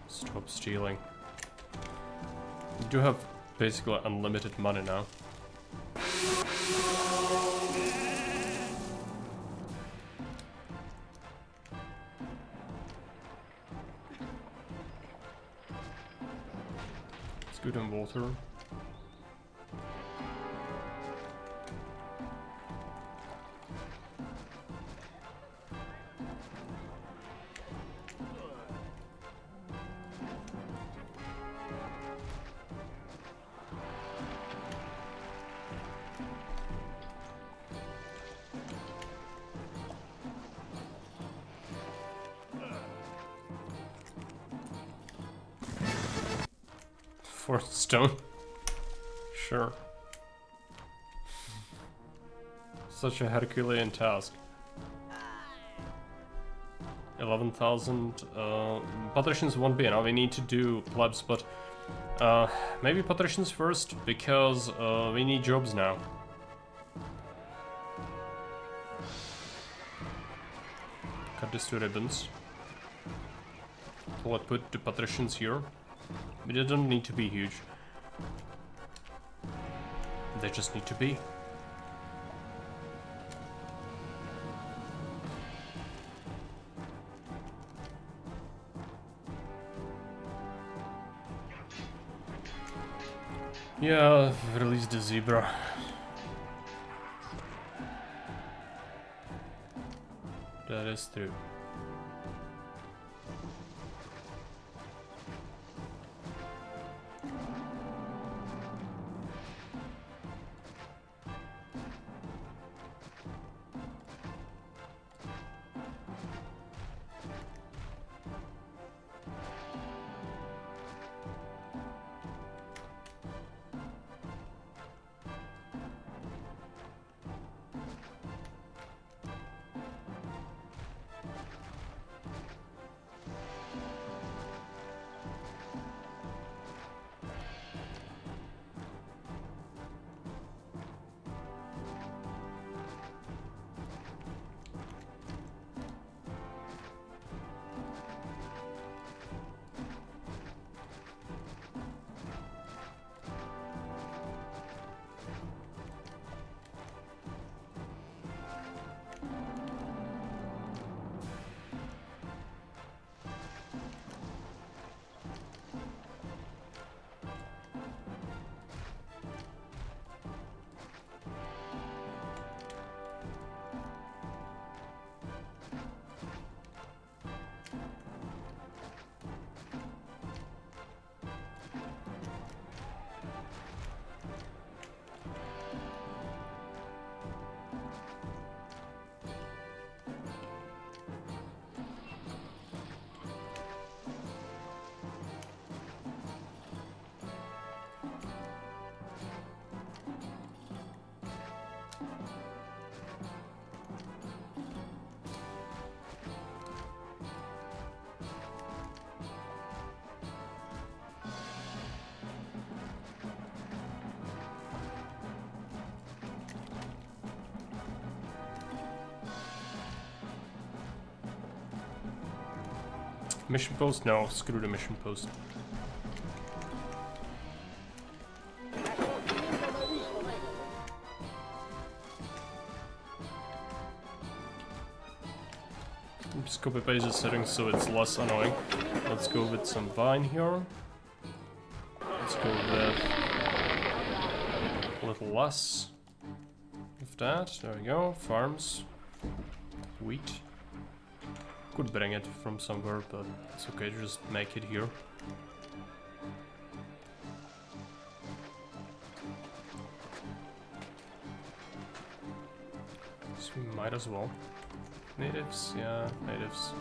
Stop stealing. You do have basically unlimited money now. It's good in water. Forced stone. Sure. Such a Herculean task. 11,000. Patricians won't be enough. We need to do plebs, but maybe patricians first because we need jobs now. Cut this to ribbons. Will I put the patricians here? But they don't need to be huge. They just need to be. Yeah, release the zebra. That is true. Mission post? No, screw the mission post. Just copy paste the settings so it's less annoying. Let's go with some vine here. Let's go with a little less of that. There we go. Farms. Wheat. Could bring it from somewhere, but it's okay to just make it here. So we might as well. Natives, yeah, natives.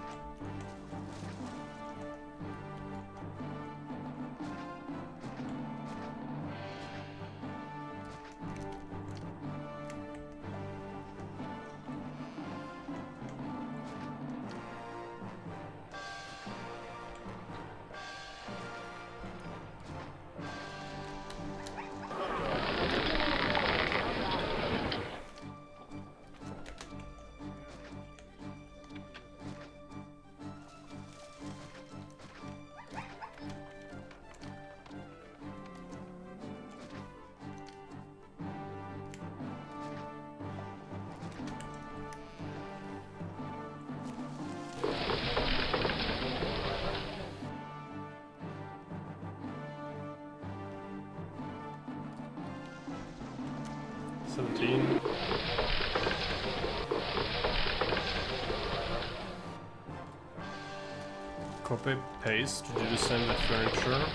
Copy, paste, do the same with furniture.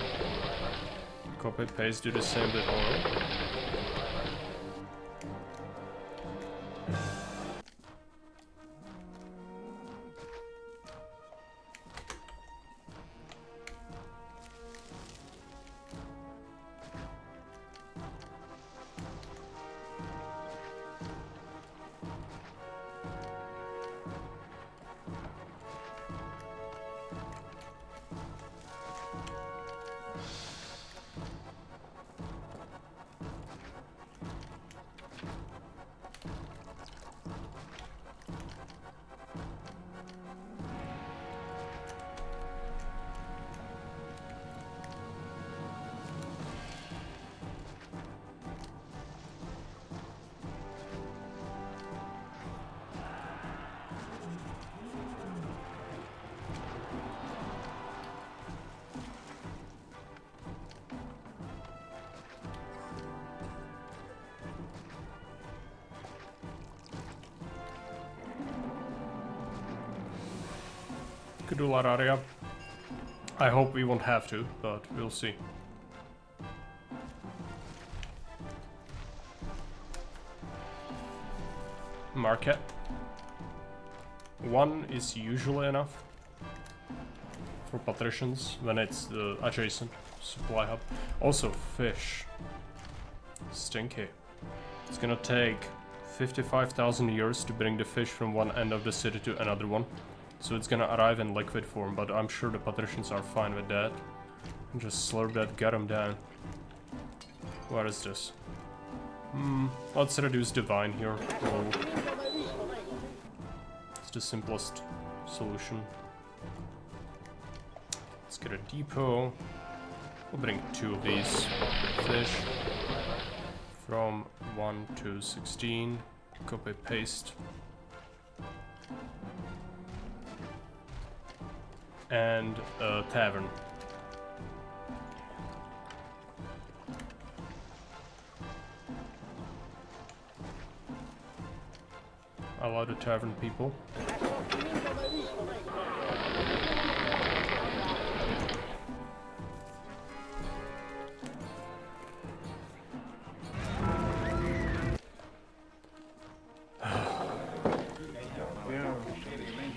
Copy, paste, do the same with oil. Could do a lot area. I hope we won't have to, but we'll see. Market. 1 is usually enough for patricians when it's the adjacent supply hub. Also fish. Stinky. It's gonna take 55,000 years to bring the fish from one end of the city to another one. So it's gonna arrive in liquid form, but I'm sure the patricians are fine with that. Just slurp that, get them down. What is this? Let's reduce divine here. It's the simplest solution. Let's get a depot. We'll bring 2 of these fish. From 1 to 16. Copy, paste. And a tavern. Allow the tavern people.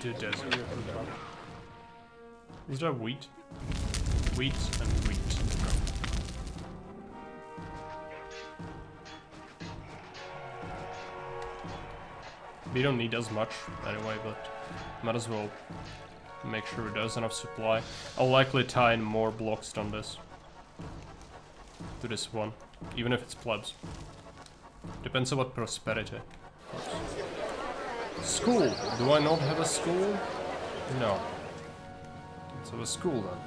The desert. Is that wheat? Wheat and wheat. We don't need as much anyway, but might as well make sure there's enough supply. I'll likely tie in more blocks than this to this one, even if it's plebs. Depends on what prosperity. School. Do I not have a school? No. So a school then.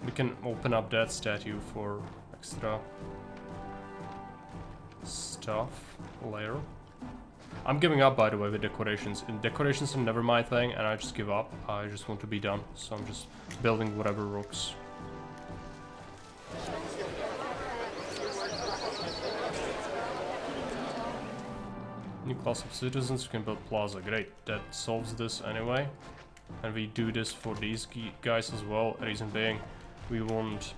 We can open up that statue for extra stuff later. I'm giving up, by the way, with decorations. And decorations are never my thing, and I just give up. I just want to be done, so I'm just building whatever works. New class of citizens, we can build plaza. Great, that solves this anyway. And we do this for these guys as well. Reason being, we want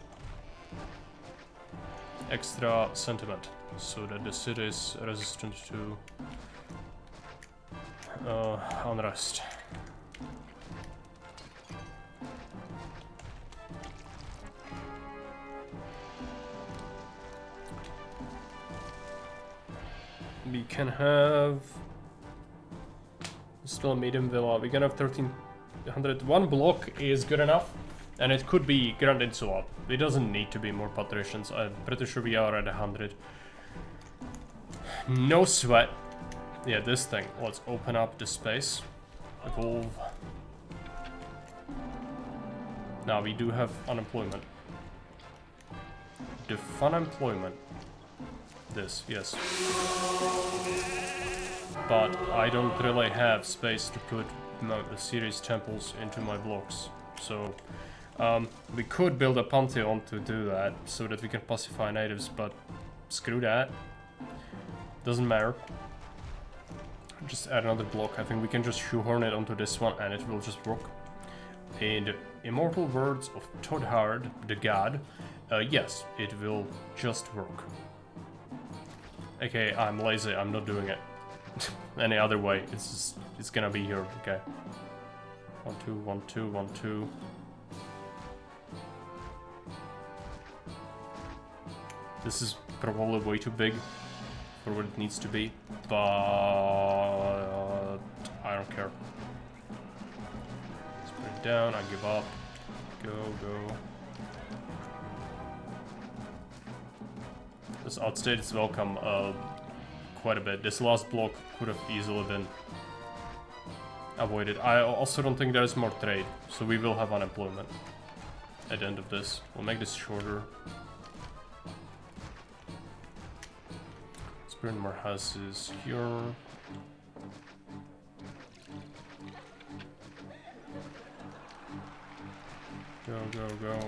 extra sentiment so that the city is resistant to unrest. We can have still a medium villa. We can have 1300. One block is good enough, and it could be Grand Insula. It doesn't need to be more patricians. I'm pretty sure we are at 100. No sweat. Yeah, this thing. Let's open up the space. Evolve. Now we do have unemployment. The fun employment. This, yes. But I don't really have space to put the series temples into my blocks. So we could build a pantheon to do that so that we can pacify natives, but screw that. Doesn't matter. Just add another block. I think we can just shoehorn it onto this one and it will just work. In the immortal words of Todhard, the god, yes, it will just work. Okay, I'm lazy, I'm not doing it. Any other way, it's gonna be here, okay. 1, 2, 1, 2, 1, 2. This is probably way too big for what it needs to be, but I don't care. Let's put it down, I give up. Go, go. This outstate is welcome quite a bit. This last block could have easily been avoided. I also don't think there's more trade, so we will have unemployment at the end of this. We'll make this shorter. Let's burn more houses here. Go, go, go.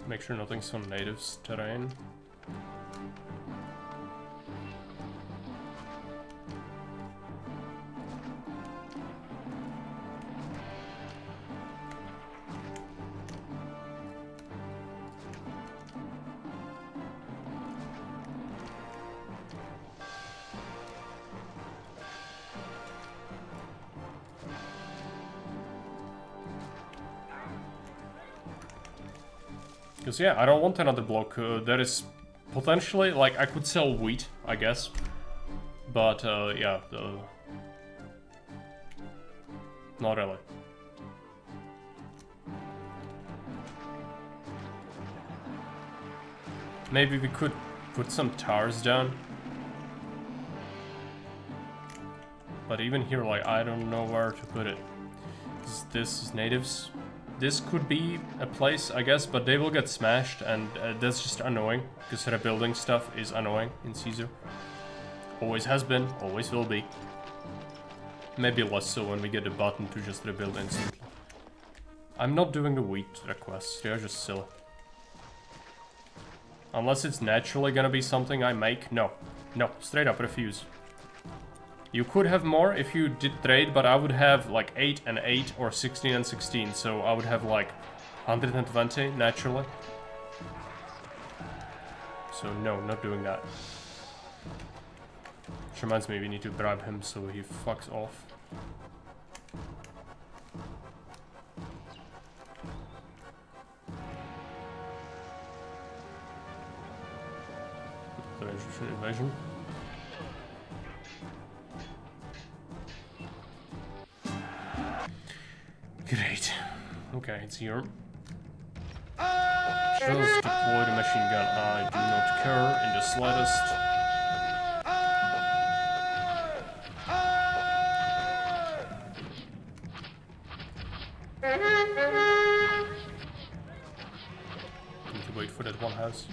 Make sure nothing's on natives terrain. Because yeah, I don't want another block. There is potentially, like, I could sell wheat, I guess. But yeah, not really. Maybe we could put some towers down. But even here, like, I don't know where to put it. This is natives. This could be a place, I guess, but they will get smashed, and that's just annoying, because rebuilding stuff is annoying in Caesar. Always has been, always will be. Maybe less so when we get a button to just rebuild instantly. I'm not doing the wheat requests, they are just silly. Unless it's naturally gonna be something I make, no. No, straight up refuse. You could have more if you did trade, but I would have like 8 and 8 or 16 and 16, so I would have like 120 naturally. So no, not doing that. Which reminds me, we need to bribe him so he fucks off. The Egyptian invasion. Great. Okay, it's here. Just deploy the machine gun. I do not care in the slightest. Need to wait for that one house.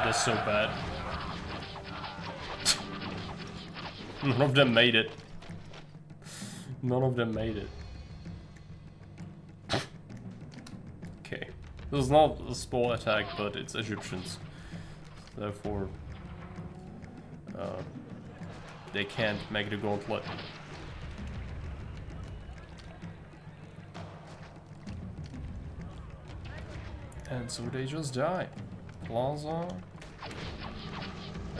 That's so bad. None of them made it. None of them made it. Okay. This is not a small attack, but it's Egyptians. Therefore, they can't make the gauntlet. And so they just die. Plaza.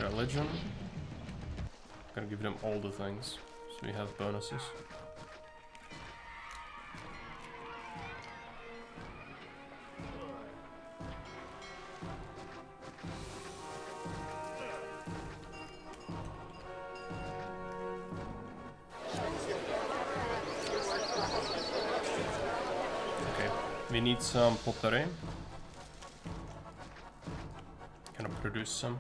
Religion. Gonna give them all the things, so we have bonuses. Okay, we need some pottery. Gonna produce some.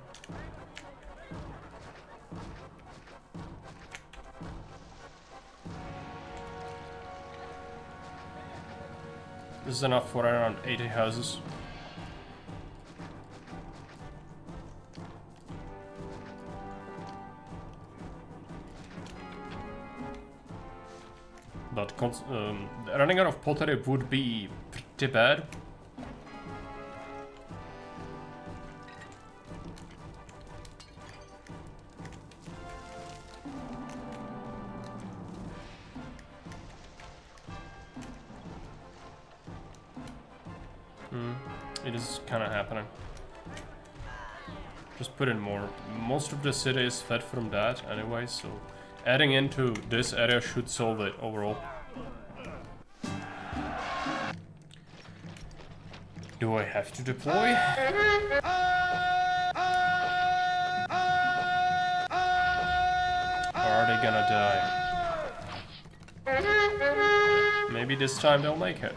This is enough for around 80 houses. But running out of pottery would be pretty bad. It is kind of happening. Just put in more. Most of the city is fed from that anyway, so adding into this area should solve it overall. Do I have to deploy? Or are they gonna die? Maybe this time they'll make it.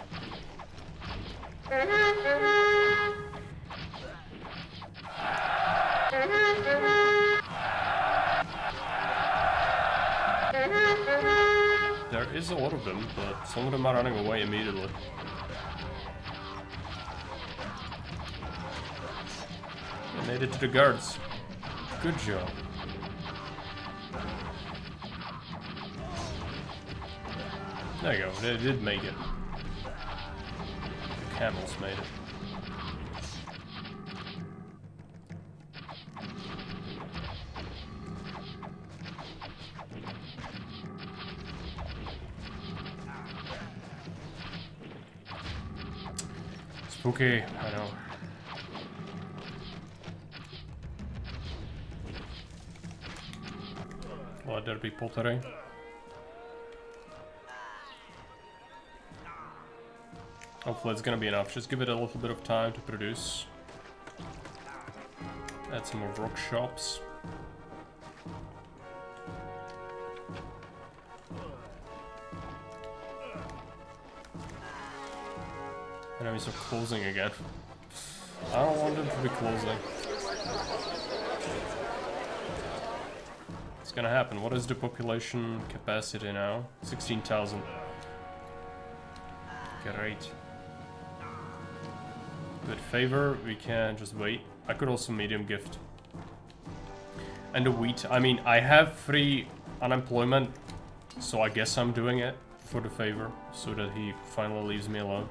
There is a lot of them, but some of them are running away immediately. They made it to the guards. Good job. There you go, they did make it. The camels made it. Spooky, I know. Let there be pottery. Hopefully it's gonna be enough. Just give it a little bit of time to produce. Add some more workshops. Enemies are closing again. I don't want them to be closing. It's gonna happen. What is the population capacity now? 16,000. Great. With favor, we can just wait. I could also medium gift. And the wheat. I mean, I have free unemployment, so I guess I'm doing it for the favor, so that he finally leaves me alone.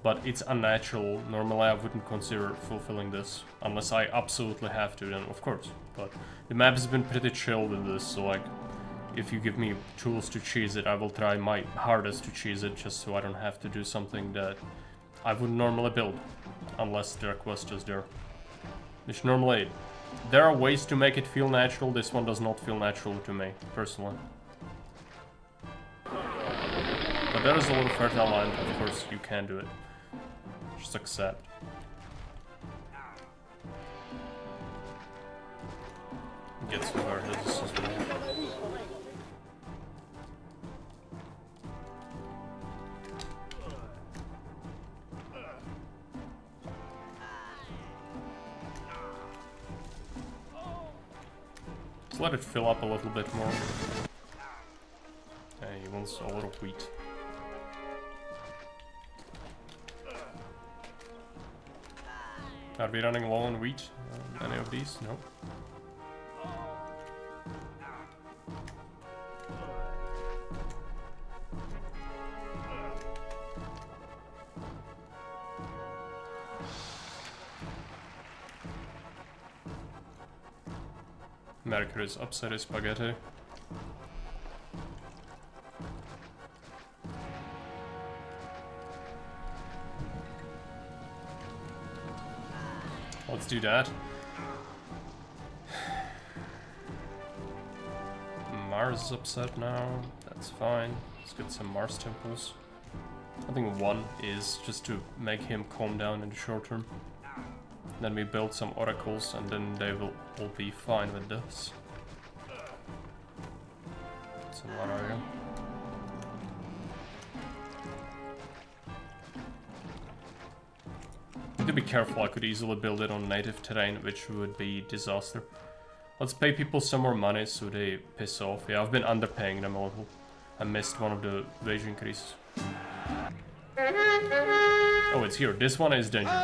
But it's unnatural. Normally I wouldn't consider fulfilling this. Unless I absolutely have to, then of course. But the map has been pretty chill with this, so like, if you give me tools to cheese it, I will try my hardest to cheese it, just so I don't have to do something that I wouldn't normally build. Unless the request is there. Which normally, there are ways to make it feel natural. This one does not feel natural to me, personally. But there is a lot of fertile land, of course you can do it. Just accept. Get some guards as well. Let's let it fill up a little bit more. Okay, he wants a little wheat. Are we running low on wheat? Any of these? No. Mercury's upside his spaghetti. Let's do that. Mars is upset now. That's fine. Let's get some Mars temples. I think one is just to make him calm down in the short term. Then we build some oracles and then they will all be fine with this. So what are you? Need to be careful, I could easily build it on native terrain, which would be disaster. Let's pay people some more money so they piss off. Yeah, I've been underpaying them a little. I missed one of the wage increases. Oh, it's here. This one is dangerous.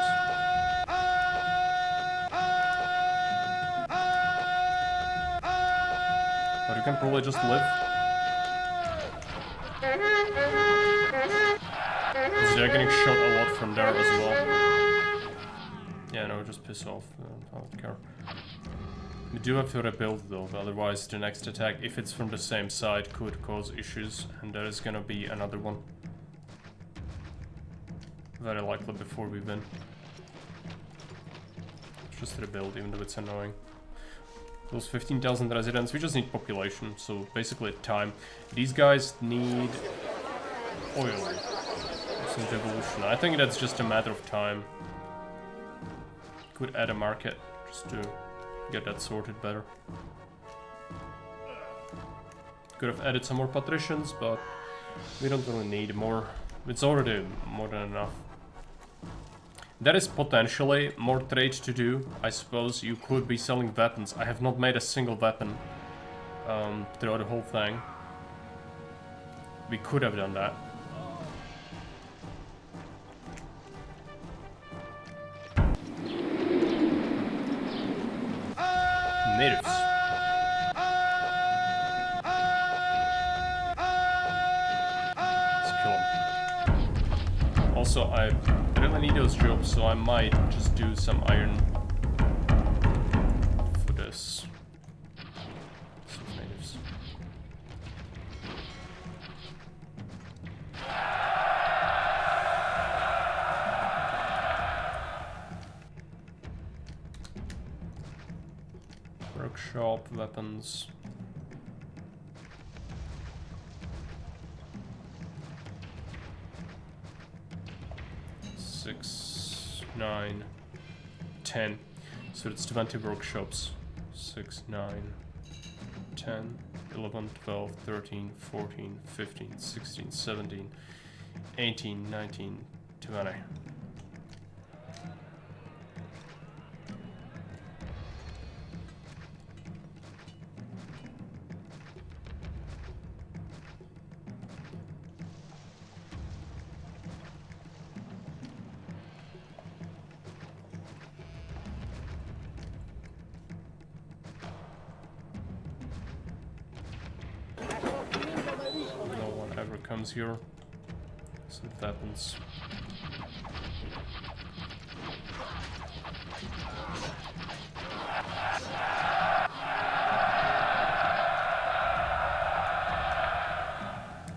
But you can probably just live. Because they're getting shot a lot from there as well. Yeah, no, just piss off. I don't care. We do have to rebuild though, otherwise the next attack, if it's from the same side, could cause issues, and there is gonna be another one. Very likely before we win. Let's just rebuild, even though it's annoying. Those 15,000 residents, we just need population, so basically time. These guys need oil. Some devolution. I think that's just a matter of time. Could add a market just to get that sorted better. Could have added some more patricians, but we don't really need more. It's already more than enough. There is potentially more trade to do. I suppose you could be selling weapons. I have not made a single weapon throughout the whole thing. We could have done that. Natives. Let's kill them. Also, I really need those jobs, so I might just do some iron for this. Some natives. Workshop, weapons. Six, 9, 10. So it's 20 workshops. 6, 9, 10, 11, 12, 13, 14, 15, 16, 17, 18, 19, 20. Comes here, so it happens.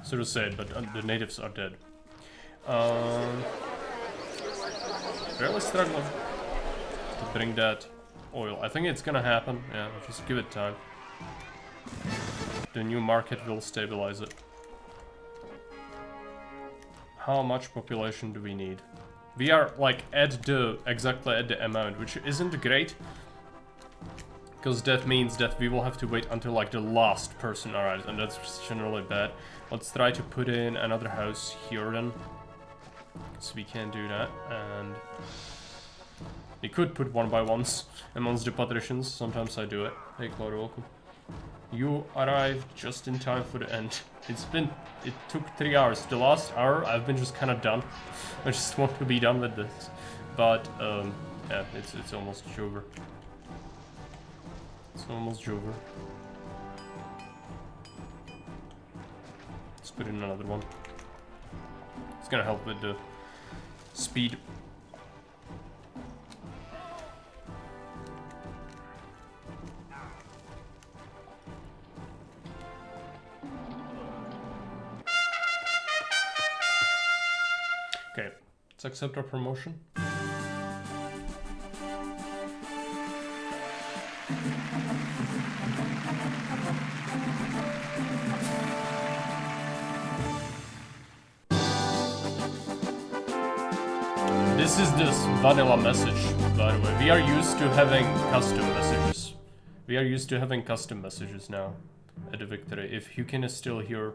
So to say it, but the natives are dead. Barely struggling to bring that oil. I think it's gonna happen. Yeah, just give it time. The new market will stabilize it. How much population do we need? We are like exactly at the amount, which isn't great. Because that means that we will have to wait until like the last person arrives, and that's generally bad. Let's try to put in another house here then. So we can do that, and we could put one by ones amongst the patricians. Sometimes I do it. Hey Claude, welcome. You arrived just in time for the end. It took 3 hours. The last hour, I've been just kind of done. I just want to be done with this. But, yeah, it's almost over. It's almost over. Let's put in another one. It's gonna help with the speed. Okay, let's accept our promotion. This is this vanilla message, by the way. We are used to having custom messages. We are used to having custom messages now at the victory. If xHyuukin is still here,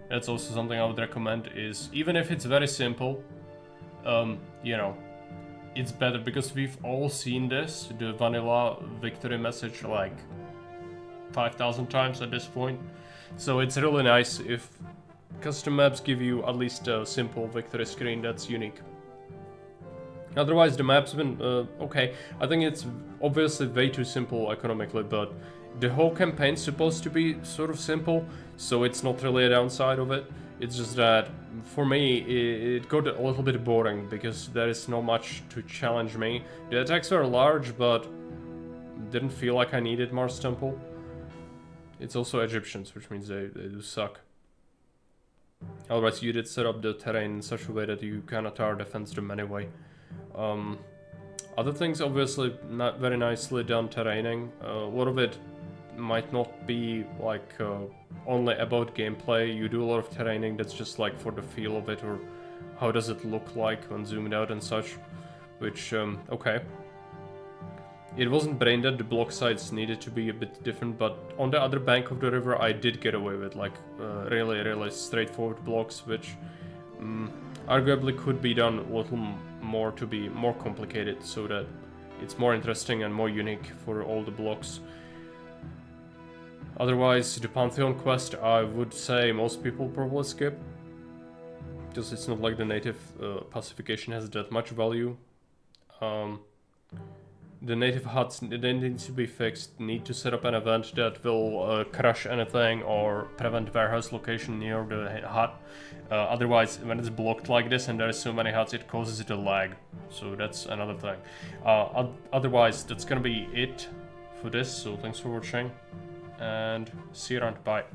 that's also something I would recommend, is even if it's very simple, you know, it's better because we've all seen this, the vanilla victory message, like 5,000 times at this point. So it's really nice if custom maps give you at least a simple victory screen that's unique. Otherwise the map's been okay. I think it's obviously way too simple economically, but the whole campaign's supposed to be sort of simple, so it's not really a downside of it. It's just that, for me, it got a little bit boring, because there is not much to challenge me. The attacks are large, but didn't feel like I needed Mars Temple. It's also Egyptians, which means they do suck. Alright, you did set up the terrain in such a way that you cannot tower defense them anyway. Other things, obviously, not very nicely done terraining. A lot of it might not be like only about gameplay. You do a lot of terraining that's just like for the feel of it, or how does it look like when zoomed out and such, which, okay. It wasn't brain dead, the block size needed to be a bit different, but on the other bank of the river I did get away with like really straightforward blocks, which arguably could be done a little more to be more complicated, so that it's more interesting and more unique for all the blocks. Otherwise, the Pantheon quest, I would say most people probably skip, because it's not like the native pacification has that much value. The native huts, they need to be fixed, need to set up an event that will crush anything or prevent warehouse location near the hut. Otherwise, when it's blocked like this and there's so many huts, it causes it to lag. So that's another thing. Otherwise, that's gonna be it for this, so thanks for watching, and see you around, bye.